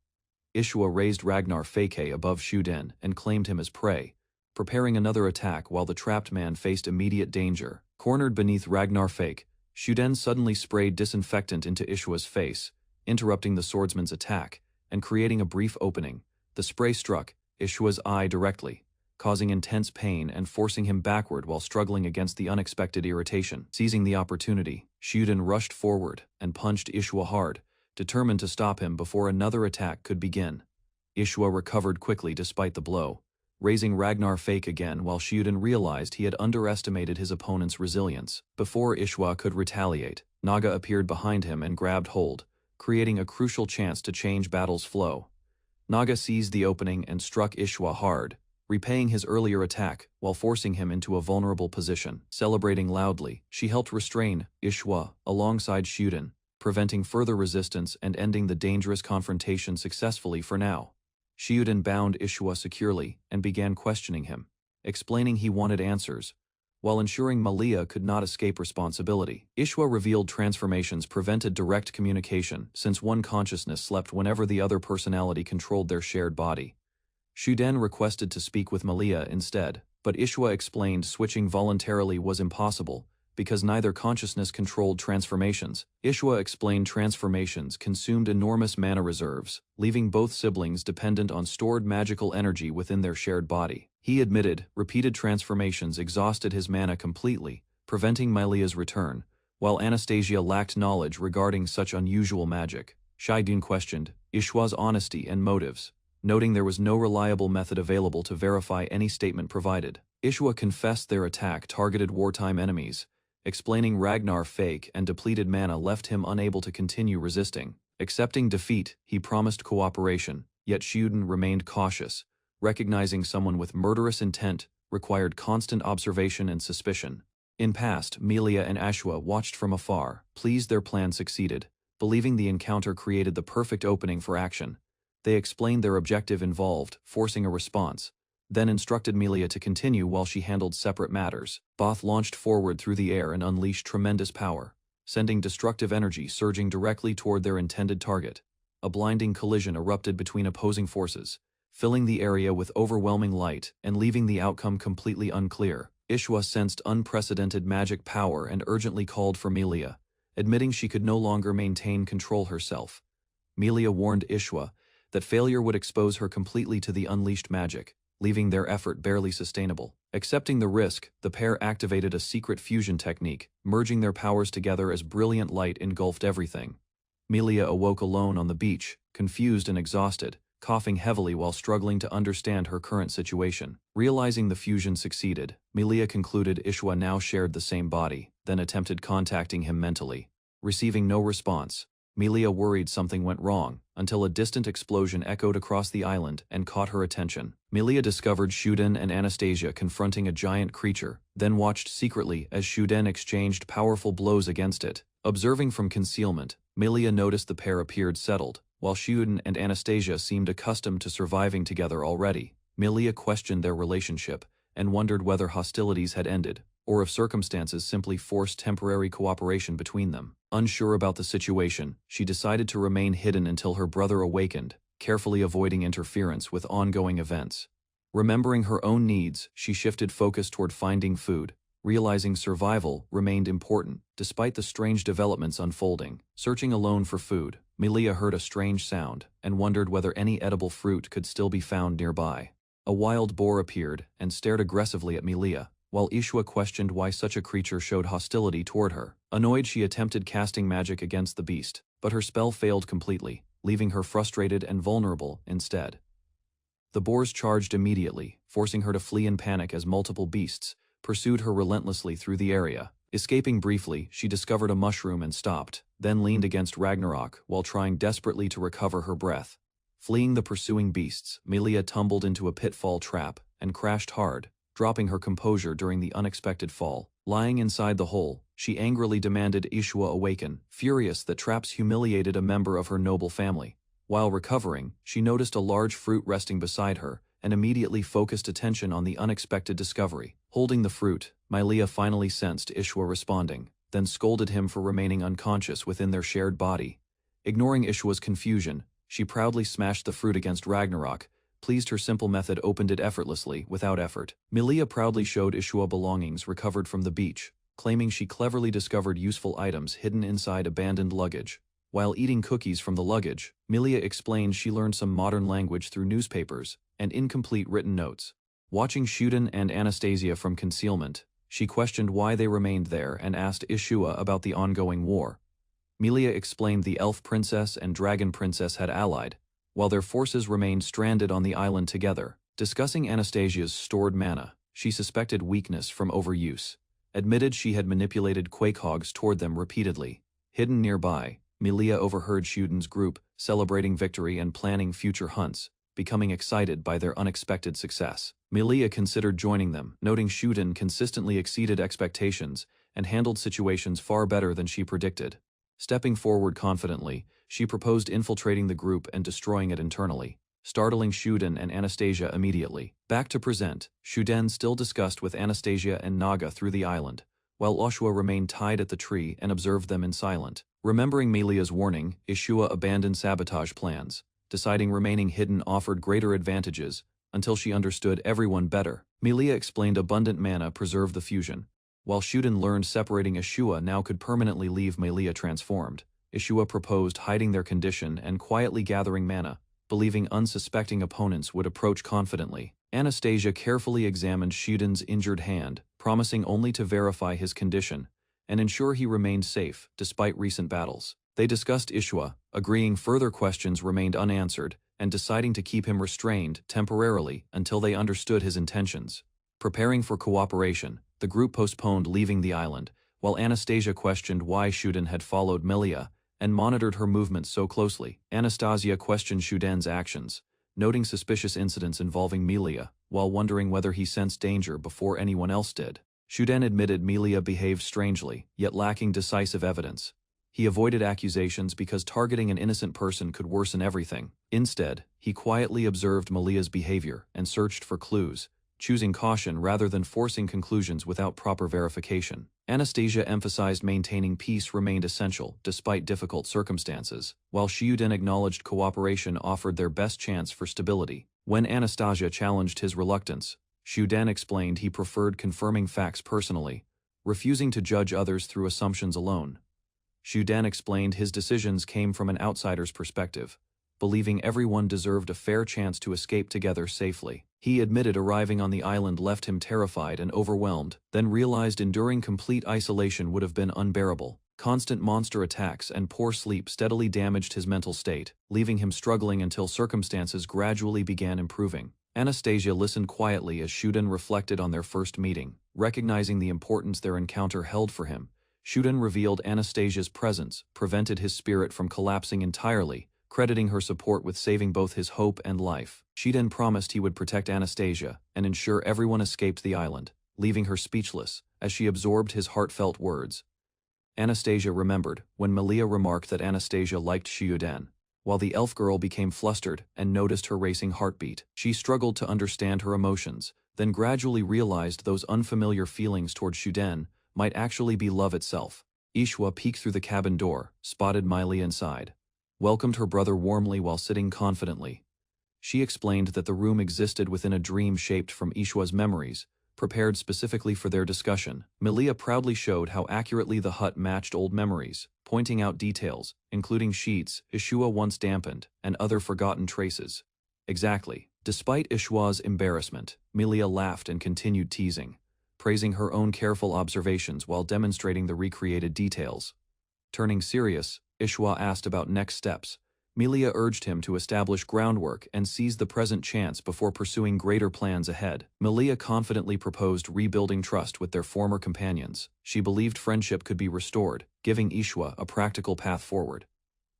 Ishua raised Ragnar Fake above Shiyuden and claimed him as prey, preparing another attack while the trapped man faced immediate danger. Cornered beneath Ragnar Fake, Shiyuden suddenly sprayed disinfectant into Ishua's face, interrupting the swordsman's attack and creating a brief opening. The spray struck Ishua's eye directly, causing intense pain and forcing him backward while struggling against the unexpected irritation. Seizing the opportunity, Shiyuden rushed forward and punched Ishua hard, determined to stop him before another attack could begin. Ishua recovered quickly despite the blow, raising Ragnar Fake again while Shiyuden realized he had underestimated his opponent's resilience. Before Ishua could retaliate, Naga appeared behind him and grabbed hold, creating a crucial chance to change battle's flow. Naga seized the opening and struck Ishua hard, repaying his earlier attack while forcing him into a vulnerable position. Celebrating loudly, she helped restrain Ishua alongside Shiyuden, preventing further resistance and ending the dangerous confrontation successfully for now. Shiyuden bound Ishua securely and began questioning him, explaining he wanted answers, while ensuring Melia could not escape responsibility. Ishua revealed transformations prevented direct communication since one consciousness slept whenever the other personality controlled their shared body. Shiyuden requested to speak with Melia instead, but Ishua explained switching voluntarily was impossible because neither consciousness controlled transformations. Ishua explained transformations consumed enormous mana reserves, leaving both siblings dependent on stored magical energy within their shared body. He admitted repeated transformations exhausted his mana completely, preventing Melia's return, while Anastasia lacked knowledge regarding such unusual magic. Shiyuden questioned Ishua's honesty and motives, noting there was no reliable method available to verify any statement provided. Ishua confessed their attack targeted wartime enemies, explaining Ragnar Fake and depleted mana left him unable to continue resisting. Accepting defeat, he promised cooperation, yet Shiyuden remained cautious, recognizing someone with murderous intent required constant observation and suspicion. In past, Melia and Ashua watched from afar, pleased their plan succeeded, believing the encounter created the perfect opening for action. They explained their objective involved, forcing a response, then instructed Melia to continue while she handled separate matters. Both launched forward through the air and unleashed tremendous power, sending destructive energy surging directly toward their intended target. A blinding collision erupted between opposing forces, filling the area with overwhelming light and leaving the outcome completely unclear. Ishwa sensed unprecedented magic power and urgently called for Melia, admitting she could no longer maintain control herself. Melia warned Ishwa that failure would expose her completely to the unleashed magic, leaving their effort barely sustainable. Accepting the risk, the pair activated a secret fusion technique, merging their powers together as brilliant light engulfed everything. Melia awoke alone on the beach, confused and exhausted, coughing heavily while struggling to understand her current situation. Realizing the fusion succeeded, Melia concluded Ishwa now shared the same body, then attempted contacting him mentally. Receiving no response, Melia worried something went wrong, until a distant explosion echoed across the island and caught her attention. Melia discovered Shuden and Anastasia confronting a giant creature, then watched secretly as Shuden exchanged powerful blows against it. Observing from concealment, Melia noticed the pair appeared settled, while Shuden and Anastasia seemed accustomed to surviving together already. Melia questioned their relationship and wondered whether hostilities had ended, or if circumstances simply forced temporary cooperation between them. Unsure about the situation, she decided to remain hidden until her brother awakened, carefully avoiding interference with ongoing events. Remembering her own needs, she shifted focus toward finding food, realizing survival remained important despite the strange developments unfolding. Searching alone for food, Melia heard a strange sound and wondered whether any edible fruit could still be found nearby. A wild boar appeared and stared aggressively at Melia, while Ishwa questioned why such a creature showed hostility toward her. Annoyed, she attempted casting magic against the beast, but her spell failed completely, leaving her frustrated and vulnerable instead. The boars charged immediately, forcing her to flee in panic as multiple beasts pursued her relentlessly through the area. Escaping briefly, she discovered a mushroom and stopped, then leaned against Ragnarok while trying desperately to recover her breath. Fleeing the pursuing beasts, Melia tumbled into a pitfall trap and crashed hard, dropping her composure during the unexpected fall. Lying inside the hole, she angrily demanded Ishwa awaken, furious that traps humiliated a member of her noble family. While recovering, she noticed a large fruit resting beside her and immediately focused attention on the unexpected discovery. Holding the fruit, Melia finally sensed Ishwa responding, then scolded him for remaining unconscious within their shared body. Ignoring Ishwa's confusion, she proudly smashed the fruit against Ragnarok. Pleased her simple method opened it effortlessly, without effort. Melia proudly showed Ishwa belongings recovered from the beach, claiming she cleverly discovered useful items hidden inside abandoned luggage. While eating cookies from the luggage, Melia explained she learned some modern language through newspapers and incomplete written notes. Watching Shuden and Anastasia from concealment, she questioned why they remained there and asked Ishwa about the ongoing war. Melia explained the elf princess and dragon princess had allied, while their forces remained stranded on the island together. Discussing Anastasia's stored mana, she suspected weakness from overuse, admitted she had manipulated quakehogs toward them repeatedly. Hidden nearby, Melia overheard Shuden's group celebrating victory and planning future hunts, becoming excited by their unexpected success. Melia considered joining them, noting Shuden consistently exceeded expectations and handled situations far better than she predicted. Stepping forward confidently, she proposed infiltrating the group and destroying it internally, startling Shuden and Anastasia immediately. Back to present, Shuden still discussed with Anastasia and Naga through the island, while Oshua remained tied at the tree and observed them in silence. Remembering Melia's warning, Ishua abandoned sabotage plans, deciding remaining hidden offered greater advantages until she understood everyone better. Melia explained abundant mana preserved the fusion, while Shuden learned separating Ishua now could permanently leave Melia transformed. Ishua proposed hiding their condition and quietly gathering mana, believing unsuspecting opponents would approach confidently. Anastasia carefully examined Shuden's injured hand, promising only to verify his condition and ensure he remained safe despite recent battles. They discussed Ishwa, agreeing further questions remained unanswered, and deciding to keep him restrained temporarily until they understood his intentions. Preparing for cooperation, the group postponed leaving the island, while Anastasia questioned why Shuden had followed Melia and monitored her movements so closely. Anastasia questioned Shuden's actions, noting suspicious incidents involving Melia, while wondering whether he sensed danger before anyone else did. Shuden admitted Melia behaved strangely, yet lacking decisive evidence. He avoided accusations because targeting an innocent person could worsen everything. Instead, he quietly observed Melia's behavior and searched for clues, choosing caution rather than forcing conclusions without proper verification. Anastasia emphasized maintaining peace remained essential despite difficult circumstances, while Shuden acknowledged cooperation offered their best chance for stability. When Anastasia challenged his reluctance, Shuden explained he preferred confirming facts personally, refusing to judge others through assumptions alone. Shuden explained his decisions came from an outsider's perspective, believing everyone deserved a fair chance to escape together safely. He admitted arriving on the island left him terrified and overwhelmed, then realized enduring complete isolation would have been unbearable. Constant monster attacks and poor sleep steadily damaged his mental state, leaving him struggling until circumstances gradually began improving. Anastasia listened quietly as Shuden reflected on their first meeting, recognizing the importance their encounter held for him. Shuden revealed Anastasia's presence prevented his spirit from collapsing entirely, crediting her support with saving both his hope and life. Shuden promised he would protect Anastasia and ensure everyone escaped the island, leaving her speechless as she absorbed his heartfelt words. Anastasia remembered when Melia remarked that Anastasia liked Shuden. While the elf girl became flustered and noticed her racing heartbeat, she struggled to understand her emotions, then gradually realized those unfamiliar feelings toward Shuden might actually be love itself. Ishwa peeked through the cabin door, spotted Miley inside, welcomed her brother warmly while sitting confidently. She explained that the room existed within a dream shaped from Ishwa's memories, prepared specifically for their discussion. Melia proudly showed how accurately the hut matched old memories, pointing out details, including sheets Ishwa once dampened, and other forgotten traces. Exactly. Despite Ishwa's embarrassment, Melia laughed and continued teasing, praising her own careful observations while demonstrating the recreated details. Turning serious, Ishwa asked about next steps. Melia urged him to establish groundwork and seize the present chance before pursuing greater plans ahead. Melia confidently proposed rebuilding trust with their former companions. She believed friendship could be restored, giving Ishwa a practical path forward.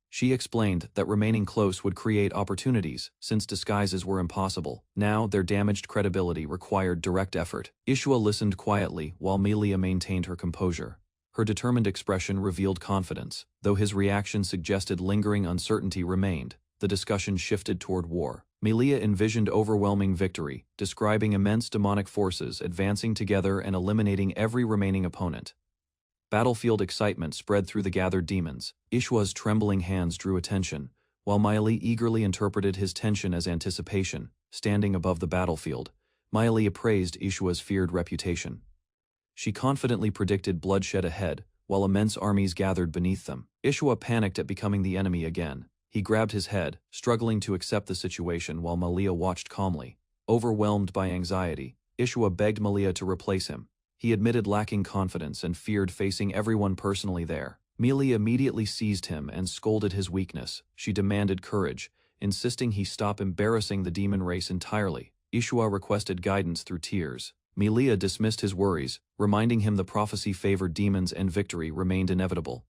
She explained that remaining close would create opportunities, since disguises were impossible. Now, their damaged credibility required direct effort. Ishwa listened quietly while Melia maintained her composure. Her determined expression revealed confidence, though his reaction suggested lingering uncertainty remained. The discussion shifted toward war. Melia envisioned overwhelming victory, describing immense demonic forces advancing together and eliminating every remaining opponent. Battlefield excitement spread through the gathered demons. Ishwa's trembling hands drew attention, while Miley eagerly interpreted his tension as anticipation. Standing above the battlefield, Miley appraised Ishwa's feared reputation. She confidently predicted bloodshed ahead, while immense armies gathered beneath them. Ishwa panicked at becoming the enemy again. He grabbed his head, struggling to accept the situation while Melia watched calmly. Overwhelmed by anxiety, Ishwa begged Melia to replace him. He admitted lacking confidence and feared facing everyone personally there. Melia immediately seized him and scolded his weakness. She demanded courage, insisting he stop embarrassing the demon race entirely. Ishwa requested guidance through tears. Melia dismissed his worries, reminding him the prophecy favored demons and victory remained inevitable.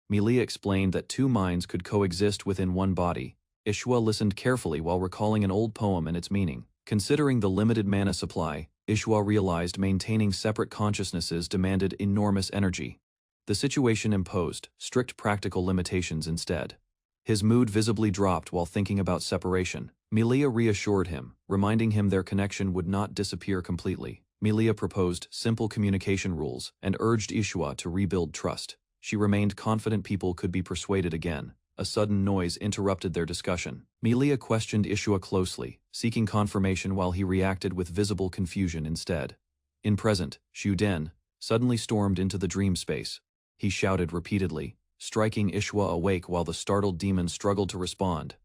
Melia explained that two minds could coexist within one body. Ishwa listened carefully while recalling an old poem and its meaning. Considering the limited mana supply, Ishwa realized maintaining separate consciousnesses demanded enormous energy. The situation imposed strict practical limitations instead. His mood visibly dropped while thinking about separation. Melia reassured him, reminding him their connection would not disappear completely. Melia proposed simple communication rules and urged Ishwa to rebuild trust. She remained confident people could be persuaded again. A sudden noise interrupted their discussion. Melia questioned Ishwa closely, seeking confirmation while he reacted with visible confusion instead. In present, Shuden suddenly stormed into the dream space. He shouted repeatedly, striking Ishwa awake while the startled demon struggled to respond.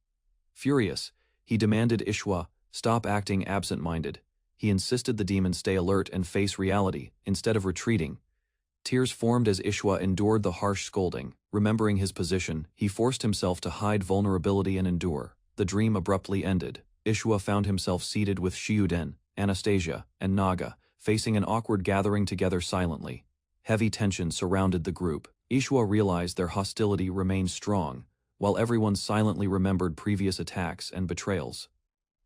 Furious, he demanded Ishwa stop acting absent-minded. He insisted the demon stay alert and face reality, instead of retreating. Tears formed as Ishwa endured the harsh scolding. Remembering his position, he forced himself to hide vulnerability and endure. The dream abruptly ended. Ishwa found himself seated with Shuden, Anastasia, and Naga, facing an awkward gathering together silently. Heavy tension surrounded the group. Ishwa realized their hostility remained strong, while everyone silently remembered previous attacks and betrayals.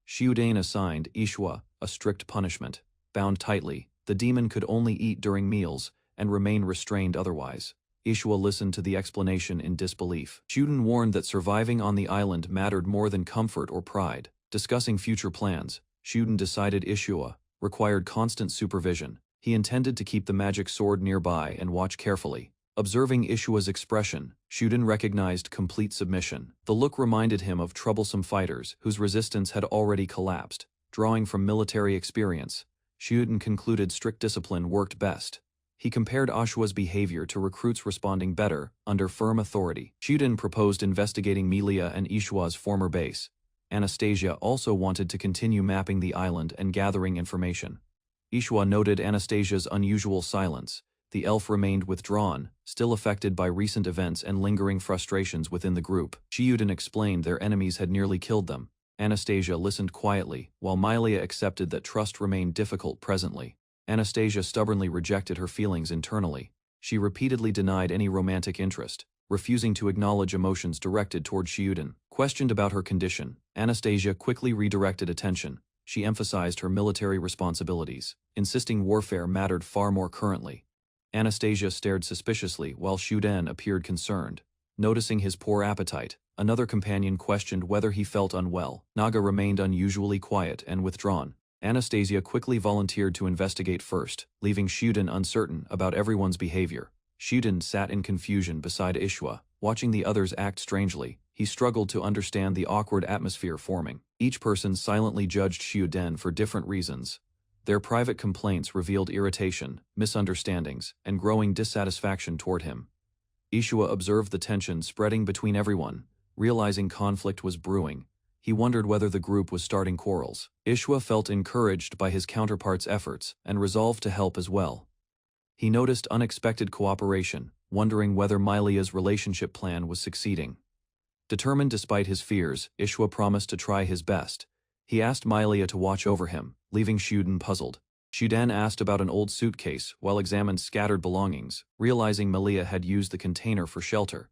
Shiuden assigned Ishua a strict punishment. Bound tightly, the demon could only eat during meals and remain restrained otherwise. Ishua listened to the explanation in disbelief. Shiuden warned that surviving on the island mattered more than comfort or pride. Discussing future plans, Shiuden decided Ishua required constant supervision. He intended to keep the magic sword nearby and watch carefully. Observing Ishua's expression, Shiuden recognized complete submission. The look reminded him of troublesome fighters whose resistance had already collapsed. Drawing from military experience, Shiuden concluded strict discipline worked best. He compared Ishua's behavior to recruits responding better under firm authority. Shiuden proposed investigating Melia and Ishua's former base. Anastasia also wanted to continue mapping the island and gathering information. Ishua noted Anastasia's unusual silence. The elf remained withdrawn, still affected by recent events and lingering frustrations within the group. Shiuden explained their enemies had nearly killed them. Anastasia listened quietly, while Melia accepted that trust remained difficult presently. Anastasia stubbornly rejected her feelings internally. She repeatedly denied any romantic interest, refusing to acknowledge emotions directed toward Shiuden. Questioned about her condition, Anastasia quickly redirected attention. She emphasized her military responsibilities, insisting warfare mattered far more currently. Anastasia stared suspiciously while Shiuden appeared concerned. Noticing his poor appetite, another companion questioned whether he felt unwell. Naga remained unusually quiet and withdrawn. Anastasia quickly volunteered to investigate first, leaving Shiuden uncertain about everyone's behavior. Shiuden sat in confusion beside Ishua, watching the others act strangely. He struggled to understand the awkward atmosphere forming. Each person silently judged Shiuden for different reasons. Their private complaints revealed irritation, misunderstandings, and growing dissatisfaction toward him. Ishua observed the tension spreading between everyone. Realizing conflict was brewing, he wondered whether the group was starting quarrels. Ishua felt encouraged by his counterpart's efforts and resolved to help as well. He noticed unexpected cooperation, wondering whether Melia's relationship plan was succeeding. Determined despite his fears, Ishua promised to try his best. He asked Melia to watch over him, leaving Shiuden puzzled. Shiuden asked about an old suitcase while examined scattered belongings, realizing Melia had used the container for shelter.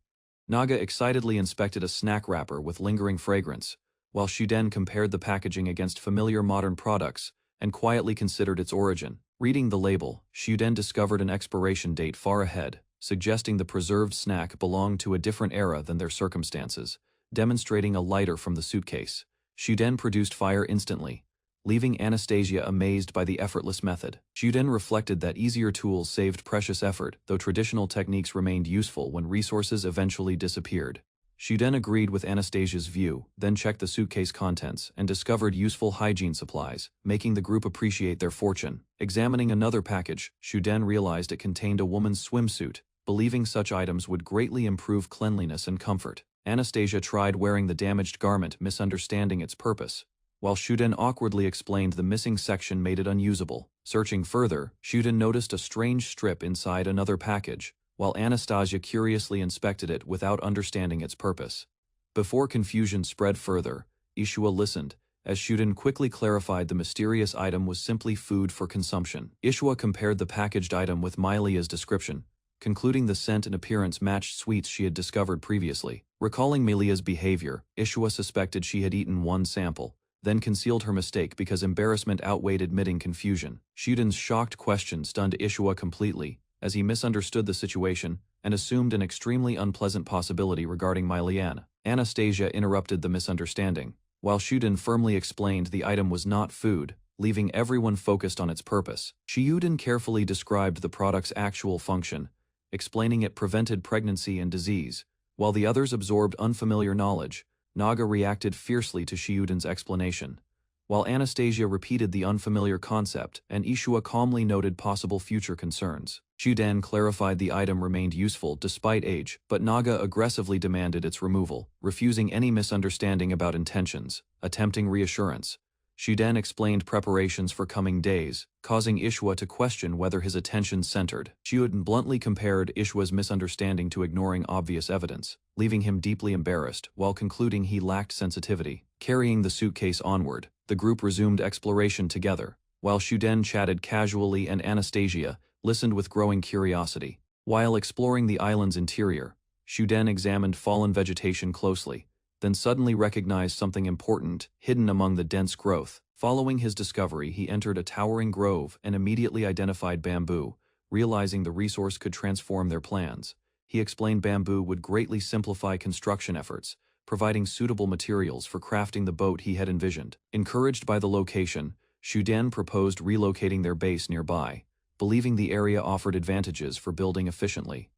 Naga excitedly inspected a snack wrapper with lingering fragrance, while Shiuden compared the packaging against familiar modern products and quietly considered its origin. Reading the label, Shiuden discovered an expiration date far ahead, suggesting the preserved snack belonged to a different era than their circumstances, demonstrating a lighter from the suitcase. Shiuden produced fire instantly, leaving Anastasia amazed by the effortless method. Shiuden reflected that easier tools saved precious effort, though traditional techniques remained useful when resources eventually disappeared. Shiuden agreed with Anastasia's view, then checked the suitcase contents and discovered useful hygiene supplies, making the group appreciate their fortune. Examining another package, Shiuden realized it contained a woman's swimsuit, believing such items would greatly improve cleanliness and comfort. Anastasia tried wearing the damaged garment, misunderstanding its purpose, while Shiuden awkwardly explained the missing section made it unusable. Searching further, Shiuden noticed a strange strip inside another package, while Anastasia curiously inspected it without understanding its purpose. Before confusion spread further, Ishua listened, as Shiuden quickly clarified the mysterious item was simply food for consumption. Ishua compared the packaged item with Melia's description, concluding the scent and appearance matched sweets she had discovered previously. Recalling Melia's behavior, Ishua suspected she had eaten one sample, then concealed her mistake because embarrassment outweighed admitting confusion. Shiuden's shocked question stunned Ishua completely, as he misunderstood the situation and assumed an extremely unpleasant possibility regarding Melia. Anastasia interrupted the misunderstanding, while Shiuden firmly explained the item was not food, leaving everyone focused on its purpose. Shiuden carefully described the product's actual function, explaining it prevented pregnancy and disease. While the others absorbed unfamiliar knowledge, Naga reacted fiercely to Shiuden's explanation, while Anastasia repeated the unfamiliar concept and Ishua calmly noted possible future concerns. Shiuden clarified the item remained useful despite age, but Naga aggressively demanded its removal, refusing any misunderstanding about intentions. Attempting reassurance, Shiuden explained preparations for coming days, causing Ishua to question whether his attention centered. Shiuden bluntly compared Ishua's misunderstanding to ignoring obvious evidence, leaving him deeply embarrassed while concluding he lacked sensitivity. Carrying the suitcase onward, the group resumed exploration together, while Shiuden chatted casually and Anastasia listened with growing curiosity. While exploring the island's interior, Shiuden examined fallen vegetation closely, then suddenly recognized something important hidden among the dense growth. Following his discovery, he entered a towering grove and immediately identified bamboo, realizing the resource could transform their plans. He explained bamboo would greatly simplify construction efforts, providing suitable materials for crafting the boat he had envisioned. Encouraged by the location, Shuden proposed relocating their base nearby, believing the area offered advantages for building efficiently.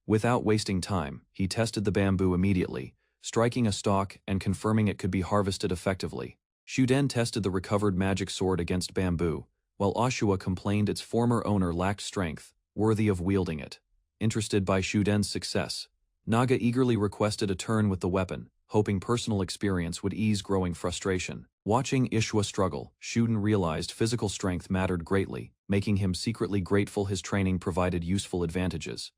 Without wasting time, he tested the bamboo immediately, striking a stalk and confirming it could be harvested effectively. Shuden tested the recovered magic sword against bamboo, while Asura complained its former owner lacked strength, worthy of wielding it. Interested by Shuden's success, Naga eagerly requested a turn with the weapon, hoping personal experience would ease growing frustration. Watching Ishwa struggle, Shuden realized physical strength mattered greatly, making him secretly grateful his training provided useful advantages.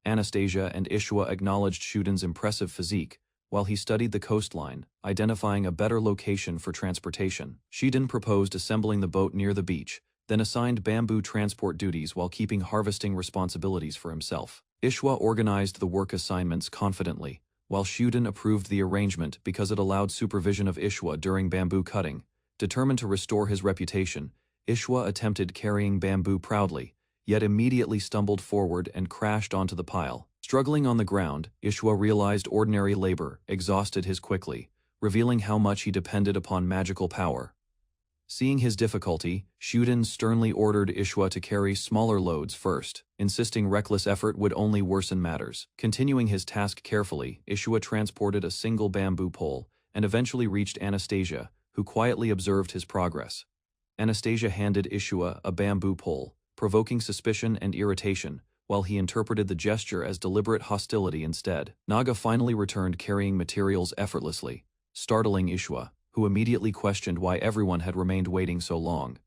Anastasia and Ishwa acknowledged Shuden's impressive physique, while he studied the coastline, identifying a better location for transportation. Shuden proposed assembling the boat near the beach, then assigned bamboo transport duties while keeping harvesting responsibilities for himself. Ishwa organized the work assignments confidently, while Shuden approved the arrangement because it allowed supervision of Ishwa during bamboo cutting. Determined to restore his reputation, Ishwa attempted carrying bamboo proudly, yet immediately stumbled forward and crashed onto the pile. Struggling on the ground, Ishwa realized ordinary labor exhausted his quickly, revealing how much he depended upon magical power. Seeing his difficulty, Shuden sternly ordered Ishwa to carry smaller loads first, insisting reckless effort would only worsen matters. Continuing his task carefully, Ishwa transported a single bamboo pole and eventually reached Anastasia, who quietly observed his progress. Anastasia handed Ishwa a bamboo pole, provoking suspicion and irritation, while he interpreted the gesture as deliberate hostility instead. Naga finally returned carrying materials effortlessly, startling Ishwa, who immediately questioned why everyone had remained waiting so long.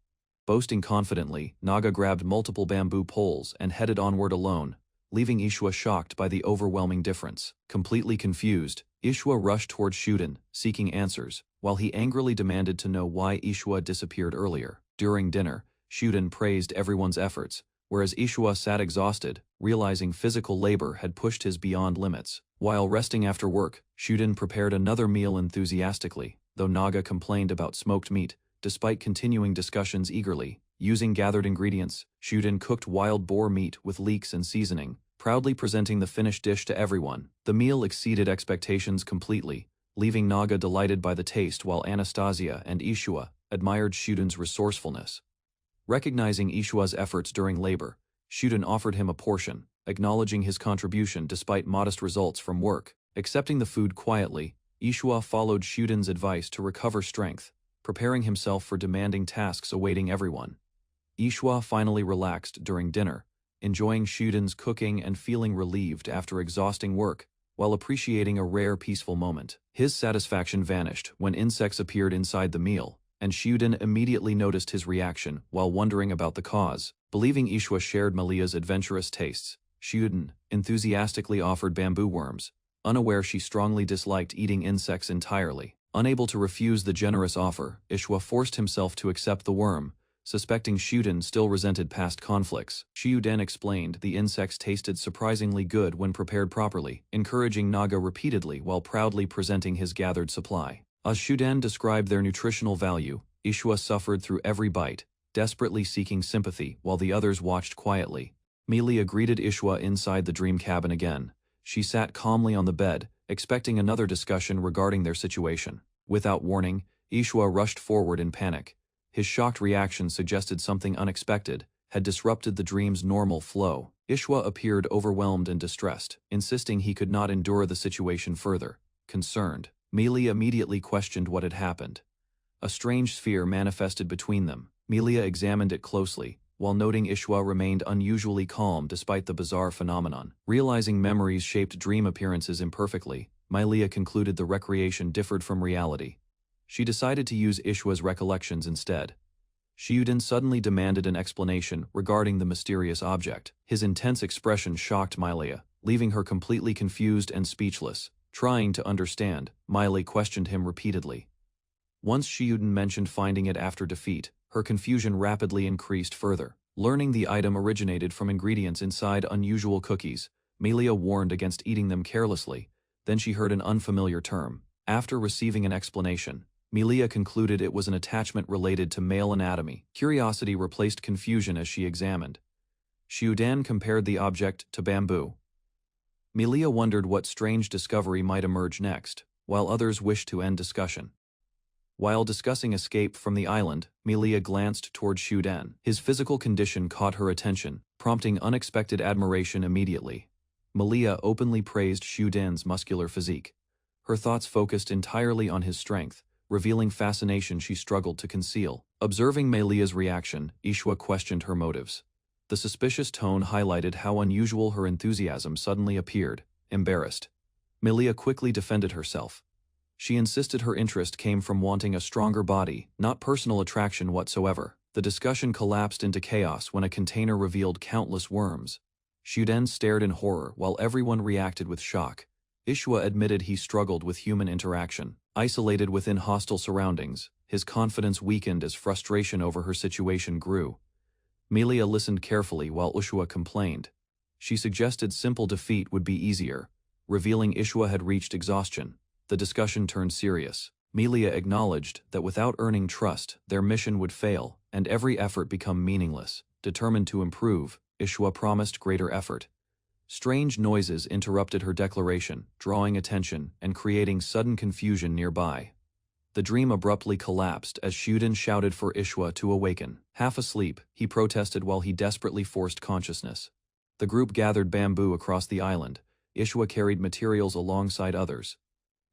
Boasting confidently, Naga grabbed multiple bamboo poles and headed onward alone, leaving Ishwa shocked by the overwhelming difference. Completely confused, Ishwa rushed towards Shuden, seeking answers, while he angrily demanded to know why Ishwa disappeared earlier. During dinner, Shuden praised everyone's efforts, whereas Ishwa sat exhausted, realizing physical labor had pushed his beyond limits. While resting after work, Shuden prepared another meal enthusiastically, though Naga complained about smoked meat, despite continuing discussions eagerly. Using gathered ingredients, Shuden cooked wild boar meat with leeks and seasoning, proudly presenting the finished dish to everyone. The meal exceeded expectations completely, leaving Naga delighted by the taste while Anastasia and Ishwa admired Shuden's resourcefulness. Recognizing Ishwa's efforts during labor, Shuden offered him a portion, acknowledging his contribution despite modest results from work. Accepting the food quietly, Ishwa followed Shuden's advice to recover strength, preparing himself for demanding tasks awaiting everyone. Ishwa finally relaxed during dinner, enjoying Shuden's cooking and feeling relieved after exhausting work, while appreciating a rare peaceful moment. His satisfaction vanished when insects appeared inside the meal, and Shuden immediately noticed his reaction while wondering about the cause. Believing Ishwa shared Malia's adventurous tastes, Shuden enthusiastically offered bamboo worms, unaware she strongly disliked eating insects entirely. Unable to refuse the generous offer, Ishwa forced himself to accept the worm, suspecting Shuden still resented past conflicts. Shuden explained the insects tasted surprisingly good when prepared properly, encouraging Naga repeatedly while proudly presenting his gathered supply. As Shuden described their nutritional value, Ishwa suffered through every bite, desperately seeking sympathy while the others watched quietly. Melia greeted Ishwa inside the dream cabin again. She sat calmly on the bed, expecting another discussion regarding their situation. Without warning, Ishwa rushed forward in panic. His shocked reaction suggested something unexpected had disrupted the dream's normal flow. Ishwa appeared overwhelmed and distressed, insisting he could not endure the situation further. Concerned, Melia immediately questioned what had happened. A strange sphere manifested between them. Melia examined it closely, while noting Ishwa remained unusually calm despite the bizarre phenomenon. Realizing memories shaped dream appearances imperfectly, Melia concluded the recreation differed from reality. She decided to use Ishwa's recollections instead. Shuden suddenly demanded an explanation regarding the mysterious object. His intense expression shocked Melia, leaving her completely confused and speechless. Trying to understand, Melia questioned him repeatedly. Once Shuden mentioned finding it after defeat, her confusion rapidly increased further. Learning the item originated from ingredients inside unusual cookies, Melia warned against eating them carelessly. Then she heard an unfamiliar term, After receiving an explanation, Melia concluded it was an attachment related to male anatomy. Curiosity replaced confusion as she examined. Xiudan compared the object to bamboo. Melia wondered what strange discovery might emerge next, while others wished to end discussion. While discussing escape from the island, Melia glanced toward Xiudan. His physical condition caught her attention, prompting unexpected admiration immediately. Melia openly praised Xiudan's muscular physique. Her thoughts focused entirely on his strength, revealing fascination she struggled to conceal. Observing Melia's reaction, Ishwa questioned her motives. The suspicious tone highlighted how unusual her enthusiasm suddenly appeared. Embarrassed, Melia quickly defended herself. She insisted her interest came from wanting a stronger body, not personal attraction whatsoever. The discussion collapsed into chaos when a container revealed countless worms. Xiudan stared in horror while everyone reacted with shock. Ishwa admitted he struggled with human interaction. Isolated within hostile surroundings, his confidence weakened as frustration over her situation grew. Melia listened carefully while Ishwa complained. She suggested simple defeat would be easier, revealing Ishwa had reached exhaustion. The discussion turned serious. Melia acknowledged that without earning trust, their mission would fail, and every effort become meaningless. Determined to improve, Ishwa promised greater effort. Strange noises interrupted her declaration, drawing attention and creating sudden confusion nearby. The dream abruptly collapsed as Xiudan shouted for Ishwa to awaken. Half asleep, he protested while he desperately forced consciousness. The group gathered bamboo across the island. Ishwa carried materials alongside others.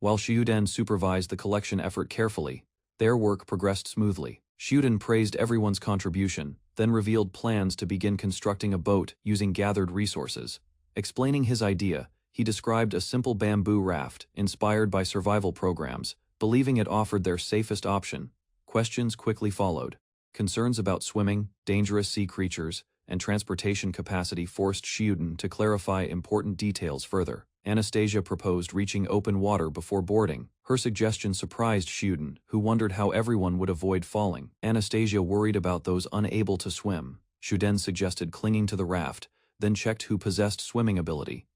While Xiudan supervised the collection effort carefully, their work progressed smoothly. Xiudan praised everyone's contribution, then revealed plans to begin constructing a boat using gathered resources. Explaining his idea, he described a simple bamboo raft inspired by survival programs, believing it offered their safest option. Questions quickly followed. Concerns about swimming, dangerous sea creatures, and transportation capacity forced Xiudan to clarify important details further. Anastasia proposed reaching open water before boarding. Her suggestion surprised Xiudan, who wondered how everyone would avoid falling. Anastasia worried about those unable to swim. Xiudan suggested clinging to the raft, then checked who possessed swimming ability.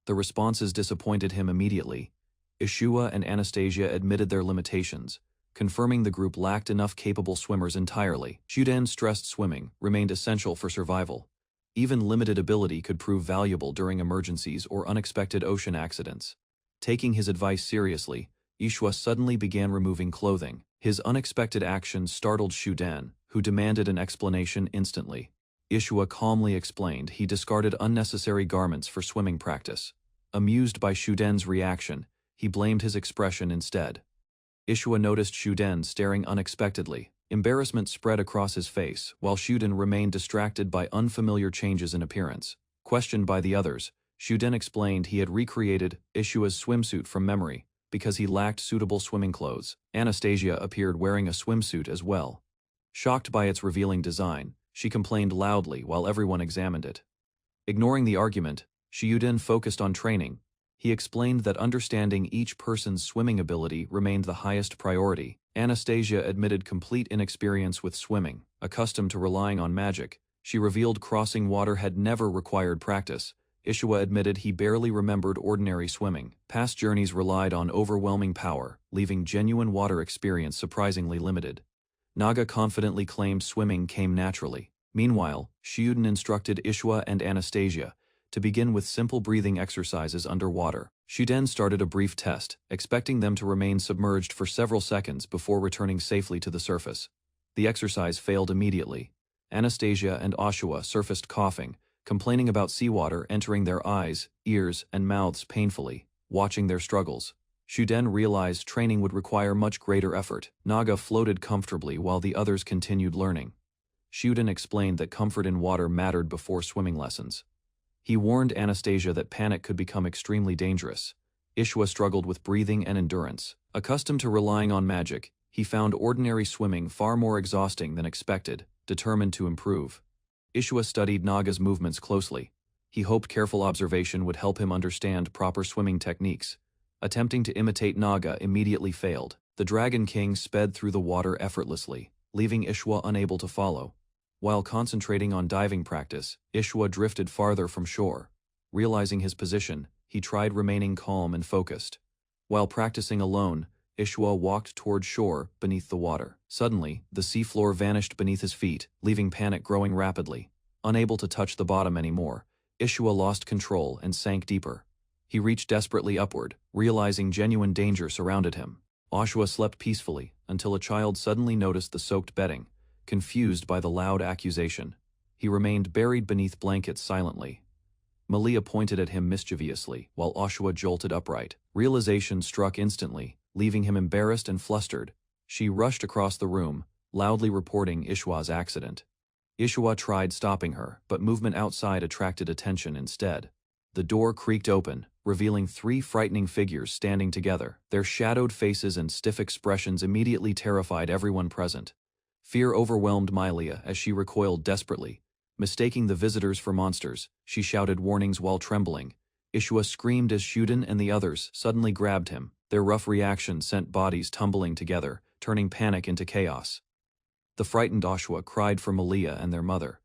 The responses disappointed him immediately. Ishua and Anastasia admitted their limitations, confirming the group lacked enough capable swimmers entirely. Xiudan stressed swimming remained essential for survival. Even limited ability could prove valuable during emergencies or unexpected ocean accidents. Taking his advice seriously, Ishwa suddenly began removing clothing. His unexpected actions startled Xiudan, who demanded an explanation instantly. Ishwa calmly explained he discarded unnecessary garments for swimming practice. Amused by Xiudan's reaction, he blamed his expression instead. Ishwa noticed Xiudan staring unexpectedly. Embarrassment spread across his face, while Xiudan remained distracted by unfamiliar changes in appearance. Questioned by the others, Xiudan explained he had recreated Ishua's swimsuit from memory, because he lacked suitable swimming clothes. Anastasia appeared wearing a swimsuit as well. Shocked by its revealing design, she complained loudly while everyone examined it. Ignoring the argument, Xiudan focused on training. He explained that understanding each person's swimming ability remained the highest priority. Anastasia admitted complete inexperience with swimming. Accustomed to relying on magic, she revealed crossing water had never required practice. Ishua admitted he barely remembered ordinary swimming. Past journeys relied on overwhelming power, leaving genuine water experience surprisingly limited. Naga confidently claimed swimming came naturally. Meanwhile, Xiudan instructed Ishua and Anastasia to begin with simple breathing exercises underwater. Xiudan started a brief test, expecting them to remain submerged for several seconds before returning safely to the surface. The exercise failed immediately. Anastasia and Ashua surfaced coughing, complaining about seawater entering their eyes, ears, and mouths painfully. Watching their struggles, Xiudan realized training would require much greater effort. Naga floated comfortably while the others continued learning. Xiudan explained that comfort in water mattered before swimming lessons. He warned Anastasia that panic could become extremely dangerous. Ishwa struggled with breathing and endurance. Accustomed to relying on magic, he found ordinary swimming far more exhausting than expected. Determined to improve, Ishwa studied Naga's movements closely. He hoped careful observation would help him understand proper swimming techniques. Attempting to imitate Naga immediately failed. The Dragon King sped through the water effortlessly, leaving Ishwa unable to follow. While concentrating on diving practice, Ishwa drifted farther from shore. Realizing his position, he tried remaining calm and focused. While practicing alone, Ishua walked toward shore beneath the water. Suddenly, the seafloor vanished beneath his feet, leaving panic growing rapidly. Unable to touch the bottom anymore, Ishua lost control and sank deeper. He reached desperately upward, realizing genuine danger surrounded him. Ashua slept peacefully until a child suddenly noticed the soaked bedding, confused by the loud accusation. He remained buried beneath blankets silently. Malia pointed at him mischievously, while Ashua jolted upright. Realization struck instantly, leaving him embarrassed and flustered. She rushed across the room, loudly reporting Ishua's accident. Ishua tried stopping her, but movement outside attracted attention instead. The door creaked open, revealing 3 frightening figures standing together. Their shadowed faces and stiff expressions immediately terrified everyone present. Fear overwhelmed Malia as she recoiled desperately. Mistaking the visitors for monsters, she shouted warnings while trembling. Ishua screamed as Shuden and the others suddenly grabbed him. Their rough reaction sent bodies tumbling together, turning panic into chaos. The frightened Ashua cried for Malia and their mother.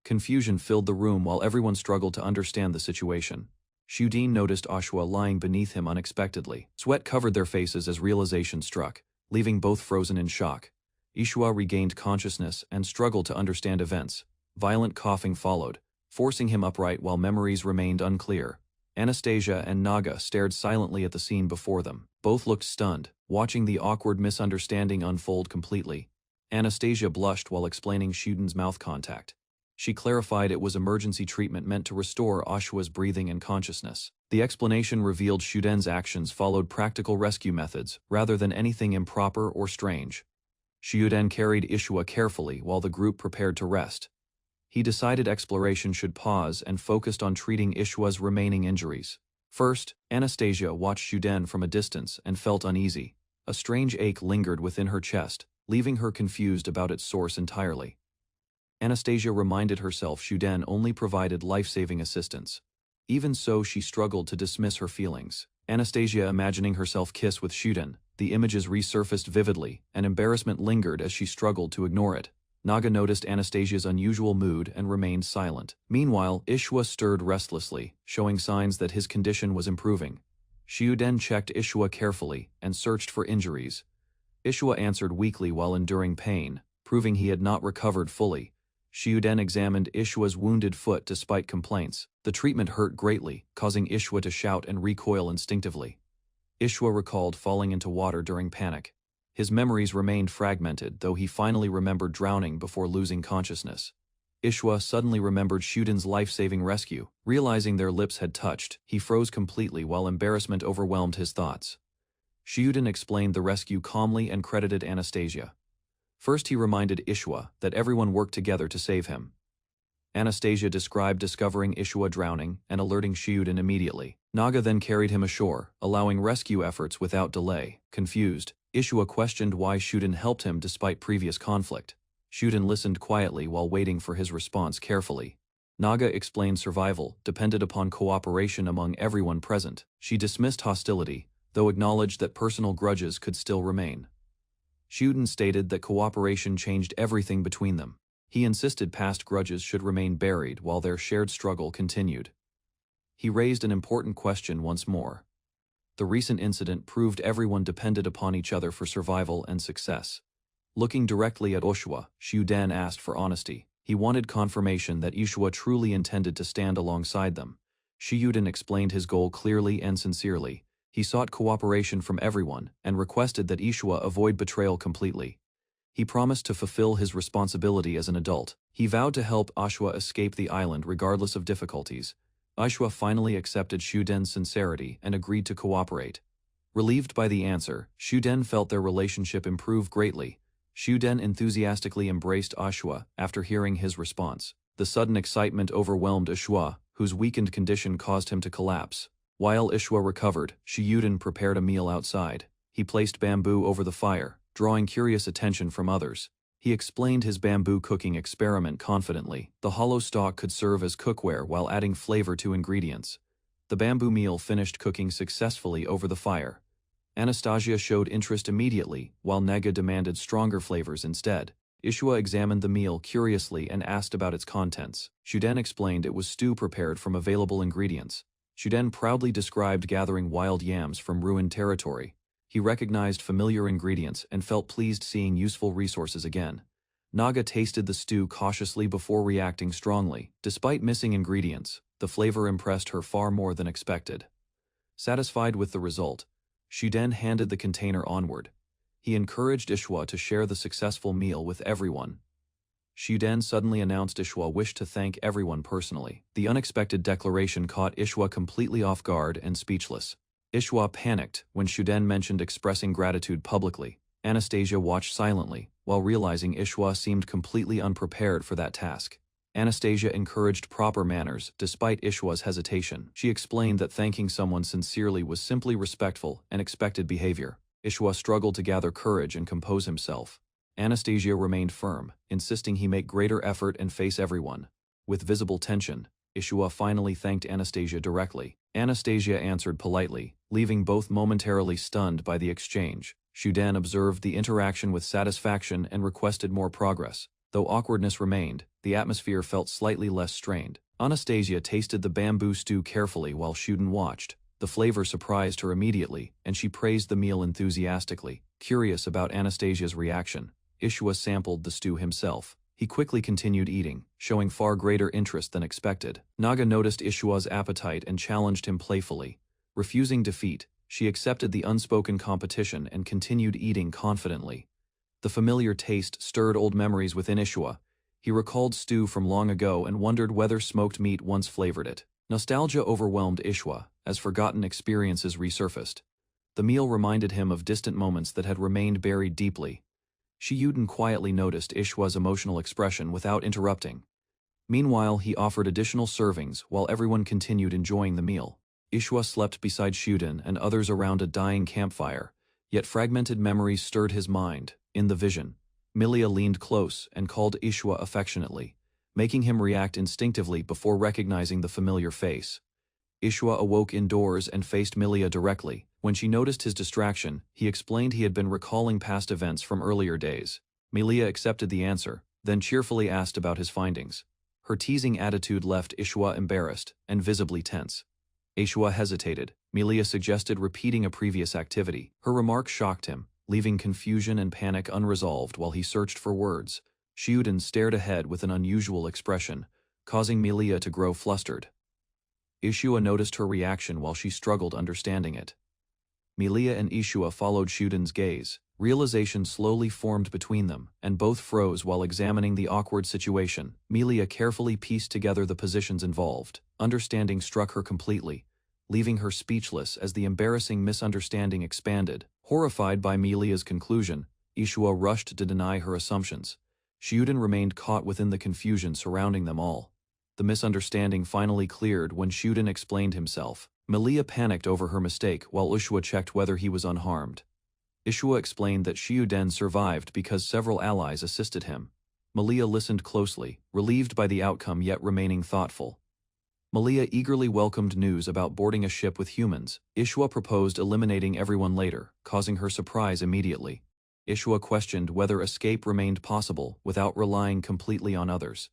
Confusion filled the room while everyone struggled to understand the situation. Shuden noticed Ashua lying beneath him unexpectedly. Sweat covered their faces as realization struck, leaving both frozen in shock. Ishua regained consciousness and struggled to understand events. Violent coughing followed, forcing him upright while memories remained unclear. Anastasia and Naga stared silently at the scene before them. Both looked stunned, watching the awkward misunderstanding unfold completely. Anastasia blushed while explaining Shuden's mouth contact. She clarified it was emergency treatment meant to restore Ashua's breathing and consciousness. The explanation revealed Shuden's actions followed practical rescue methods rather than anything improper or strange. Shuden carried Ishua carefully while the group prepared to rest. He decided exploration should pause and focused on treating Ishua's remaining injuries. First, Anastasia watched Shuden from a distance and felt uneasy. A strange ache lingered within her chest, leaving her confused about its source entirely. Anastasia reminded herself Shuden only provided life-saving assistance. Even so, she struggled to dismiss her feelings. Anastasia imagining herself kiss with Shuden, the images resurfaced vividly, and embarrassment lingered as she struggled to ignore it. Naga noticed Anastasia's unusual mood and remained silent. Meanwhile, Ishua stirred restlessly, showing signs that his condition was improving. Shuden checked Ishua carefully and searched for injuries. Ishua answered weakly while enduring pain, proving he had not recovered fully. Shuden examined Ishua's wounded foot despite complaints. The treatment hurt greatly, causing Ishua to shout and recoil instinctively. Ishua recalled falling into water during panic. His memories remained fragmented, though he finally remembered drowning before losing consciousness. Ishua suddenly remembered Shuden's life-saving rescue. Realizing their lips had touched, he froze completely while embarrassment overwhelmed his thoughts. Shuden explained the rescue calmly and credited Anastasia. First he reminded Ishua that everyone worked together to save him. Anastasia described discovering Ishua drowning and alerting Shuden immediately. Naga then carried him ashore, allowing rescue efforts without delay. Confused, Ishua questioned why Shuden helped him despite previous conflict. Shuden listened quietly while waiting for his response carefully. Naga explained survival depended upon cooperation among everyone present. She dismissed hostility, though acknowledged that personal grudges could still remain. Shuden stated that cooperation changed everything between them. He insisted past grudges should remain buried while their shared struggle continued. He raised an important question once more. The recent incident proved everyone depended upon each other for survival and success. Looking directly at Ishua, Shuden asked for honesty. He wanted confirmation that Ishua truly intended to stand alongside them. Shuden explained his goal clearly and sincerely. He sought cooperation from everyone and requested that Ishua avoid betrayal completely. He promised to fulfill his responsibility as an adult. He vowed to help Ashua escape the island regardless of difficulties. Ashua finally accepted Shuden's sincerity and agreed to cooperate. Relieved by the answer, Shuden felt their relationship improve greatly. Shuden enthusiastically embraced Ashua after hearing his response. The sudden excitement overwhelmed Ashua, whose weakened condition caused him to collapse. While Ishua recovered, Shuden prepared a meal outside. He placed bamboo over the fire, drawing curious attention from others. He explained his bamboo cooking experiment confidently. The hollow stalk could serve as cookware while adding flavor to ingredients. The bamboo meal finished cooking successfully over the fire. Anastasia showed interest immediately, while Naga demanded stronger flavors instead. Ishua examined the meal curiously and asked about its contents. Shuden explained it was stew prepared from available ingredients. Shuden proudly described gathering wild yams from ruined territory. He recognized familiar ingredients and felt pleased seeing useful resources again. Naga tasted the stew cautiously before reacting strongly. Despite missing ingredients, the flavor impressed her far more than expected. Satisfied with the result, Shuden handed the container onward. He encouraged Ishwa to share the successful meal with everyone. Shuden suddenly announced Ishwa wished to thank everyone personally. The unexpected declaration caught Ishwa completely off guard and speechless. Ishwa panicked when Shuden mentioned expressing gratitude publicly. Anastasia watched silently, while realizing Ishwa seemed completely unprepared for that task. Anastasia encouraged proper manners despite Ishwa's hesitation. She explained that thanking someone sincerely was simply respectful and expected behavior. Ishwa struggled to gather courage and compose himself. Anastasia remained firm, insisting he make greater effort and face everyone. With visible tension, Ishwa finally thanked Anastasia directly. Anastasia answered politely, leaving both momentarily stunned by the exchange. Shuden observed the interaction with satisfaction and requested more progress. Though awkwardness remained, the atmosphere felt slightly less strained. Anastasia tasted the bamboo stew carefully while Shuden watched. The flavor surprised her immediately, and she praised the meal enthusiastically. Curious about Anastasia's reaction, Ishwa sampled the stew himself. He quickly continued eating, showing far greater interest than expected. Naga noticed Ishwa's appetite and challenged him playfully. Refusing defeat, she accepted the unspoken competition and continued eating confidently. The familiar taste stirred old memories within Ishwa. He recalled stew from long ago and wondered whether smoked meat once flavored it. Nostalgia overwhelmed Ishwa, as forgotten experiences resurfaced. The meal reminded him of distant moments that had remained buried deeply. Shiyuden quietly noticed Ishwa's emotional expression without interrupting. Meanwhile, he offered additional servings while everyone continued enjoying the meal. Ishwa slept beside Shuden and others around a dying campfire, yet fragmented memories stirred his mind. In the vision, Milia leaned close and called Ishwa affectionately, making him react instinctively before recognizing the familiar face. Ishwa awoke indoors and faced Milia directly. When she noticed his distraction, he explained he had been recalling past events from earlier days. Milia accepted the answer, then cheerfully asked about his findings. Her teasing attitude left Ishwa embarrassed and visibly tense. Ishwa hesitated. Milia suggested repeating a previous activity. Her remark shocked him, leaving confusion and panic unresolved while he searched for words. Shuden stared ahead with an unusual expression, causing Milia to grow flustered. Ishwa noticed her reaction while she struggled understanding it. Milia and Ishwa followed Shuden's gaze. Realization slowly formed between them, and both froze while examining the awkward situation. Milia carefully pieced together the positions involved. Understanding struck her completely, leaving her speechless as the embarrassing misunderstanding expanded. Horrified by Milia's conclusion, Ishwa rushed to deny her assumptions. Shuden remained caught within the confusion surrounding them all. The misunderstanding finally cleared when Shuden explained himself. Milia panicked over her mistake while Ishwa checked whether he was unharmed. Ishwa explained that Shuden survived because several allies assisted him. Milia listened closely, relieved by the outcome yet remaining thoughtful. Milia eagerly welcomed news about boarding a ship with humans. Ishwa proposed eliminating everyone later, causing her surprise immediately. Ishwa questioned whether escape remained possible without relying completely on others.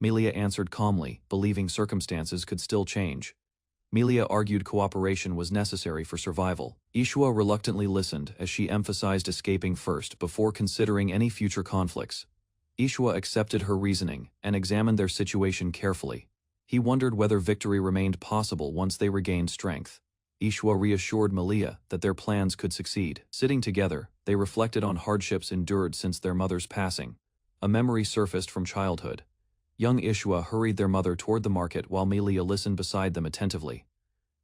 Milia answered calmly, believing circumstances could still change. Milia argued cooperation was necessary for survival. Ishwa reluctantly listened as she emphasized escaping first before considering any future conflicts. Ishwa accepted her reasoning and examined their situation carefully. He wondered whether victory remained possible once they regained strength. Ishwa reassured Milia that their plans could succeed. Sitting together, they reflected on hardships endured since their mother's passing. A memory surfaced from childhood. Young Ishwa hurried their mother toward the market while Milia listened beside them attentively.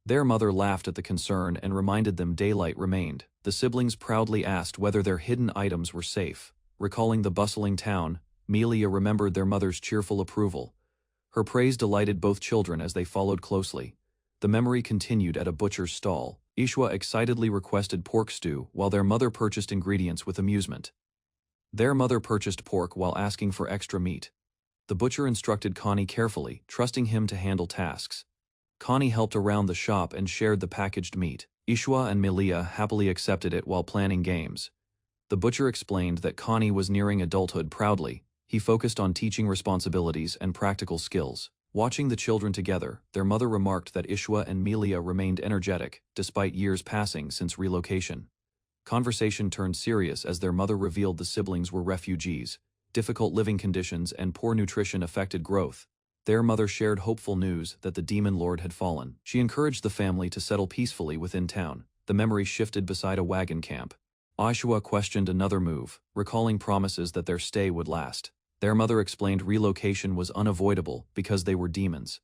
Their mother laughed at the concern and reminded them daylight remained. The siblings proudly asked whether their hidden items were safe. Recalling the bustling town, Milia remembered their mother's cheerful approval. Her praise delighted both children as they followed closely. The memory continued at a butcher's stall. Ishwa excitedly requested pork stew while their mother purchased ingredients with amusement. Their mother purchased pork while asking for extra meat. The butcher instructed Connie carefully, trusting him to handle tasks. Connie helped around the shop and shared the packaged meat. Ishwa and Milia happily accepted it while planning games. The butcher explained that Connie was nearing adulthood proudly. He focused on teaching responsibilities and practical skills. Watching the children together, their mother remarked that Ishwa and Melia remained energetic, despite years passing since relocation. Conversation turned serious as their mother revealed the siblings were refugees. Difficult living conditions and poor nutrition affected growth. Their mother shared hopeful news that the demon lord had fallen. She encouraged the family to settle peacefully within town. The memory shifted beside a wagon camp. Ashua questioned another move, recalling promises that their stay would last. Their mother explained relocation was unavoidable because they were demons.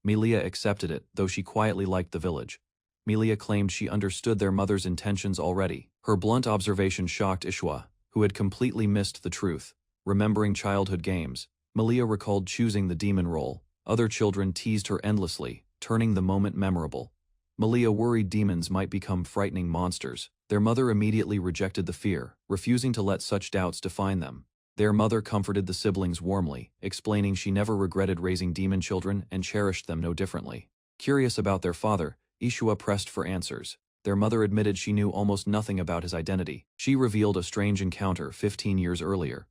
Melia accepted it, though she quietly liked the village. Melia claimed she understood their mother's intentions already. Her blunt observation shocked Ishwa, who had completely missed the truth. Remembering childhood games, Melia recalled choosing the demon role. Other children teased her endlessly, turning the moment memorable. Melia worried demons might become frightening monsters. Their mother immediately rejected the fear, refusing to let such doubts define them. Their mother comforted the siblings warmly, explaining she never regretted raising demon children and cherished them no differently. Curious about their father, Ishua pressed for answers. Their mother admitted she knew almost nothing about his identity. She revealed a strange encounter 15 years earlier.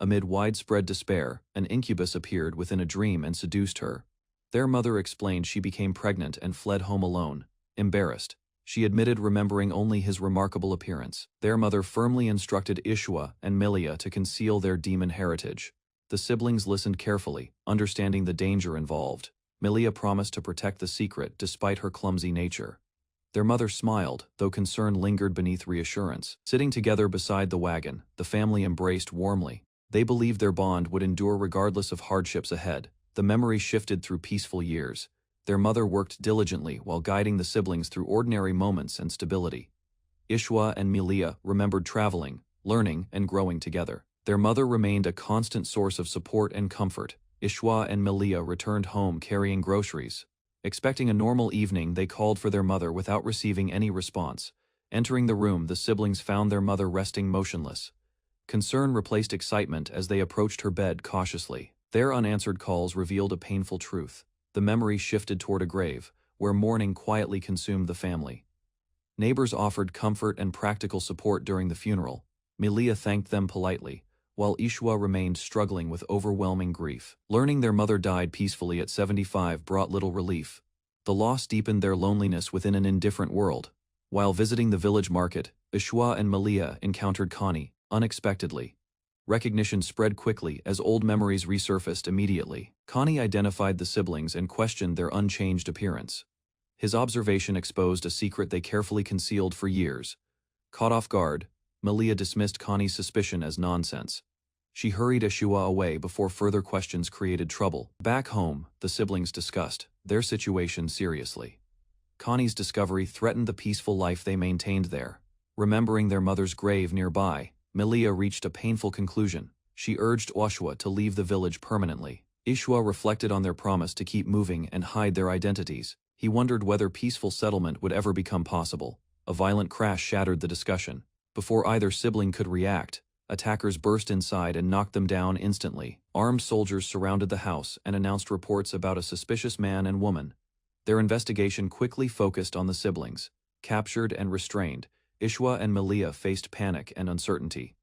Amid widespread despair, an incubus appeared within a dream and seduced her. Their mother explained she became pregnant and fled home alone. Embarrassed, she admitted remembering only his remarkable appearance. Their mother firmly instructed Ishwa and Melia to conceal their demon heritage. The siblings listened carefully, understanding the danger involved. Melia promised to protect the secret despite her clumsy nature. Their mother smiled, though concern lingered beneath reassurance. Sitting together beside the wagon, the family embraced warmly. They believed their bond would endure regardless of hardships ahead. The memory shifted through peaceful years. Their mother worked diligently while guiding the siblings through ordinary moments and stability. Ishwa and Melia remembered traveling, learning, and growing together. Their mother remained a constant source of support and comfort. Ishwa and Melia returned home carrying groceries. Expecting a normal evening, they called for their mother without receiving any response. Entering the room, the siblings found their mother resting motionless. Concern replaced excitement as they approached her bed cautiously. Their unanswered calls revealed a painful truth. The memory shifted toward a grave, where mourning quietly consumed the family. Neighbors offered comfort and practical support during the funeral. Melia thanked them politely, while Ishwa remained struggling with overwhelming grief. Learning their mother died peacefully at 75 brought little relief. The loss deepened their loneliness within an indifferent world. While visiting the village market, Ishwa and Melia encountered Connie, unexpectedly. Recognition spread quickly as old memories resurfaced immediately. Connie identified the siblings and questioned their unchanged appearance. His observation exposed a secret they carefully concealed for years. Caught off guard, Melia dismissed Connie's suspicion as nonsense. She hurried Ishwa away before further questions created trouble. Back home, the siblings discussed their situation seriously. Connie's discovery threatened the peaceful life they maintained there. Remembering their mother's grave nearby, Melia reached a painful conclusion. She urged Ishwa to leave the village permanently. Ishwa reflected on their promise to keep moving and hide their identities. He wondered whether peaceful settlement would ever become possible. A violent crash shattered the discussion. Before either sibling could react, attackers burst inside and knocked them down instantly. Armed soldiers surrounded the house and announced reports about a suspicious man and woman. Their investigation quickly focused on the siblings. Captured and restrained, Ishwa and Melia faced panic and uncertainty.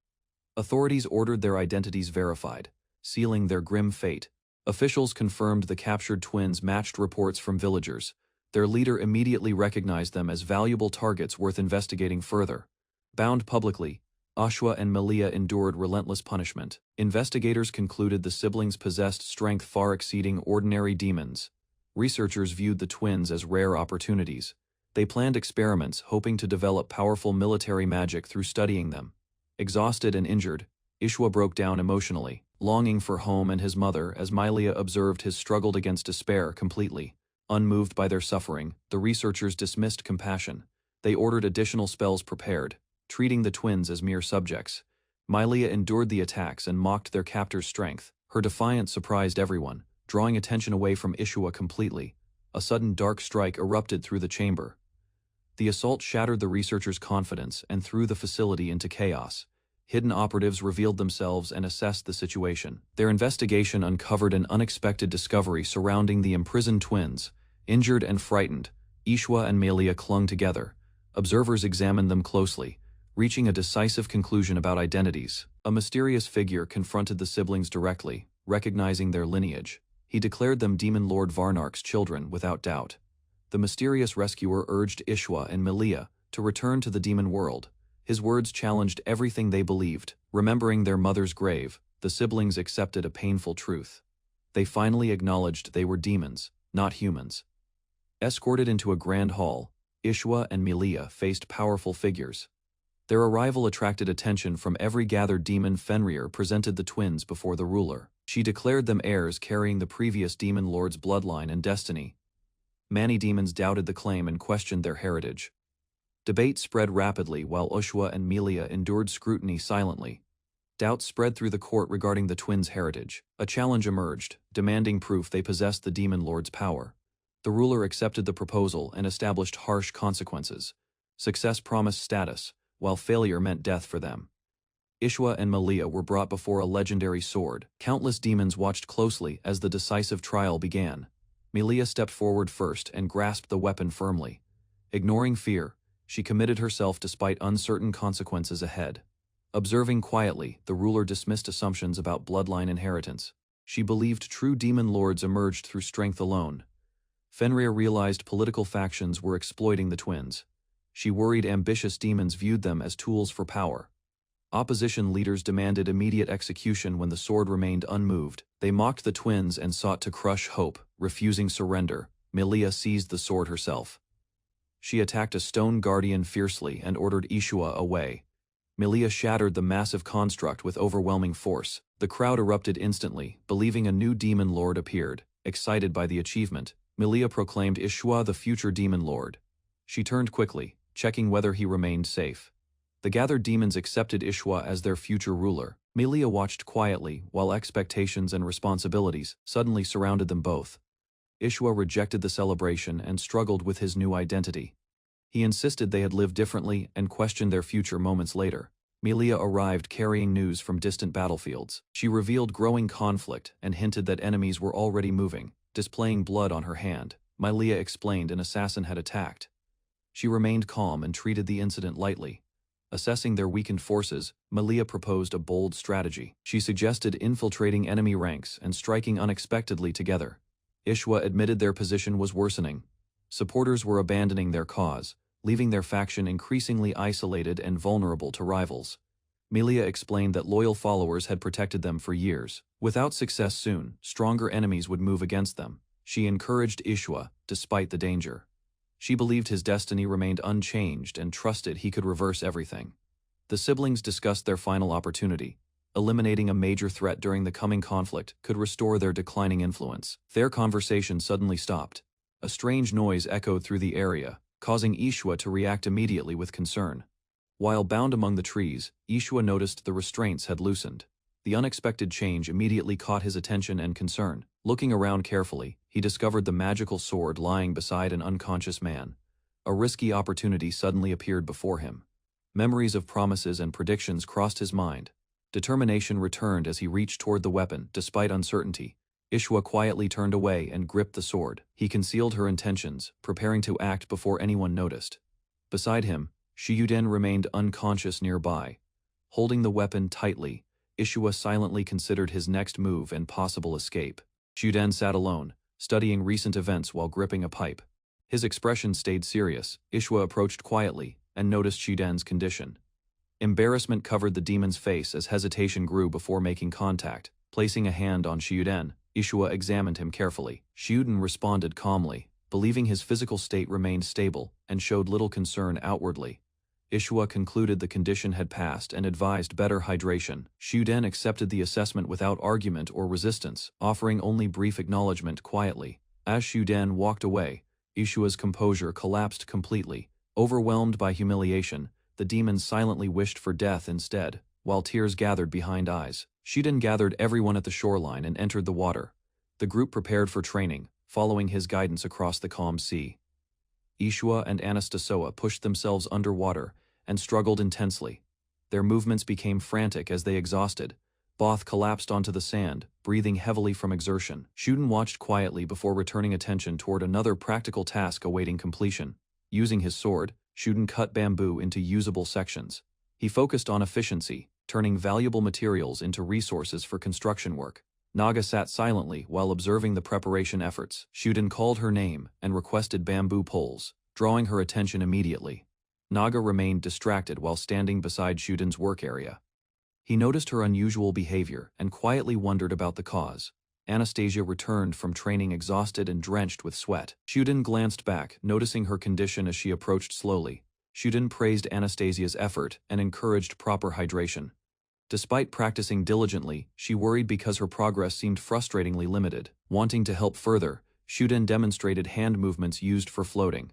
Authorities ordered their identities verified, sealing their grim fate. Officials confirmed the captured twins matched reports from villagers. Their leader immediately recognized them as valuable targets worth investigating further. Bound publicly, Ashwa and Melia endured relentless punishment. Investigators concluded the siblings possessed strength far exceeding ordinary demons. Researchers viewed the twins as rare opportunities. They planned experiments, hoping to develop powerful military magic through studying them. Exhausted and injured, Ishwa broke down emotionally, longing for home and his mother as Melia observed his struggled against despair completely. Unmoved by their suffering, the researchers dismissed compassion. They ordered additional spells prepared, treating the twins as mere subjects. Melia endured the attacks and mocked their captor's strength. Her defiance surprised everyone, drawing attention away from Ishwa completely. A sudden dark strike erupted through the chamber. The assault shattered the researchers' confidence and threw the facility into chaos. Hidden operatives revealed themselves and assessed the situation. Their investigation uncovered an unexpected discovery surrounding the imprisoned twins. Injured and frightened, Ishwa and Melia clung together. Observers examined them closely, reaching a decisive conclusion about identities. A mysterious figure confronted the siblings directly, recognizing their lineage. He declared them Demon Lord Varnark's children without doubt. The mysterious rescuer urged Ishwa and Milia to return to the demon world. His words challenged everything they believed. Remembering their mother's grave, the siblings accepted a painful truth. They finally acknowledged they were demons, not humans. Escorted into a grand hall, Ishwa and Milia faced powerful figures. Their arrival attracted attention from every gathered demon. Fenrir presented the twins before the ruler. She declared them heirs carrying the previous demon lord's bloodline and destiny. Many demons doubted the claim and questioned their heritage. Debate spread rapidly while Ishwa and Milia endured scrutiny silently. Doubts spread through the court regarding the twins' heritage. A challenge emerged, demanding proof they possessed the demon lord's power. The ruler accepted the proposal and established harsh consequences. Success promised status, while failure meant death for them. Ishwa and Milia were brought before a legendary sword. Countless demons watched closely as the decisive trial began. Milia stepped forward first and grasped the weapon firmly. Ignoring fear, she committed herself despite uncertain consequences ahead. Observing quietly, the ruler dismissed assumptions about bloodline inheritance. She believed true demon lords emerged through strength alone. Fenrir realized political factions were exploiting the twins. She worried ambitious demons viewed them as tools for power. Opposition leaders demanded immediate execution when the sword remained unmoved. They mocked the twins and sought to crush hope. Refusing surrender, Milia seized the sword herself. She attacked a stone guardian fiercely and ordered Ishwa away. Milia shattered the massive construct with overwhelming force. The crowd erupted instantly, believing a new demon lord appeared. Excited by the achievement, Milia proclaimed Ishwa the future demon lord. She turned quickly, checking whether he remained safe. The gathered demons accepted Ishwa as their future ruler. Milia watched quietly while expectations and responsibilities suddenly surrounded them both. Ishwa rejected the celebration and struggled with his new identity. He insisted they had lived differently and questioned their future moments later. Milia arrived carrying news from distant battlefields. She revealed growing conflict and hinted that enemies were already moving, displaying blood on her hand. Milia explained an assassin had attacked. She remained calm and treated the incident lightly. Assessing their weakened forces, Milia proposed a bold strategy. She suggested infiltrating enemy ranks and striking unexpectedly together. Ishwa admitted their position was worsening. Supporters were abandoning their cause, leaving their faction increasingly isolated and vulnerable to rivals. Milia explained that loyal followers had protected them for years. Without success soon, stronger enemies would move against them. She encouraged Ishwa, despite the danger. She believed his destiny remained unchanged and trusted he could reverse everything. The siblings discussed their final opportunity. Eliminating a major threat during the coming conflict could restore their declining influence. Their conversation suddenly stopped. A strange noise echoed through the area, causing Ishwa to react immediately with concern. While bound among the trees, Ishwa noticed the restraints had loosened. The unexpected change immediately caught his attention and concern. Looking around carefully, he discovered the magical sword lying beside an unconscious man. A risky opportunity suddenly appeared before him. Memories of promises and predictions crossed his mind. Determination returned as he reached toward the weapon, despite uncertainty. Ishwa quietly turned away and gripped the sword. He concealed her intentions, preparing to act before anyone noticed. Beside him, Shiyuden remained unconscious nearby. Holding the weapon tightly, Ishwa silently considered his next move and possible escape. Shiyuden sat alone, studying recent events while gripping a pipe. His expression stayed serious. Ishwa approached quietly and noticed Shiyuden's condition. Embarrassment covered the demon's face as hesitation grew before making contact. Placing a hand on Shiyuden, Ishwa examined him carefully. Shiyuden responded calmly, believing his physical state remained stable and showed little concern outwardly. Ishwa concluded the condition had passed and advised better hydration. Shiyuden accepted the assessment without argument or resistance, offering only brief acknowledgement quietly. As Shiyuden walked away, Ishwa's composure collapsed completely. Overwhelmed by humiliation, the demon silently wished for death instead, while tears gathered behind eyes. Shiyuden gathered everyone at the shoreline and entered the water. The group prepared for training, following his guidance across the calm sea. Ishwa and Anastasia pushed themselves underwater and struggled intensely. Their movements became frantic as they exhausted. Both collapsed onto the sand, breathing heavily from exertion. Shiyuden watched quietly before returning attention toward another practical task awaiting completion. Using his sword, Shiyuden cut bamboo into usable sections. He focused on efficiency, turning valuable materials into resources for construction work. Naga sat silently while observing the preparation efforts. Shuden called her name and requested bamboo poles, drawing her attention immediately. Naga remained distracted while standing beside Shuden's work area. He noticed her unusual behavior and quietly wondered about the cause. Anastasia returned from training exhausted and drenched with sweat. Shuden glanced back, noticing her condition as she approached slowly. Shuden praised Anastasia's effort and encouraged proper hydration. Despite practicing diligently, she worried because her progress seemed frustratingly limited. Wanting to help further, Shuden demonstrated hand movements used for floating.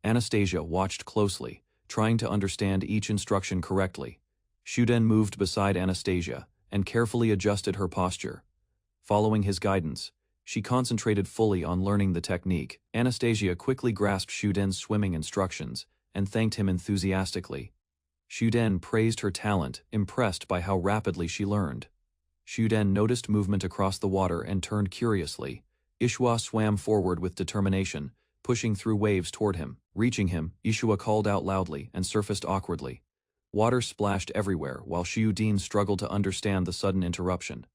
Anastasia watched closely, trying to understand each instruction correctly. Shuden moved beside Anastasia and carefully adjusted her posture. Following his guidance, she concentrated fully on learning the technique. Anastasia quickly grasped Shuden's swimming instructions and thanked him enthusiastically. Shuden praised her talent, impressed by how rapidly she learned. Shuden noticed movement across the water and turned curiously. Ishua swam forward with determination, pushing through waves toward him. Reaching him, Ishua called out loudly and surfaced awkwardly. Water splashed everywhere while Shuden struggled to understand the sudden interruption.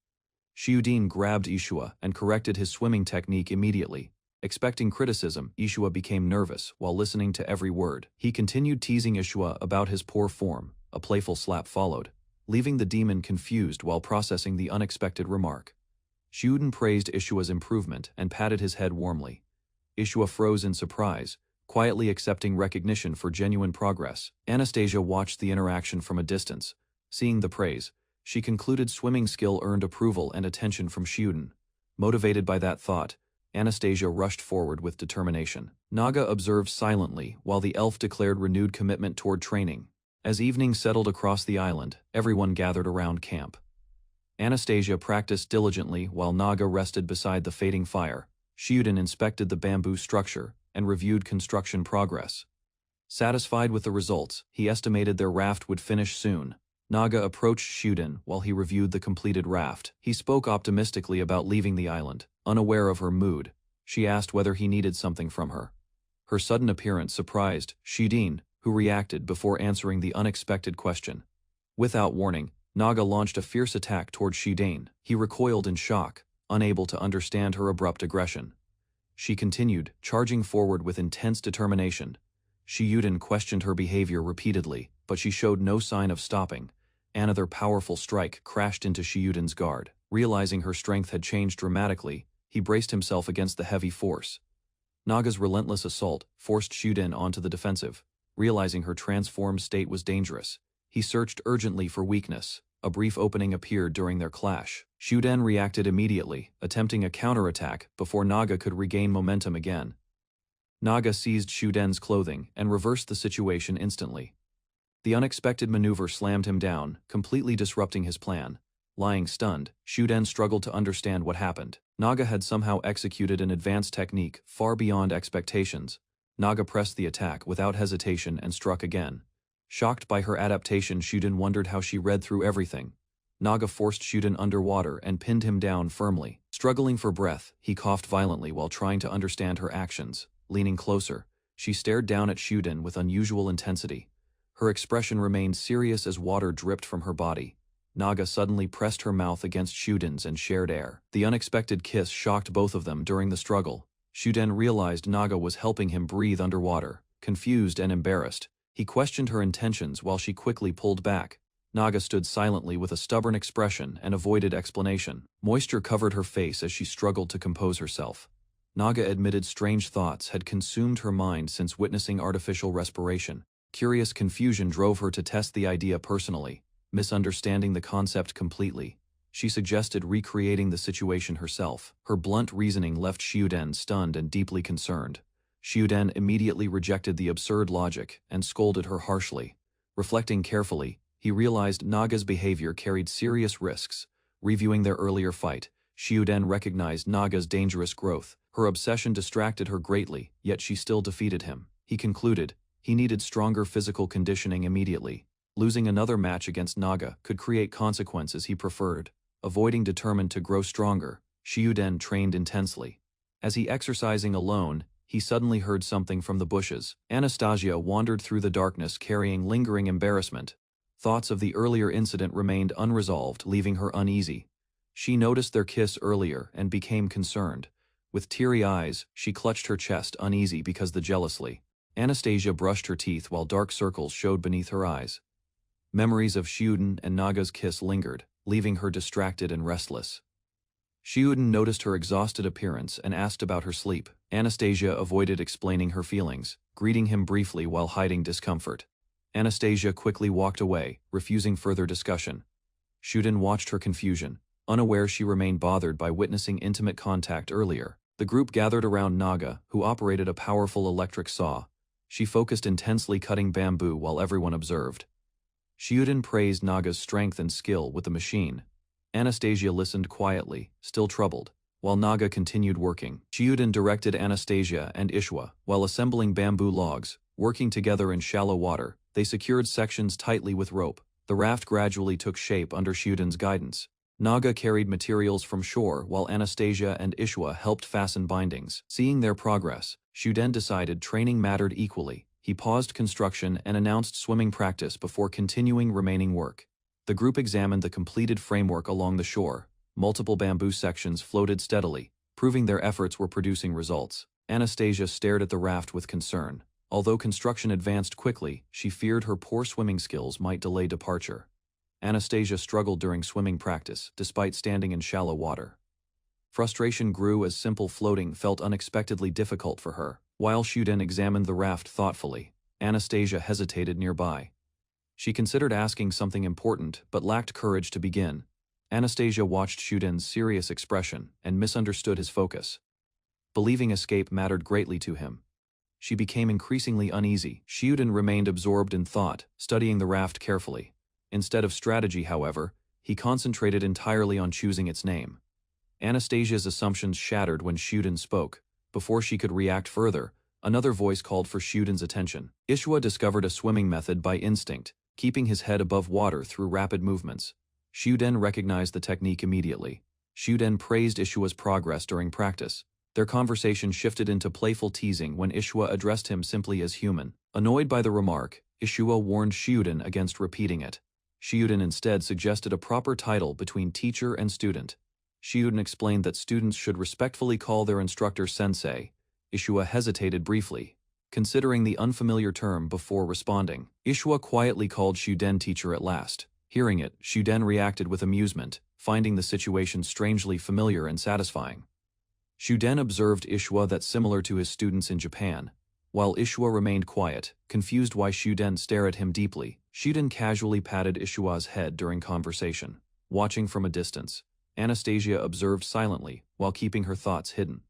Shuden grabbed Ishua and corrected his swimming technique immediately. Expecting criticism, Ishua became nervous while listening to every word. He continued teasing Ishua about his poor form. A playful slap followed, leaving the demon confused while processing the unexpected remark. Shuden praised Ishua's improvement and patted his head warmly. Ishua froze in surprise, quietly accepting recognition for genuine progress. Anastasia watched the interaction from a distance. Seeing the praise, she concluded swimming skill earned approval and attention from Shuden. Motivated by that thought, Anastasia rushed forward with determination. Naga observed silently while the elf declared renewed commitment toward training. As evening settled across the island, everyone gathered around camp. Anastasia practiced diligently while Naga rested beside the fading fire. Shuden inspected the bamboo structure and reviewed construction progress. Satisfied with the results, he estimated their raft would finish soon. Naga approached Shuden while he reviewed the completed raft. He spoke optimistically about leaving the island. Unaware of her mood, she asked whether he needed something from her. Her sudden appearance surprised Shuden, who reacted before answering the unexpected question. Without warning, Naga launched a fierce attack toward Shuden. He recoiled in shock, unable to understand her abrupt aggression. She continued, charging forward with intense determination. Shuden questioned her behavior repeatedly, but she showed no sign of stopping. Another powerful strike crashed into Shuden's guard. Realizing her strength had changed dramatically, he braced himself against the heavy force. Naga's relentless assault forced Shuden onto the defensive. Realizing her transformed state was dangerous, he searched urgently for weakness. A brief opening appeared during their clash. Shuden reacted immediately, attempting a counterattack before Naga could regain momentum again. Naga seized Shuden's clothing and reversed the situation instantly. The unexpected maneuver slammed him down, completely disrupting his plan. Lying stunned, Shuden struggled to understand what happened. Naga had somehow executed an advanced technique far beyond expectations. Naga pressed the attack without hesitation and struck again. Shocked by her adaptation, Shuden wondered how she read through everything. Naga forced Shuden underwater and pinned him down firmly. Struggling for breath, he coughed violently while trying to understand her actions. Leaning closer, she stared down at Shuden with unusual intensity. Her expression remained serious as water dripped from her body. Naga suddenly pressed her mouth against Shuden's and shared air. The unexpected kiss shocked both of them during the struggle. Shuden realized Naga was helping him breathe underwater. Confused and embarrassed, he questioned her intentions while she quickly pulled back. Naga stood silently with a stubborn expression and avoided explanation. Moisture covered her face as she struggled to compose herself. Naga admitted strange thoughts had consumed her mind since witnessing artificial respiration. Curious confusion drove her to test the idea personally. Misunderstanding the concept completely, she suggested recreating the situation herself. Her blunt reasoning left Shuden stunned and deeply concerned. Shuden immediately rejected the absurd logic and scolded her harshly. Reflecting carefully, he realized Naga's behavior carried serious risks. Reviewing their earlier fight, Shuden recognized Naga's dangerous growth. Her obsession distracted her greatly, yet she still defeated him. He concluded he needed stronger physical conditioning immediately. Losing another match against Naga could create consequences he preferred. Determined to grow stronger, Shuden trained intensely. As he exercising alone, he suddenly heard something from the bushes. Anastasia wandered through the darkness carrying lingering embarrassment. Thoughts of the earlier incident remained unresolved, leaving her uneasy. She noticed their kiss earlier and became concerned. With teary eyes, she clutched her chest, uneasy because the jealously. Anastasia brushed her teeth while dark circles showed beneath her eyes. Memories of Shiuden and Naga's kiss lingered, leaving her distracted and restless. Shiuden noticed her exhausted appearance and asked about her sleep. Anastasia avoided explaining her feelings, greeting him briefly while hiding discomfort. Anastasia quickly walked away, refusing further discussion. Shiuden watched her confusion, unaware she remained bothered by witnessing intimate contact earlier. The group gathered around Naga, who operated a powerful electric saw. She focused intensely, cutting bamboo while everyone observed. Shiuden praised Naga's strength and skill with the machine. Anastasia listened quietly, still troubled. While Naga continued working, Shiuden directed Anastasia and Ishwa, while assembling bamboo logs. Working together in shallow water, they secured sections tightly with rope. The raft gradually took shape under Shiuden's guidance. Naga carried materials from shore while Anastasia and Ishwa helped fasten bindings. Seeing their progress, Shiuden decided training mattered equally. He paused construction and announced swimming practice before continuing remaining work. The group examined the completed framework along the shore. Multiple bamboo sections floated steadily, proving their efforts were producing results. Anastasia stared at the raft with concern. Although construction advanced quickly, she feared her poor swimming skills might delay departure. Anastasia struggled during swimming practice, despite standing in shallow water. Frustration grew as simple floating felt unexpectedly difficult for her. While Shiuden examined the raft thoughtfully, Anastasia hesitated nearby. She considered asking something important but lacked courage to begin. Anastasia watched Shiuden's serious expression and misunderstood his focus. Believing escape mattered greatly to him. She became increasingly uneasy. Shiuden remained absorbed in thought, studying the raft carefully. Instead of strategy, however, he concentrated entirely on choosing its name. Anastasia's assumptions shattered when Shiuden spoke. Before she could react further, another voice called for Shiuden's attention. Ishwa discovered a swimming method by instinct, keeping his head above water through rapid movements. Shiuden recognized the technique immediately. Shiuden praised Ishwa's progress during practice. Their conversation shifted into playful teasing when Ishwa addressed him simply as human. Annoyed by the remark, Ishwa warned Shiuden against repeating it. Shiuden instead suggested a proper title between teacher and student. Shiuden explained that students should respectfully call their instructor sensei. Ishwa hesitated briefly, considering the unfamiliar term before responding. Ishwa quietly called Shiuden teacher at last. Hearing it, Shiuden reacted with amusement, finding the situation strangely familiar and satisfying. Shiuden observed Ishwa that similar to his students in Japan. While Ishwa remained quiet, confused why Shiuden stared at him deeply, Shiuden casually patted Ishwa's head during conversation. Watching from a distance, Anastasia observed silently while keeping her thoughts hidden.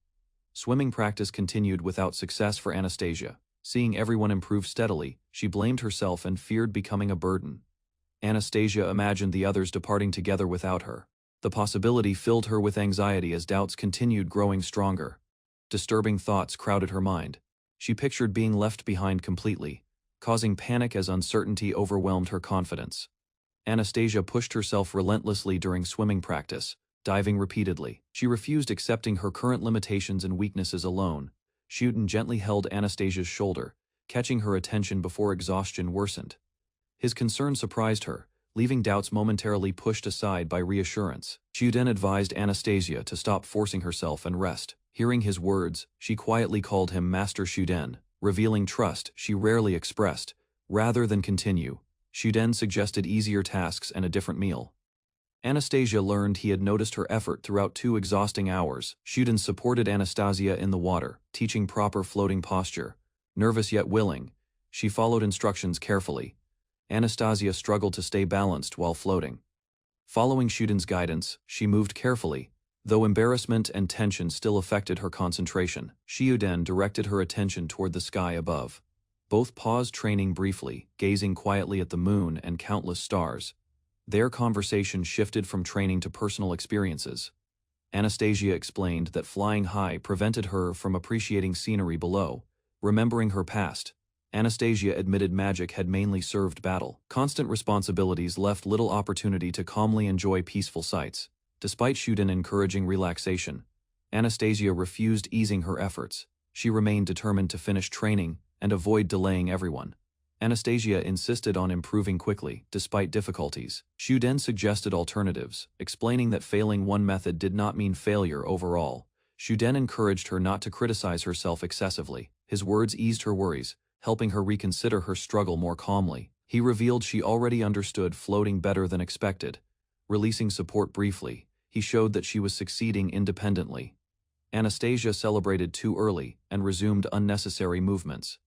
Swimming practice continued without success for Anastasia. Seeing everyone improve steadily, she blamed herself and feared becoming a burden. Anastasia imagined the others departing together without her. The possibility filled her with anxiety as doubts continued growing stronger. Disturbing thoughts crowded her mind. She pictured being left behind completely, causing panic as uncertainty overwhelmed her confidence. Anastasia pushed herself relentlessly during swimming practice, diving repeatedly. She refused accepting her current limitations and weaknesses alone. Shiuden gently held Anastasia's shoulder, catching her attention before exhaustion worsened. His concern surprised her, leaving doubts momentarily pushed aside by reassurance. Shiuden advised Anastasia to stop forcing herself and rest. Hearing his words, she quietly called him Master Shiuden, revealing trust she rarely expressed. Rather than continue, Shiuden suggested easier tasks and a different meal. Anastasia learned he had noticed her effort throughout 2 exhausting hours. Shiuden supported Anastasia in the water, teaching proper floating posture. Nervous yet willing, she followed instructions carefully. Anastasia struggled to stay balanced while floating. Following Shiuden's guidance, she moved carefully, though embarrassment and tension still affected her concentration. Shiuden directed her attention toward the sky above. Both paused training briefly, gazing quietly at the moon and countless stars. Their conversation shifted from training to personal experiences. Anastasia explained that flying high prevented her from appreciating scenery below. Remembering her past, Anastasia admitted magic had mainly served battle. Constant responsibilities left little opportunity to calmly enjoy peaceful sights. Despite Shiuden encouraging relaxation, Anastasia refused easing her efforts. She remained determined to finish training and avoid delaying everyone. Anastasia insisted on improving quickly, despite difficulties. Shuden suggested alternatives, explaining that failing one method did not mean failure overall. Shuden encouraged her not to criticize herself excessively. His words eased her worries, helping her reconsider her struggle more calmly. He revealed she already understood floating better than expected. Releasing support briefly, he showed that she was succeeding independently. Anastasia celebrated too early and resumed unnecessary movements.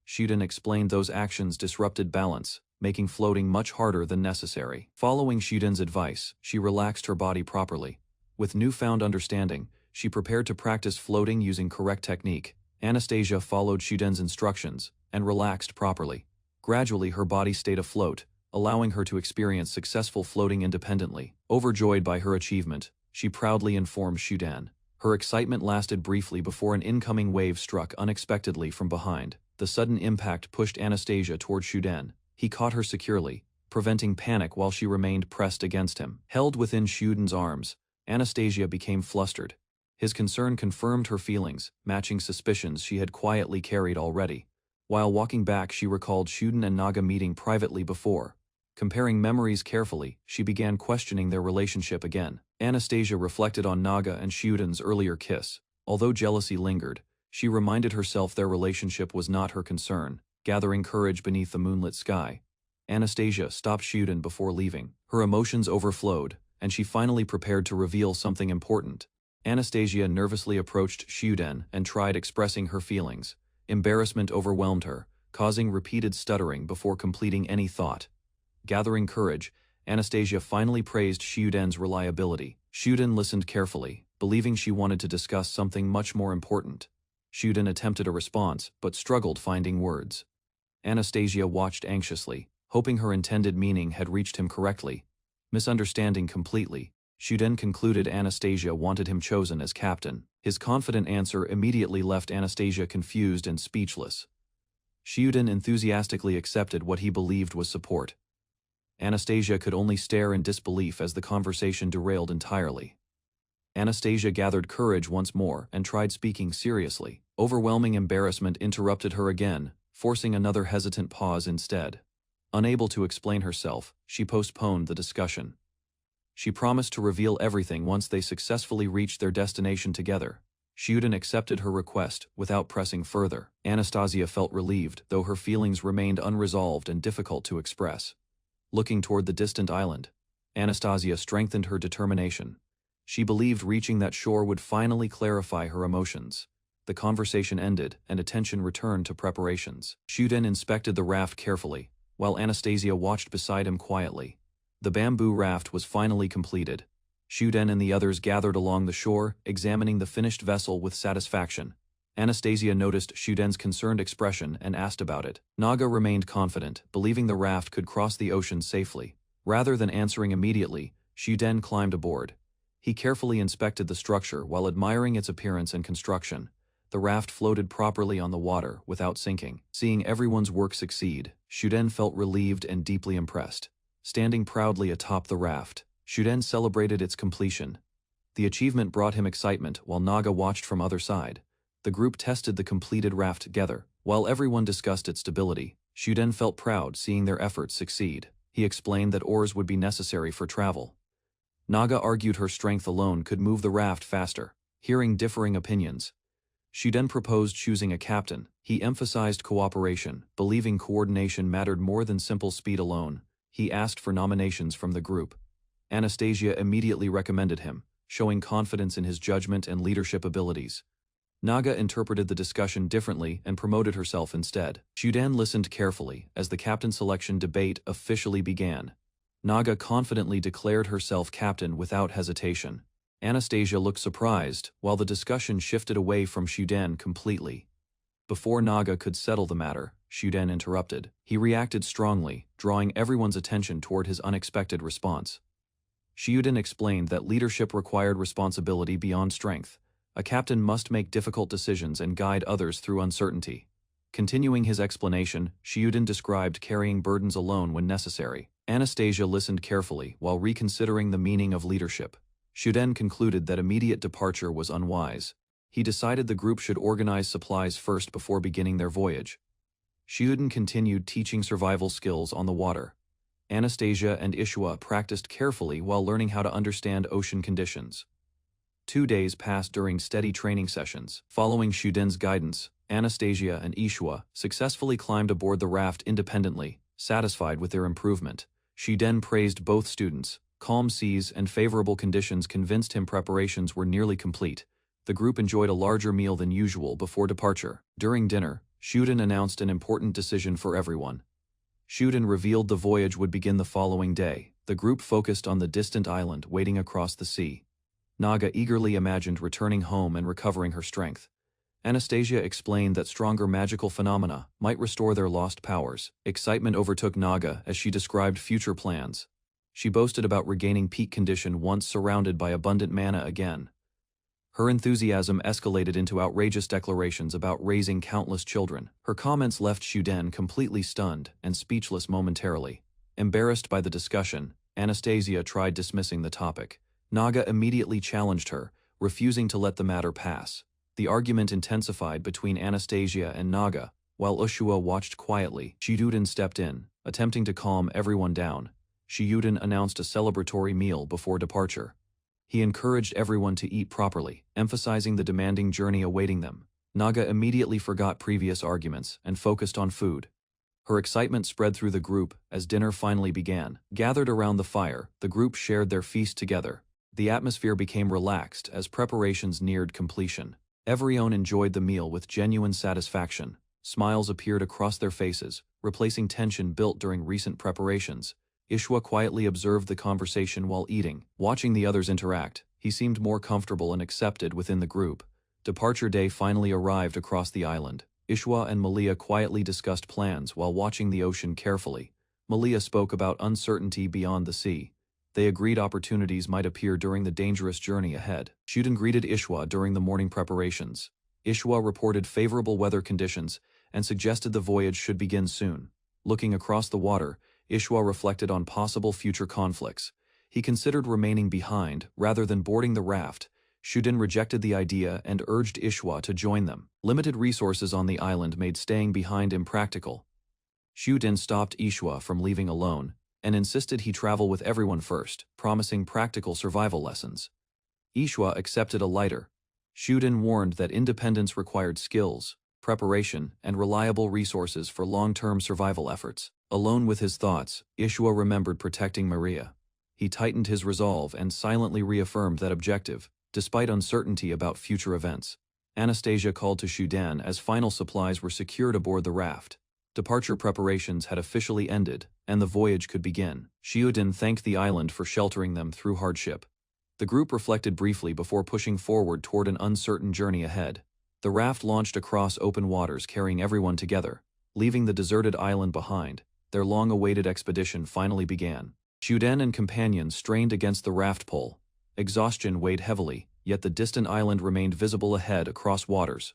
Shuden explained those actions disrupted balance, making floating much harder than necessary. Following Shuden's advice, she relaxed her body properly. With newfound understanding, she prepared to practice floating using correct technique. Anastasia followed Shuden's instructions and relaxed properly. Gradually, her body stayed afloat, allowing her to experience successful floating independently. Overjoyed by her achievement, she proudly informed Shuden. Her excitement lasted briefly before an incoming wave struck unexpectedly from behind. The sudden impact pushed Anastasia toward Shuden. He caught her securely, preventing panic while she remained pressed against him. Held within Shuden's arms, Anastasia became flustered. His concern confirmed her feelings, matching suspicions she had quietly carried already. While walking back, she recalled Shuden and Naga meeting privately before. Comparing memories carefully, she began questioning their relationship again. Anastasia reflected on Naga and Shuden's earlier kiss. Although jealousy lingered, she reminded herself their relationship was not her concern. Gathering courage beneath the moonlit sky, Anastasia stopped Shuden before leaving. Her emotions overflowed, and she finally prepared to reveal something important. Anastasia nervously approached Shuden and tried expressing her feelings. Embarrassment overwhelmed her, causing repeated stuttering before completing any thought. Gathering courage, Anastasia finally praised Shuden's reliability. Shuden listened carefully, believing she wanted to discuss something much more important. Shuden attempted a response, but struggled finding words. Anastasia watched anxiously, hoping her intended meaning had reached him correctly. Misunderstanding completely, Shuden concluded Anastasia wanted him chosen as captain. His confident answer immediately left Anastasia confused and speechless. Shuden enthusiastically accepted what he believed was support. Anastasia could only stare in disbelief as the conversation derailed entirely. Anastasia gathered courage once more and tried speaking seriously. Overwhelming embarrassment interrupted her again, forcing another hesitant pause instead. Unable to explain herself, she postponed the discussion. She promised to reveal everything once they successfully reached their destination together. Shuden accepted her request without pressing further. Anastasia felt relieved, though her feelings remained unresolved and difficult to express. Looking toward the distant island, Anastasia strengthened her determination. She believed reaching that shore would finally clarify her emotions. The conversation ended, and attention returned to preparations. Shuden inspected the raft carefully, while Anastasia watched beside him quietly. The bamboo raft was finally completed. Shuden and the others gathered along the shore, examining the finished vessel with satisfaction. Anastasia noticed Shuden's concerned expression and asked about it. Naga remained confident, believing the raft could cross the ocean safely. Rather than answering immediately, Shuden climbed aboard. He carefully inspected the structure while admiring its appearance and construction. The raft floated properly on the water without sinking. Seeing everyone's work succeed, Shuden felt relieved and deeply impressed. Standing proudly atop the raft, Shuden celebrated its completion. The achievement brought him excitement while Naga watched from other side. The group tested the completed raft together. While everyone discussed its stability, Shuden felt proud seeing their efforts succeed. He explained that oars would be necessary for travel. Naga argued her strength alone could move the raft faster. Hearing differing opinions, Shuden proposed choosing a captain. He emphasized cooperation, believing coordination mattered more than simple speed alone. He asked for nominations from the group. Anastasia immediately recommended him, showing confidence in his judgment and leadership abilities. Naga interpreted the discussion differently and promoted herself instead. Shuden listened carefully as the captain selection debate officially began. Naga confidently declared herself captain without hesitation. Anastasia looked surprised, while the discussion shifted away from Shuden completely. Before Naga could settle the matter, Shuden interrupted. He reacted strongly, drawing everyone's attention toward his unexpected response. Shuden explained that leadership required responsibility beyond strength. A captain must make difficult decisions and guide others through uncertainty. Continuing his explanation, Shuden described carrying burdens alone when necessary. Anastasia listened carefully while reconsidering the meaning of leadership. Shuden concluded that immediate departure was unwise. He decided the group should organize supplies first before beginning their voyage. Shuden continued teaching survival skills on the water. Anastasia and Ishua practiced carefully while learning how to understand ocean conditions. 2 days passed during steady training sessions. Following Shuden's guidance, Anastasia and Ishua successfully climbed aboard the raft independently, satisfied with their improvement. Shuden praised both students. Calm seas and favorable conditions convinced him preparations were nearly complete. The group enjoyed a larger meal than usual before departure. During dinner, Shuden announced an important decision for everyone. Shuden revealed the voyage would begin the following day. The group focused on the distant island waiting across the sea. Naga eagerly imagined returning home and recovering her strength. Anastasia explained that stronger magical phenomena might restore their lost powers. Excitement overtook Naga as she described future plans. She boasted about regaining peak condition once surrounded by abundant mana again. Her enthusiasm escalated into outrageous declarations about raising countless children. Her comments left Shuden completely stunned and speechless momentarily. Embarrassed by the discussion, Anastasia tried dismissing the topic. Naga immediately challenged her, refusing to let the matter pass. The argument intensified between Anastasia and Naga. While Ushua watched quietly, Shiyuden stepped in, attempting to calm everyone down. Shiyuden announced a celebratory meal before departure. He encouraged everyone to eat properly, emphasizing the demanding journey awaiting them. Naga immediately forgot previous arguments and focused on food. Her excitement spread through the group as dinner finally began. Gathered around the fire, the group shared their feast together. The atmosphere became relaxed as preparations neared completion. Everyone enjoyed the meal with genuine satisfaction. Smiles appeared across their faces, replacing tension built during recent preparations. Ishua quietly observed the conversation while eating. Watching the others interact, he seemed more comfortable and accepted within the group. Departure day finally arrived across the island. Ishua and Malia quietly discussed plans while watching the ocean carefully. Malia spoke about uncertainty beyond the sea. They agreed opportunities might appear during the dangerous journey ahead. Shuden greeted Ishua during the morning preparations. Ishua reported favorable weather conditions and suggested the voyage should begin soon. Looking across the water, Ishua reflected on possible future conflicts. He considered remaining behind rather than boarding the raft. Shuden rejected the idea and urged Ishua to join them. Limited resources on the island made staying behind impractical. Shuden stopped Ishua from leaving alone and insisted he travel with everyone first, promising practical survival lessons. Ishua accepted a lighter. Shuden warned that independence required skills, preparation, and reliable resources for long-term survival efforts. Alone with his thoughts, Ishua remembered protecting Maria. He tightened his resolve and silently reaffirmed that objective, despite uncertainty about future events. Anastasia called to Shuden as final supplies were secured aboard the raft. Departure preparations had officially ended, and the voyage could begin. Shuden thanked the island for sheltering them through hardship. The group reflected briefly before pushing forward toward an uncertain journey ahead. The raft launched across open waters carrying everyone together, leaving the deserted island behind. Their long-awaited expedition finally began. Shuden and companions strained against the raft pole. Exhaustion weighed heavily, yet the distant island remained visible ahead across waters.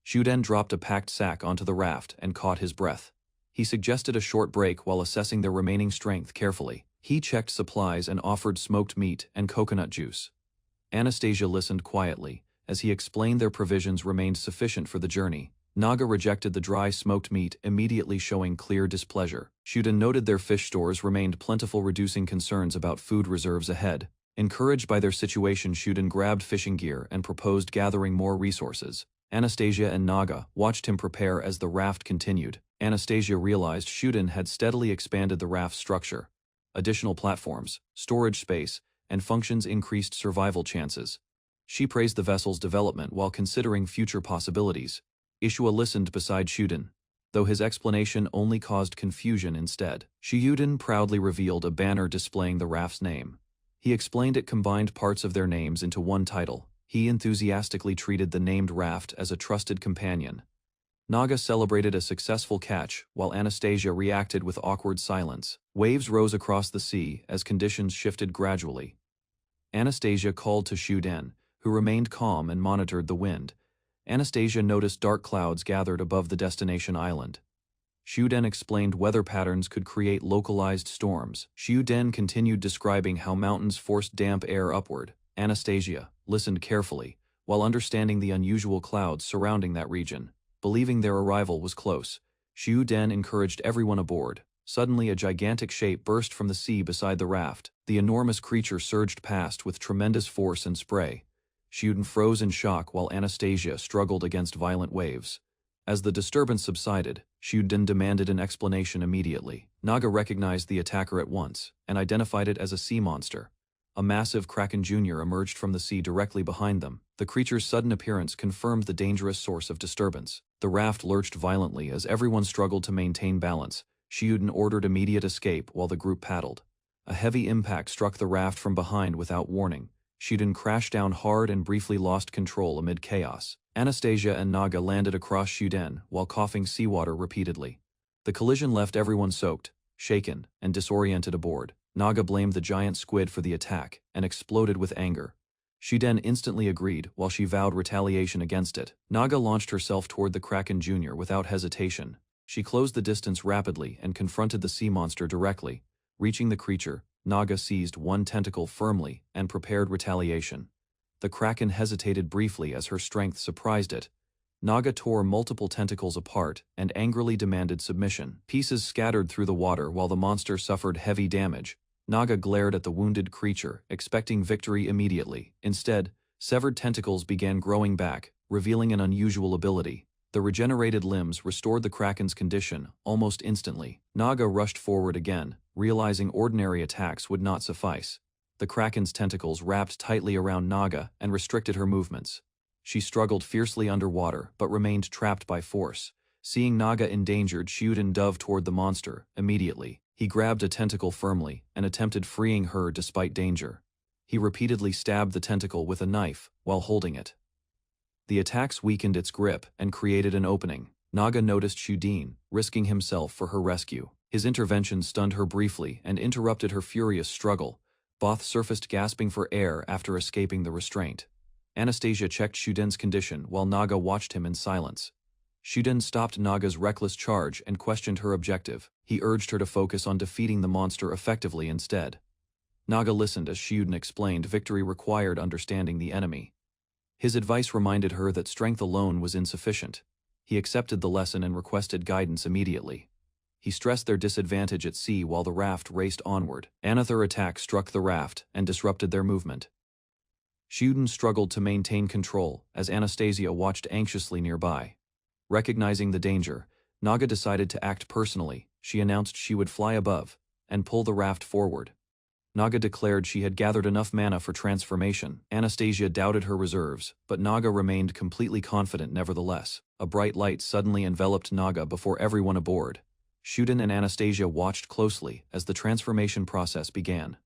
Shuden dropped a packed sack onto the raft and caught his breath. He suggested a short break while assessing their remaining strength carefully. He checked supplies and offered smoked meat and coconut juice. Anastasia listened quietly, as he explained their provisions remained sufficient for the journey. Naga rejected the dry smoked meat, immediately showing clear displeasure. Shuden noted their fish stores remained plentiful, reducing concerns about food reserves ahead. Encouraged by their situation, Shuden grabbed fishing gear and proposed gathering more resources. Anastasia and Naga watched him prepare as the raft continued. Anastasia realized Shuden had steadily expanded the raft's structure. Additional platforms, storage space, and functions increased survival chances. She praised the vessel's development while considering future possibilities. Ishua listened beside Shuden, though his explanation only caused confusion instead. Shiyuden proudly revealed a banner displaying the raft's name. He explained it combined parts of their names into one title. He enthusiastically treated the named raft as a trusted companion. Naga celebrated a successful catch, while Anastasia reacted with awkward silence. Waves rose across the sea as conditions shifted gradually. Anastasia called to Shuden, who remained calm and monitored the wind. Anastasia noticed dark clouds gathered above the destination island. Shuden explained weather patterns could create localized storms. Shuden continued describing how mountains forced damp air upward. Anastasia listened carefully, while understanding the unusual clouds surrounding that region. Believing their arrival was close, Xiu Den encouraged everyone aboard. Suddenly a gigantic shape burst from the sea beside the raft. The enormous creature surged past with tremendous force and spray. Xiuden froze in shock while Anastasia struggled against violent waves. As the disturbance subsided, Xiuden demanded an explanation immediately. Naga recognized the attacker at once and identified it as a sea monster. A massive Kraken Jr. emerged from the sea directly behind them. The creature's sudden appearance confirmed the dangerous source of disturbance. The raft lurched violently as everyone struggled to maintain balance. Xiuden ordered immediate escape while the group paddled. A heavy impact struck the raft from behind without warning. Xiuden crashed down hard and briefly lost control amid chaos. Anastasia and Naga landed across Xiuden while coughing seawater repeatedly. The collision left everyone soaked, shaken, and disoriented aboard. Naga blamed the giant squid for the attack and exploded with anger. Xiuden instantly agreed while she vowed retaliation against it. Naga launched herself toward the Kraken Jr. without hesitation. She closed the distance rapidly and confronted the sea monster directly. Reaching the creature, Naga seized one tentacle firmly and prepared retaliation. The Kraken hesitated briefly as her strength surprised it. Naga tore multiple tentacles apart and angrily demanded submission. Pieces scattered through the water while the monster suffered heavy damage. Naga glared at the wounded creature, expecting victory immediately. Instead, severed tentacles began growing back, revealing an unusual ability. The regenerated limbs restored the Kraken's condition almost instantly. Naga rushed forward again, realizing ordinary attacks would not suffice. The Kraken's tentacles wrapped tightly around Naga and restricted her movements. She struggled fiercely underwater but remained trapped by force. Seeing Naga endangered, Xiuden dove toward the monster immediately. He grabbed a tentacle firmly and attempted freeing her despite danger. He repeatedly stabbed the tentacle with a knife while holding it. The attacks weakened its grip and created an opening. Naga noticed Xiuden, risking himself for her rescue. His intervention stunned her briefly and interrupted her furious struggle. Both surfaced gasping for air after escaping the restraint. Anastasia checked Xiuden's condition while Naga watched him in silence. Xiuden stopped Naga's reckless charge and questioned her objective. He urged her to focus on defeating the monster effectively instead. Naga listened as Xiuden explained victory required understanding the enemy. His advice reminded her that strength alone was insufficient. He accepted the lesson and requested guidance immediately. He stressed their disadvantage at sea while the raft raced onward. Another attack struck the raft and disrupted their movement. Xiuden struggled to maintain control as Anastasia watched anxiously nearby. Recognizing the danger, Naga decided to act personally. She announced she would fly above and pull the raft forward. Naga declared she had gathered enough mana for transformation. Anastasia doubted her reserves, but Naga remained completely confident nevertheless. A bright light suddenly enveloped Naga before everyone aboard. Xiuden and Anastasia watched closely as the transformation process began.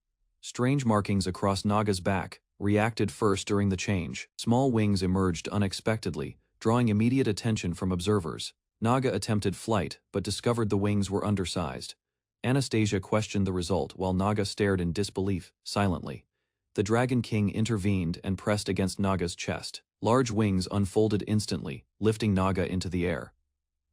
Strange markings across Naga's back reacted first during the change. Small wings emerged unexpectedly, drawing immediate attention from observers. Naga attempted flight, but discovered the wings were undersized. Anastasia questioned the result while Naga stared in disbelief, silently. The Dragon King intervened and pressed against Naga's chest. Large wings unfolded instantly, lifting Naga into the air.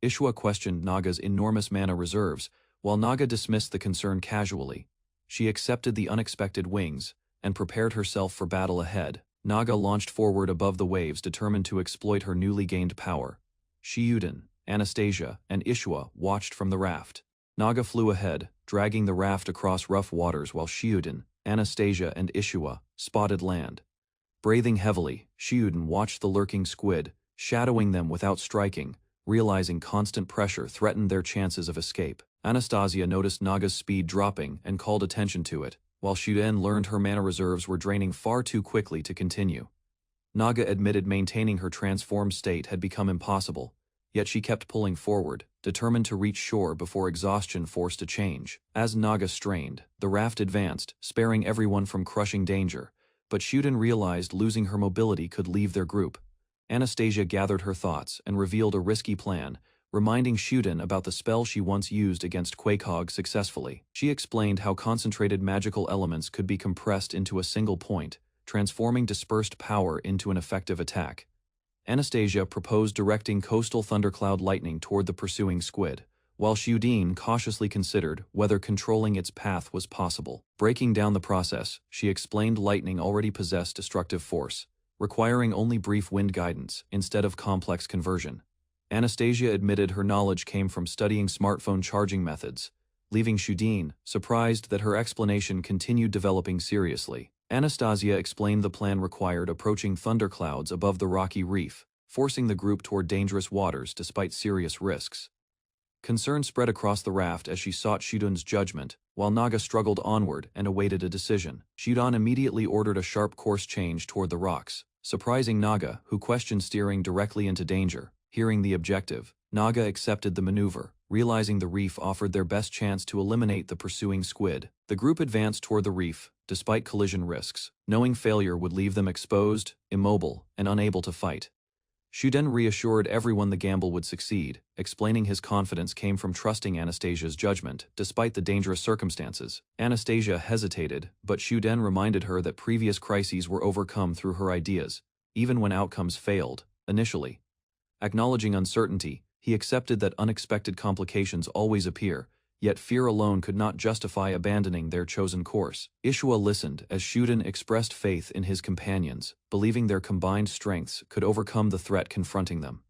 Ishwa questioned Naga's enormous mana reserves, while Naga dismissed the concern casually. She accepted the unexpected wings and prepared herself for battle ahead. Naga launched forward above the waves, determined to exploit her newly gained power. Xiuden, Anastasia, and Ishwa watched from the raft. Naga flew ahead, dragging the raft across rough waters while Xiuden, Anastasia, and Ishwa spotted land. Breathing heavily, Xiuden watched the lurking squid, shadowing them without striking, realizing constant pressure threatened their chances of escape. Anastasia noticed Naga's speed dropping and called attention to it, while Xiuden learned her mana reserves were draining far too quickly to continue. Naga admitted maintaining her transformed state had become impossible, yet she kept pulling forward, determined to reach shore before exhaustion forced a change. As Naga strained, the raft advanced, sparing everyone from crushing danger, but Xiuden realized losing her mobility could leave their group. Anastasia gathered her thoughts and revealed a risky plan, reminding Xiuden about the spell she once used against Quakehog successfully. She explained how concentrated magical elements could be compressed into a single point, transforming dispersed power into an effective attack. Anastasia proposed directing coastal thundercloud lightning toward the pursuing squid, while Xiuden cautiously considered whether controlling its path was possible. Breaking down the process, she explained lightning already possessed destructive force, requiring only brief wind guidance instead of complex conversion. Anastasia admitted her knowledge came from studying smartphone charging methods, leaving Shudin surprised that her explanation continued developing seriously. Anastasia explained the plan required approaching thunderclouds above the rocky reef, forcing the group toward dangerous waters despite serious risks. Concern spread across the raft as she sought Shudun's judgment, while Naga struggled onward and awaited a decision. Shudun immediately ordered a sharp course change toward the rocks, surprising Naga, who questioned steering directly into danger. Hearing the objective, Naga accepted the maneuver, realizing the reef offered their best chance to eliminate the pursuing squid. The group advanced toward the reef, despite collision risks, knowing failure would leave them exposed, immobile, and unable to fight. Shuden reassured everyone the gamble would succeed, explaining his confidence came from trusting Anastasia's judgment, despite the dangerous circumstances. Anastasia hesitated, but Shuden reminded her that previous crises were overcome through her ideas, even when outcomes failed, initially. Acknowledging uncertainty, he accepted that unexpected complications always appear, yet fear alone could not justify abandoning their chosen course. Ishua listened as Shuden expressed faith in his companions, believing their combined strengths could overcome the threat confronting them.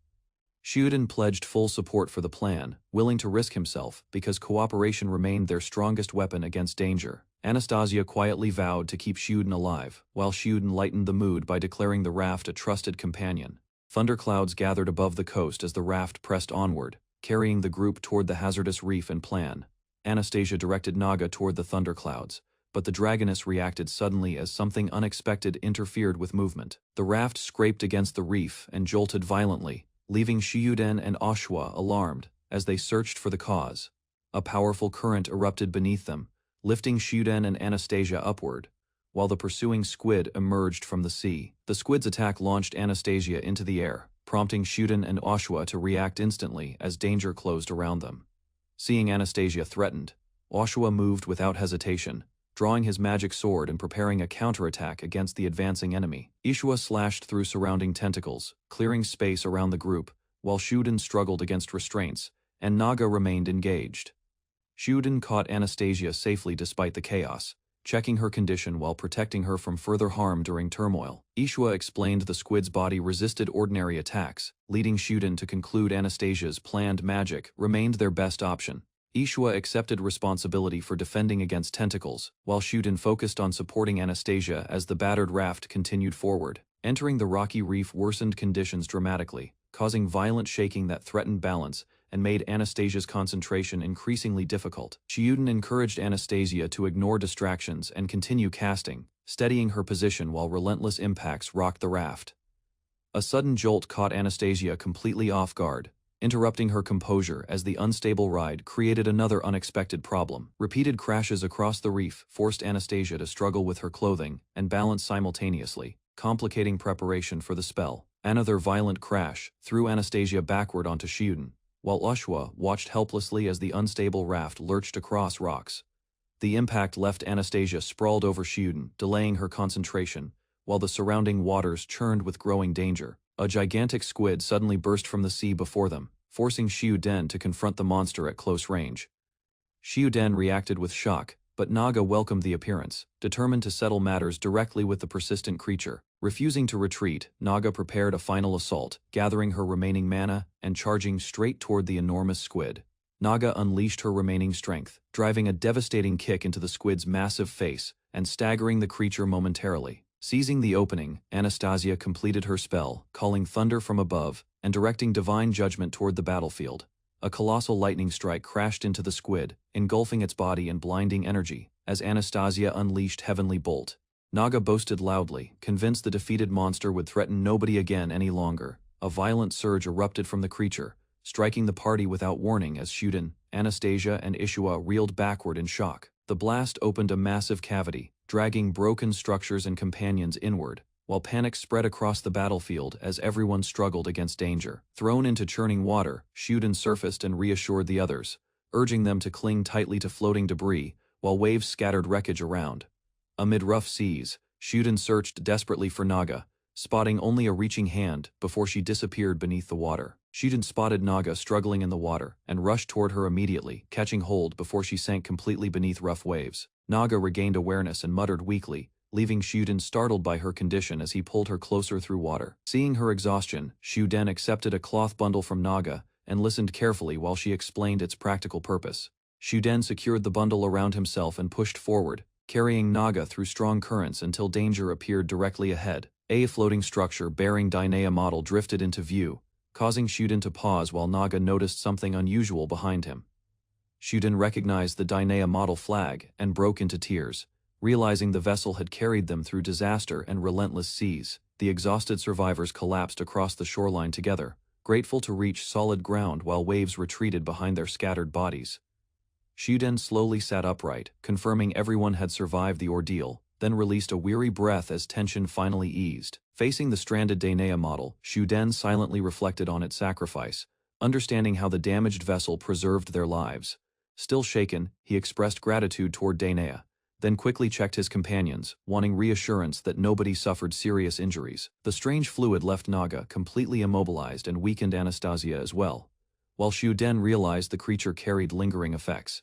Shuden pledged full support for the plan, willing to risk himself because cooperation remained their strongest weapon against danger. Anastasia quietly vowed to keep Shuden alive, while Shuden lightened the mood by declaring the raft a trusted companion. Thunderclouds gathered above the coast as the raft pressed onward, carrying the group toward the hazardous reef and plan. Anastasia directed Naga toward the thunderclouds, but the dragoness reacted suddenly as something unexpected interfered with movement. The raft scraped against the reef and jolted violently, leaving Shiyuden and Ashwa alarmed as they searched for the cause. A powerful current erupted beneath them, lifting Shiyuden and Anastasia upward, while the pursuing squid emerged from the sea. The squid's attack launched Anastasia into the air, prompting Shuden and Ashwa to react instantly as danger closed around them. Seeing Anastasia threatened, Ashwa moved without hesitation, drawing his magic sword and preparing a counterattack against the advancing enemy. Ishwa slashed through surrounding tentacles, clearing space around the group, while Shuden struggled against restraints, and Naga remained engaged. Shuden caught Anastasia safely despite the chaos, checking her condition while protecting her from further harm during turmoil. Ishwa explained the squid's body resisted ordinary attacks, leading Shuden to conclude Anastasia's planned magic remained their best option. Ishwa accepted responsibility for defending against tentacles, while Shuden focused on supporting Anastasia as the battered raft continued forward. Entering the rocky reef worsened conditions dramatically, causing violent shaking that threatened balance and made Anastasia's concentration increasingly difficult. Shiyuden encouraged Anastasia to ignore distractions and continue casting, steadying her position while relentless impacts rocked the raft. A sudden jolt caught Anastasia completely off guard, interrupting her composure as the unstable ride created another unexpected problem. Repeated crashes across the reef forced Anastasia to struggle with her clothing and balance simultaneously, complicating preparation for the spell. Another violent crash threw Anastasia backward onto Shiyuden, while Ashwa watched helplessly as the unstable raft lurched across rocks. The impact left Anastasia sprawled over Shiyuden, delaying her concentration, while the surrounding waters churned with growing danger. A gigantic squid suddenly burst from the sea before them, forcing Shiyuden to confront the monster at close range. Shiyuden reacted with shock, but Naga welcomed the appearance, determined to settle matters directly with the persistent creature. Refusing to retreat, Naga prepared a final assault, gathering her remaining mana and charging straight toward the enormous squid. Naga unleashed her remaining strength, driving a devastating kick into the squid's massive face and staggering the creature momentarily. Seizing the opening, Anastasia completed her spell, calling thunder from above and directing divine judgment toward the battlefield. A colossal lightning strike crashed into the squid, engulfing its body in blinding energy, as Anastasia unleashed Heavenly Bolt. Naga boasted loudly, convinced the defeated monster would threaten nobody again any longer. A violent surge erupted from the creature, striking the party without warning as Shuden, Anastasia and Ishua reeled backward in shock. The blast opened a massive cavity, dragging broken structures and companions inward, while panic spread across the battlefield as everyone struggled against danger. Thrown into churning water, Shuden surfaced and reassured the others, urging them to cling tightly to floating debris, while waves scattered wreckage around. Amid rough seas, Shuden searched desperately for Naga, spotting only a reaching hand before she disappeared beneath the water. Shuden spotted Naga struggling in the water and rushed toward her immediately, catching hold before she sank completely beneath rough waves. Naga regained awareness and muttered weakly, leaving Shuden startled by her condition as he pulled her closer through water. Seeing her exhaustion, Shuden accepted a cloth bundle from Naga and listened carefully while she explained its practical purpose. Shuden secured the bundle around himself and pushed forward, carrying Naga through strong currents until danger appeared directly ahead. A floating structure bearing Dynea model drifted into view, causing Shuden to pause while Naga noticed something unusual behind him. Shuden recognized the Dynea model flag and broke into tears, realizing the vessel had carried them through disaster and relentless seas. The exhausted survivors collapsed across the shoreline together, grateful to reach solid ground while waves retreated behind their scattered bodies. Shuden slowly sat upright, confirming everyone had survived the ordeal, then released a weary breath as tension finally eased. Facing the stranded Dynea model, Shuden silently reflected on its sacrifice, understanding how the damaged vessel preserved their lives. Still shaken, he expressed gratitude toward Dynea, then quickly checked his companions, wanting reassurance that nobody suffered serious injuries. The strange fluid left Naga completely immobilized and weakened Anastasia as well, while Shuden realized the creature carried lingering effects.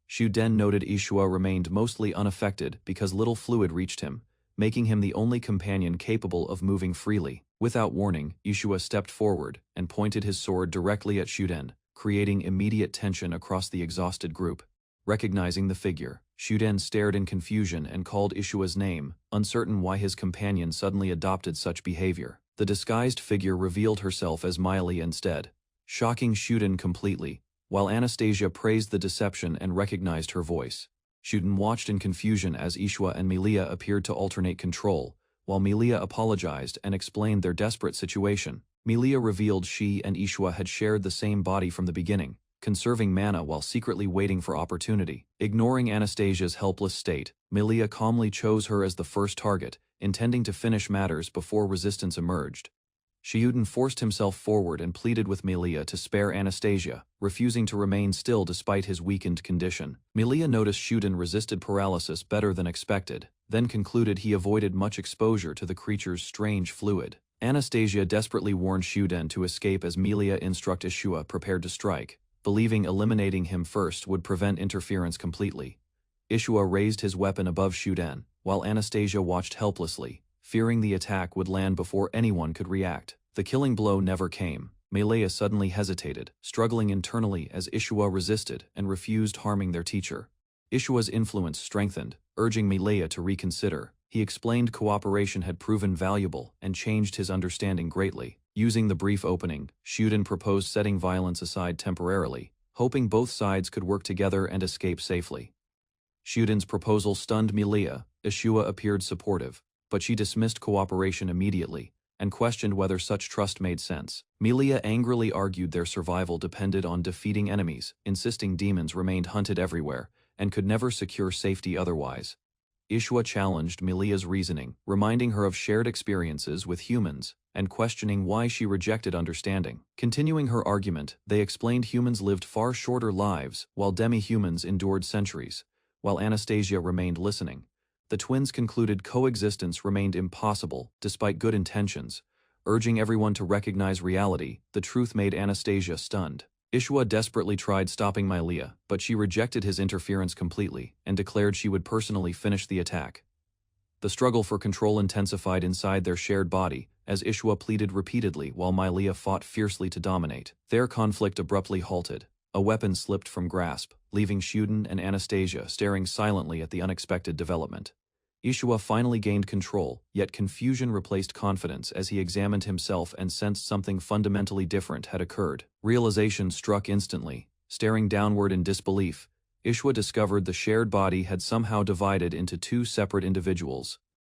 Shuden noted Ishua remained mostly unaffected because little fluid reached him, making him the only companion capable of moving freely. Without warning, Ishua stepped forward and pointed his sword directly at Shuden, creating immediate tension across the exhausted group. Recognizing the figure, Shuden stared in confusion and called Ishua's name, uncertain why his companion suddenly adopted such behavior. The disguised figure revealed herself as Miley instead, shocking Shuden completely, while Anastasia praised the deception and recognized her voice. Shuden watched in confusion as Ishua and Melia appeared to alternate control, while Melia apologized and explained their desperate situation. Melia revealed she and Ishua had shared the same body from the beginning, conserving mana while secretly waiting for opportunity. Ignoring Anastasia's helpless state, Melia calmly chose her as the first target, intending to finish matters before resistance emerged. Shuden forced himself forward and pleaded with Melia to spare Anastasia, refusing to remain still despite his weakened condition. Melia noticed Shuden resisted paralysis better than expected, then concluded he avoided much exposure to the creature's strange fluid. Anastasia desperately warned Shuden to escape as Melia instructed Ishua prepared to strike, believing eliminating him first would prevent interference completely. Ishua raised his weapon above Shuden, while Anastasia watched helplessly, fearing the attack would land before anyone could react. The killing blow never came. Melia suddenly hesitated, struggling internally as Ishua resisted and refused harming their teacher. Ishua's influence strengthened, urging Melia to reconsider. He explained cooperation had proven valuable and changed his understanding greatly. Using the brief opening, Shuden proposed setting violence aside temporarily, hoping both sides could work together and escape safely. Shuden's proposal stunned Melia. Ishua appeared supportive, but she dismissed cooperation immediately and questioned whether such trust made sense. Melia angrily argued their survival depended on defeating enemies, insisting demons remained hunted everywhere and could never secure safety otherwise. Ishua challenged Melia's reasoning, reminding her of shared experiences with humans and questioning why she rejected understanding. Continuing her argument, they explained humans lived far shorter lives while demi-humans endured centuries, while Anastasia remained listening. The twins concluded coexistence remained impossible despite good intentions, urging everyone to recognize reality. The truth made Anastasia stunned. Ishua desperately tried stopping Melia, but she rejected his interference completely and declared she would personally finish the attack. The struggle for control intensified inside their shared body as Ishua pleaded repeatedly while Melia fought fiercely to dominate. Their conflict abruptly halted. A weapon slipped from grasp, leaving Shuden and Anastasia staring silently at the unexpected development. Ishua finally gained control, yet confusion replaced confidence as he examined himself and sensed something fundamentally different had occurred. Realization struck instantly. Staring downward in disbelief, Ishua discovered the shared body had somehow divided into two separate individuals.